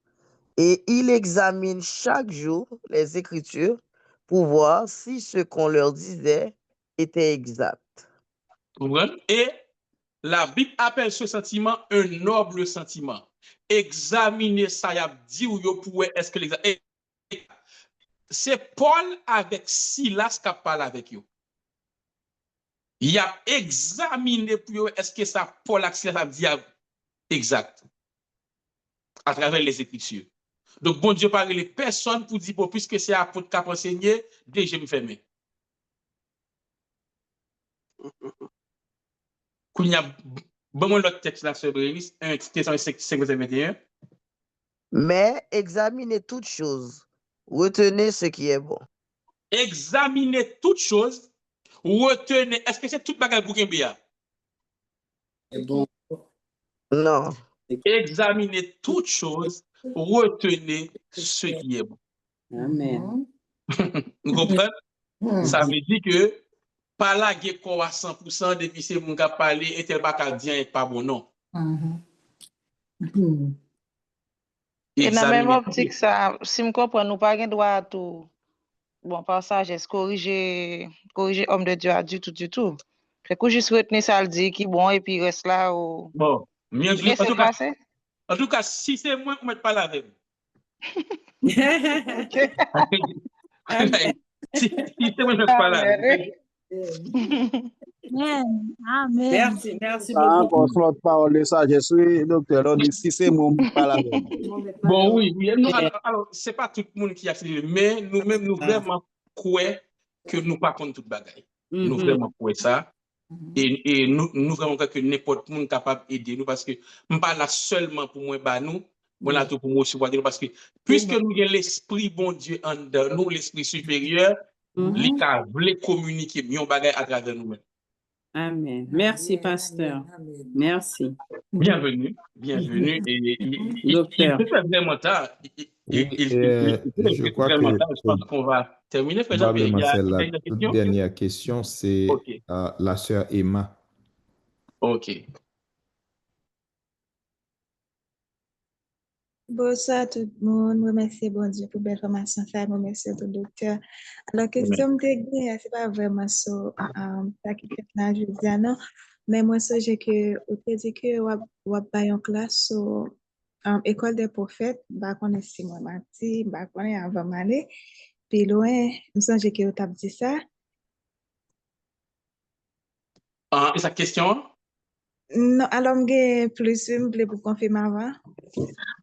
[SPEAKER 2] et ils examinent chaque jour les Écritures pour voir si ce qu'on leur disait était exact.
[SPEAKER 1] Et la Bible appelle ce sentiment un noble sentiment. Examiner ça, y a dit ou yo pour est-ce que l'exact. C'est Paul avec Silas qui parle avec eux. Il a examiné pour eux est-ce que ça Paul avec Silas a dit exact à travers les Écritures. Donc bon Dieu parle les personnes pour dire puisque c'est apôtre qui a enseigné, déjà me fermer. Quand il y a bon l'autre texte là sur Bérénice 1 Thessaloniciens 5:21.
[SPEAKER 2] Mais examinez toutes choses, retenez ce qui est bon.
[SPEAKER 1] Examinez toutes choses, retenez. Est-ce que c'est toute bagage pour Kimbia?
[SPEAKER 2] Bon. Non.
[SPEAKER 1] Examinez toutes choses, retenez ce qui est bon.
[SPEAKER 10] Amen.
[SPEAKER 1] Vous comprenez? Ça veut dire que pas là qui est à 100% depuis c'est mon gars parler et tel pas qu'à dire et pas bon non.
[SPEAKER 5] Et dans la même optique, ça, si je comprends, nous pas droit à tout. Bon, passage, est-ce corriger homme de Dieu à du tout. Fait que juste retenir ça le dit qui bon et puis reste là ou
[SPEAKER 1] Bon, mieux
[SPEAKER 5] laisser le passer.
[SPEAKER 1] En tout cas, si c'est moi qui ne pas la avec.
[SPEAKER 5] OK.
[SPEAKER 1] Si c'est moi qui ne pas la avec.
[SPEAKER 8] Amen.
[SPEAKER 10] Merci
[SPEAKER 9] Ça
[SPEAKER 10] beaucoup.
[SPEAKER 9] encore l'autre parole de sagesse, oui, docteur. On dit si c'est moi qui pas la même.
[SPEAKER 1] Bon, oui. Nous, alors c'est pas tout le monde qui a fait, mais nous-mêmes, nous vraiment croyons que nous pas contre toute bagaille. Nous vraiment croyons ça. Et nous vraiment croyons que n'importe qui est capable d'aider nous parce que nous pas là seulement pour moi, bah nous, on a tout pour moi aussi, parce que puisque nous avons l'esprit bon Dieu en nous, l'esprit supérieur, les cas voulait communiquer mieux bagaille à travers nous-mêmes.
[SPEAKER 10] Amen. Merci, pasteur. Merci.
[SPEAKER 1] Bienvenue. Et
[SPEAKER 10] Docteur.
[SPEAKER 1] il fait vraiment tard.
[SPEAKER 7] Je crois que
[SPEAKER 1] Je pense qu'on va terminer.
[SPEAKER 7] probablement c'est la toute
[SPEAKER 1] question?
[SPEAKER 7] dernière question, c'est la sœur Emma.
[SPEAKER 1] OK.
[SPEAKER 11] Bonsoir tout le monde. Remercie bon Dieu pour belle formation. Remercie tout docteur. Alors, question de c'est pas vraiment ça qui fait là, je dis non. Mais moi, ça, j'ai que, au dit que, on va en classe sur école des prophètes, bah, qu'on est Simon Marty, bah, qu'on est avant Malé. Puis loin, nous sommes que, on dit ça.
[SPEAKER 1] Et sa question?
[SPEAKER 11] Non, alors, je plus simple pour confirmer avant.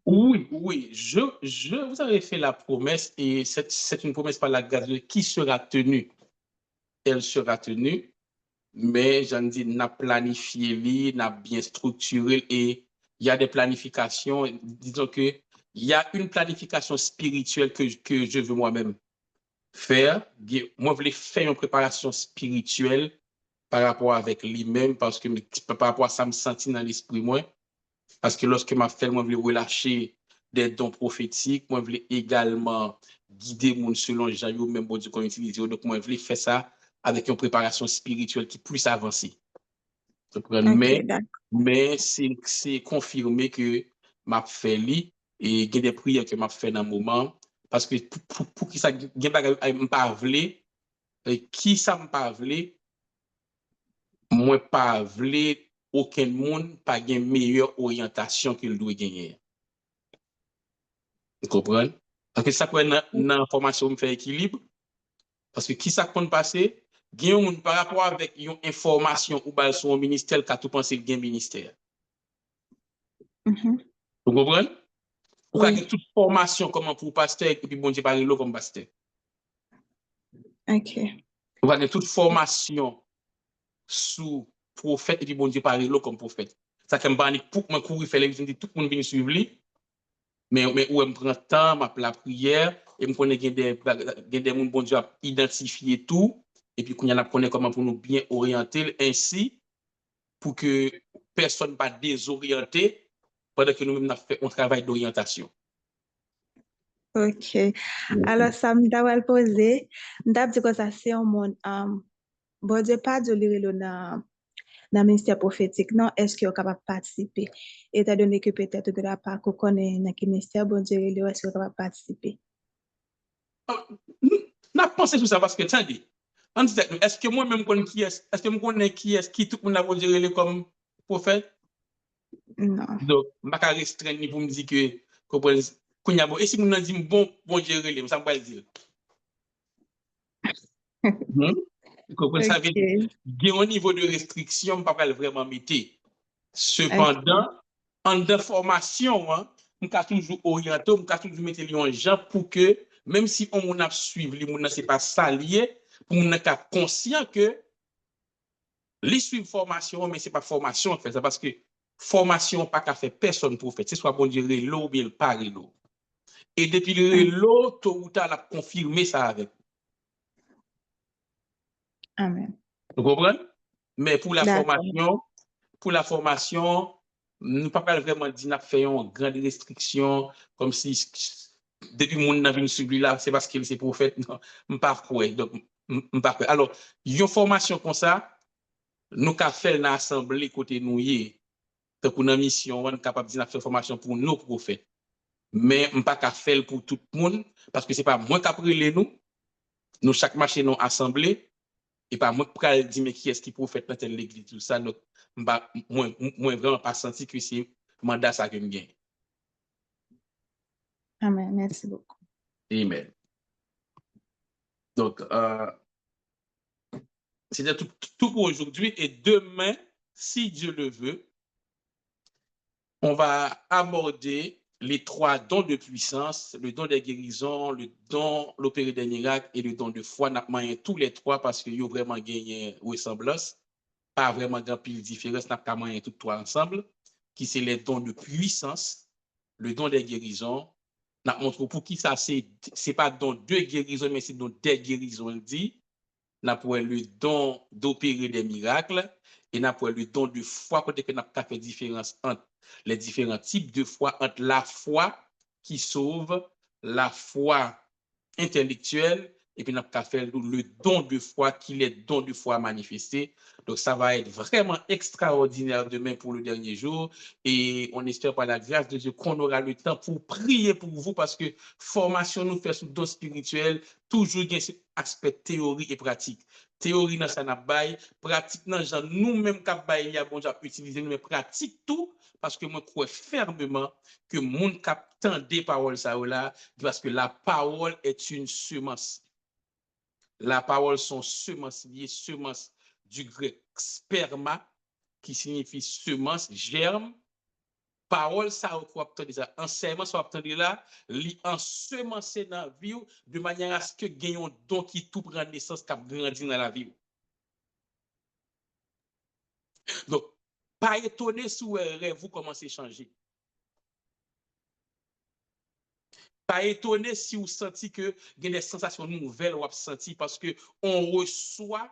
[SPEAKER 1] Oui. Vous avez fait la promesse et c'est une promesse par la grâce de qui sera tenue. Elle sera tenue, mais j'en dis, n'a planifié, n'a bien structuré et il y a des planifications. Disons que il y a une planification spirituelle que je veux moi-même faire. Moi, je voulais faire une préparation spirituelle par rapport avec lui-même parce que par rapport à ça, me sentir dans l'esprit moi. Parce que lorsque m'a fait, moi, je voulais relâcher des dons prophétiques, moi, je voulais également guider mon selon Jean, même bon Dieu qu'on utilise. Donc, moi, je voulais faire ça avec une préparation spirituelle qui est plus avancée.
[SPEAKER 11] Okay,
[SPEAKER 1] mais c'est confirmé que m'a fait lui et il y a des prières que m'a fait dans le moment. Parce que pour qui ça, il y a des pas voulu, qui ça m'a pas voulu, moi, pas voulu. Aucun monde pas une meilleure orientation qu'il doit gagner. Vous comprenez? Parce que ça peut être une information me fait équilibre. Parce que qui ça peut passer? Gagne par rapport avec une information ou bien son ministère qui a tout pensé le gain ministère. Vous comprenez? Vous avez toute formation comment pour pasteur et puis bon Dieu parle comme pasteur.
[SPEAKER 11] OK.
[SPEAKER 1] Vous avez toute formation sous prophète et puis bon Dieu parle comme prophète. Ça fait pour moi courir faire les tout le monde vient suivre lui. Mais où me prend temps, la prière et me connaît des gens bon Dieu à identifier tout et puis qu'on y en a connaît comment pour nous bien orienter ainsi pour que personne pas désorienté pendant que nous-mêmes on travaille d'orientation.
[SPEAKER 11] OK. Alors, ça me t'a posé. M't'a dit que ça c'est un monde bon Dieu pas de lire dans le ministère prophétique, non, est-ce qu'il est capable de participer? Étant donné que peut-être que la part qu'on connaît dans le ministère, bon Dieu, est-ce qu'il est capable de participer?
[SPEAKER 1] n'a pensé sur ça parce que, attendez, est-ce que moi-même connais qui est, est-ce que je connais qui est, qui tout le monde a dire comme prophète?
[SPEAKER 11] Non.
[SPEAKER 1] Donc, je ne vais pas restreindre pour me dire que, et si je me dis bon Dieu, ça ne va pas le dire. Vous comprenez ça? Il y a un niveau de restriction, je ne peux pas vraiment mettre. Cependant, en de formation, je peux toujours orienter, je peux toujours mettre les gens pour que, même si on a suivi, ce n'est pas ça lié, pour qu'on soit conscient que les suivre formation, mais ce n'est pas formation en fait, parce que formation pas qu'à faire personne pour faire, c'est soit bon dire l'eau ou bien le pas l'eau. Et depuis l'eau, tôt ou tard, on a confirmé ça avec.
[SPEAKER 11] Amen.
[SPEAKER 1] Vous comprenez? Mais pour la formation, nous ne pouvons pas vraiment dire qu'on a fait une grande restriction, comme si depuis que mon avis sur lui là, c'est parce qu'il est prophète. Non, je ne pas quoi. Donc, alors, une formation comme ça, nous avons fait dans l'assemblée côté nous, donc une mission, on est capable de faire une formation pour nos prophètes. Mais je ne pas faire pour tout le monde, parce que ce n'est pas moi qui ai pris nous chaque marché nous assemblée. Et pas moi pour dire mais qui est-ce qui prophète dans telle l'église tout ça. Donc moi vraiment pas senti que c'est mandat ça que me gagne.
[SPEAKER 11] Amen. Merci beaucoup.
[SPEAKER 1] Amen. Donc c'était tout pour aujourd'hui et demain, si Dieu le veut, on va aborder les 3 dons de puissance, le don des guérisons, le don l'opérer des miracles et le don de foi. N'a pas tous les 3 parce qu'ils ont vraiment gagné ressemblance, pas vraiment grand pile différence, n'a pas moyen tous 3 ensemble, qui c'est les dons de puissance, le don des guérisons. N'a montre pour qui ça c'est pas don de guérison mais c'est don des guérisons on dit. N'a pour le don d'opérer des miracles et n'a pour le don de foi côté que n'a pas fait différence entre les différents types de foi, entre la foi qui sauve, la foi intellectuelle et puis n'a pas fait le don de foi qui est le don de foi manifesté. Donc ça va être vraiment extraordinaire demain pour le dernier jour et on espère par la grâce de Dieu qu'on aura le temps pour prier pour vous parce que formation nous fait sous don spirituel toujours gain cet aspect théorie et pratique. Théorie dans ça n'a bail, pratique dans genre nous-mêmes cap bail il y a bon déjà utiliser nous mais pratique tout parce que moi crois fermement que monde cap tendez parole ça là parce que la parole est une semence. La parole sont semences liées, semences du grec sperma qui signifie semence, germe. Parole ça ou quoi obtenir ça enseignement ça obtenir là li ensemencer dans la vie de manière à ce que gagnons don qui tout prend naissance cap grandir dans la vie. Donc pas étonné si vous commencez à changer. Pas étonné si vous sentez que il y a des sensations nouvelles ou senti parce que on reçoit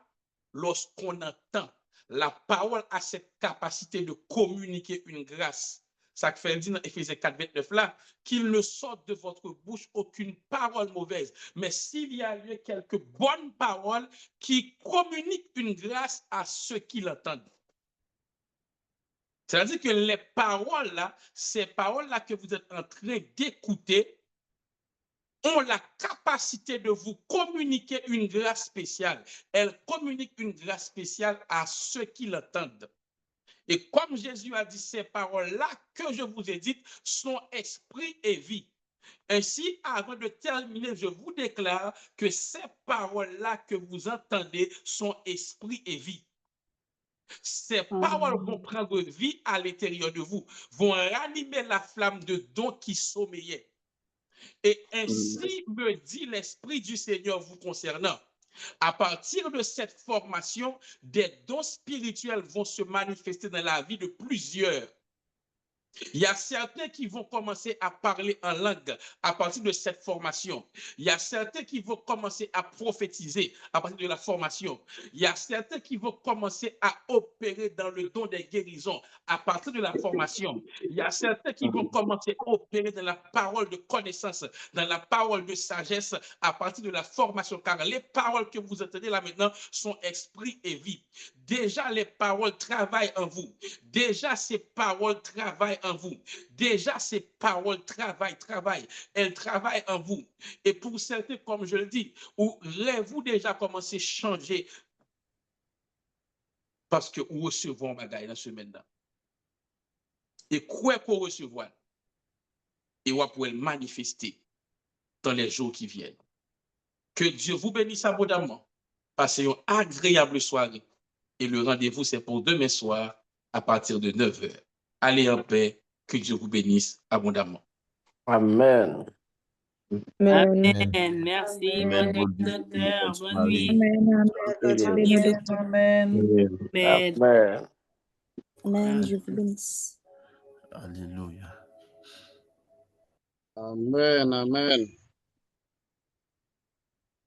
[SPEAKER 1] lorsqu'on entend. La parole a cette capacité de communiquer une grâce. Ça fait dire dans Éphésiens 4:29 là qu'il ne sorte de votre bouche aucune parole mauvaise, mais s'il y a lieu quelques bonnes paroles qui communiquent une grâce à ceux qui l'entendent. C'est-à-dire que les paroles là, ces paroles là que vous êtes en train d'écouter ont la capacité de vous communiquer une grâce spéciale. Elles communiquent une grâce spéciale à ceux qui l'entendent. Et comme Jésus a dit, ces paroles-là que je vous ai dites sont esprit et vie. Ainsi, avant de terminer, je vous déclare que ces paroles-là que vous entendez sont esprit et vie. Ces paroles vont prendre vie à l'intérieur de vous, vont ranimer la flamme de don qui sommeillait. Et ainsi me dit l'Esprit du Seigneur vous concernant. À partir de cette formation, des dons spirituels vont se manifester dans la vie de plusieurs. Il y a certains qui vont commencer à parler en langue à partir de cette formation. Il y a certains qui vont commencer à prophétiser à partir de la formation. Il y a certains qui vont commencer à opérer dans le don des guérisons à partir de la formation. Il y a certains qui vont commencer à opérer dans la parole de connaissance, dans la parole de sagesse à partir de la formation. Car les paroles que vous entendez là maintenant sont esprit et vie. Déjà, les paroles travaillent en vous. Déjà, ces paroles travaillent en vous. Déjà, ces paroles travaillent. Elles travaillent en vous. Et pour certains, comme je le dis, où vous déjà commencé à changer parce que vous recevez un bagage dans ce semaine-là. Et quoi qu'on recevoir, et vous pouvez le manifester dans les jours qui viennent. Que Dieu vous bénisse abondamment. Passez une agréable soirée. Et le rendez-vous, c'est pour demain soir à partir de 9h. Allez en paix. Que Dieu vous bénisse abondamment.
[SPEAKER 3] Amen.
[SPEAKER 10] Amen. Merci.
[SPEAKER 3] Amen.
[SPEAKER 10] Bonne nuit, docteur. Bonne nuit.
[SPEAKER 11] Amen. Amen. Dieu vous bénisse.
[SPEAKER 3] Alléluia.
[SPEAKER 9] Amen. Amen.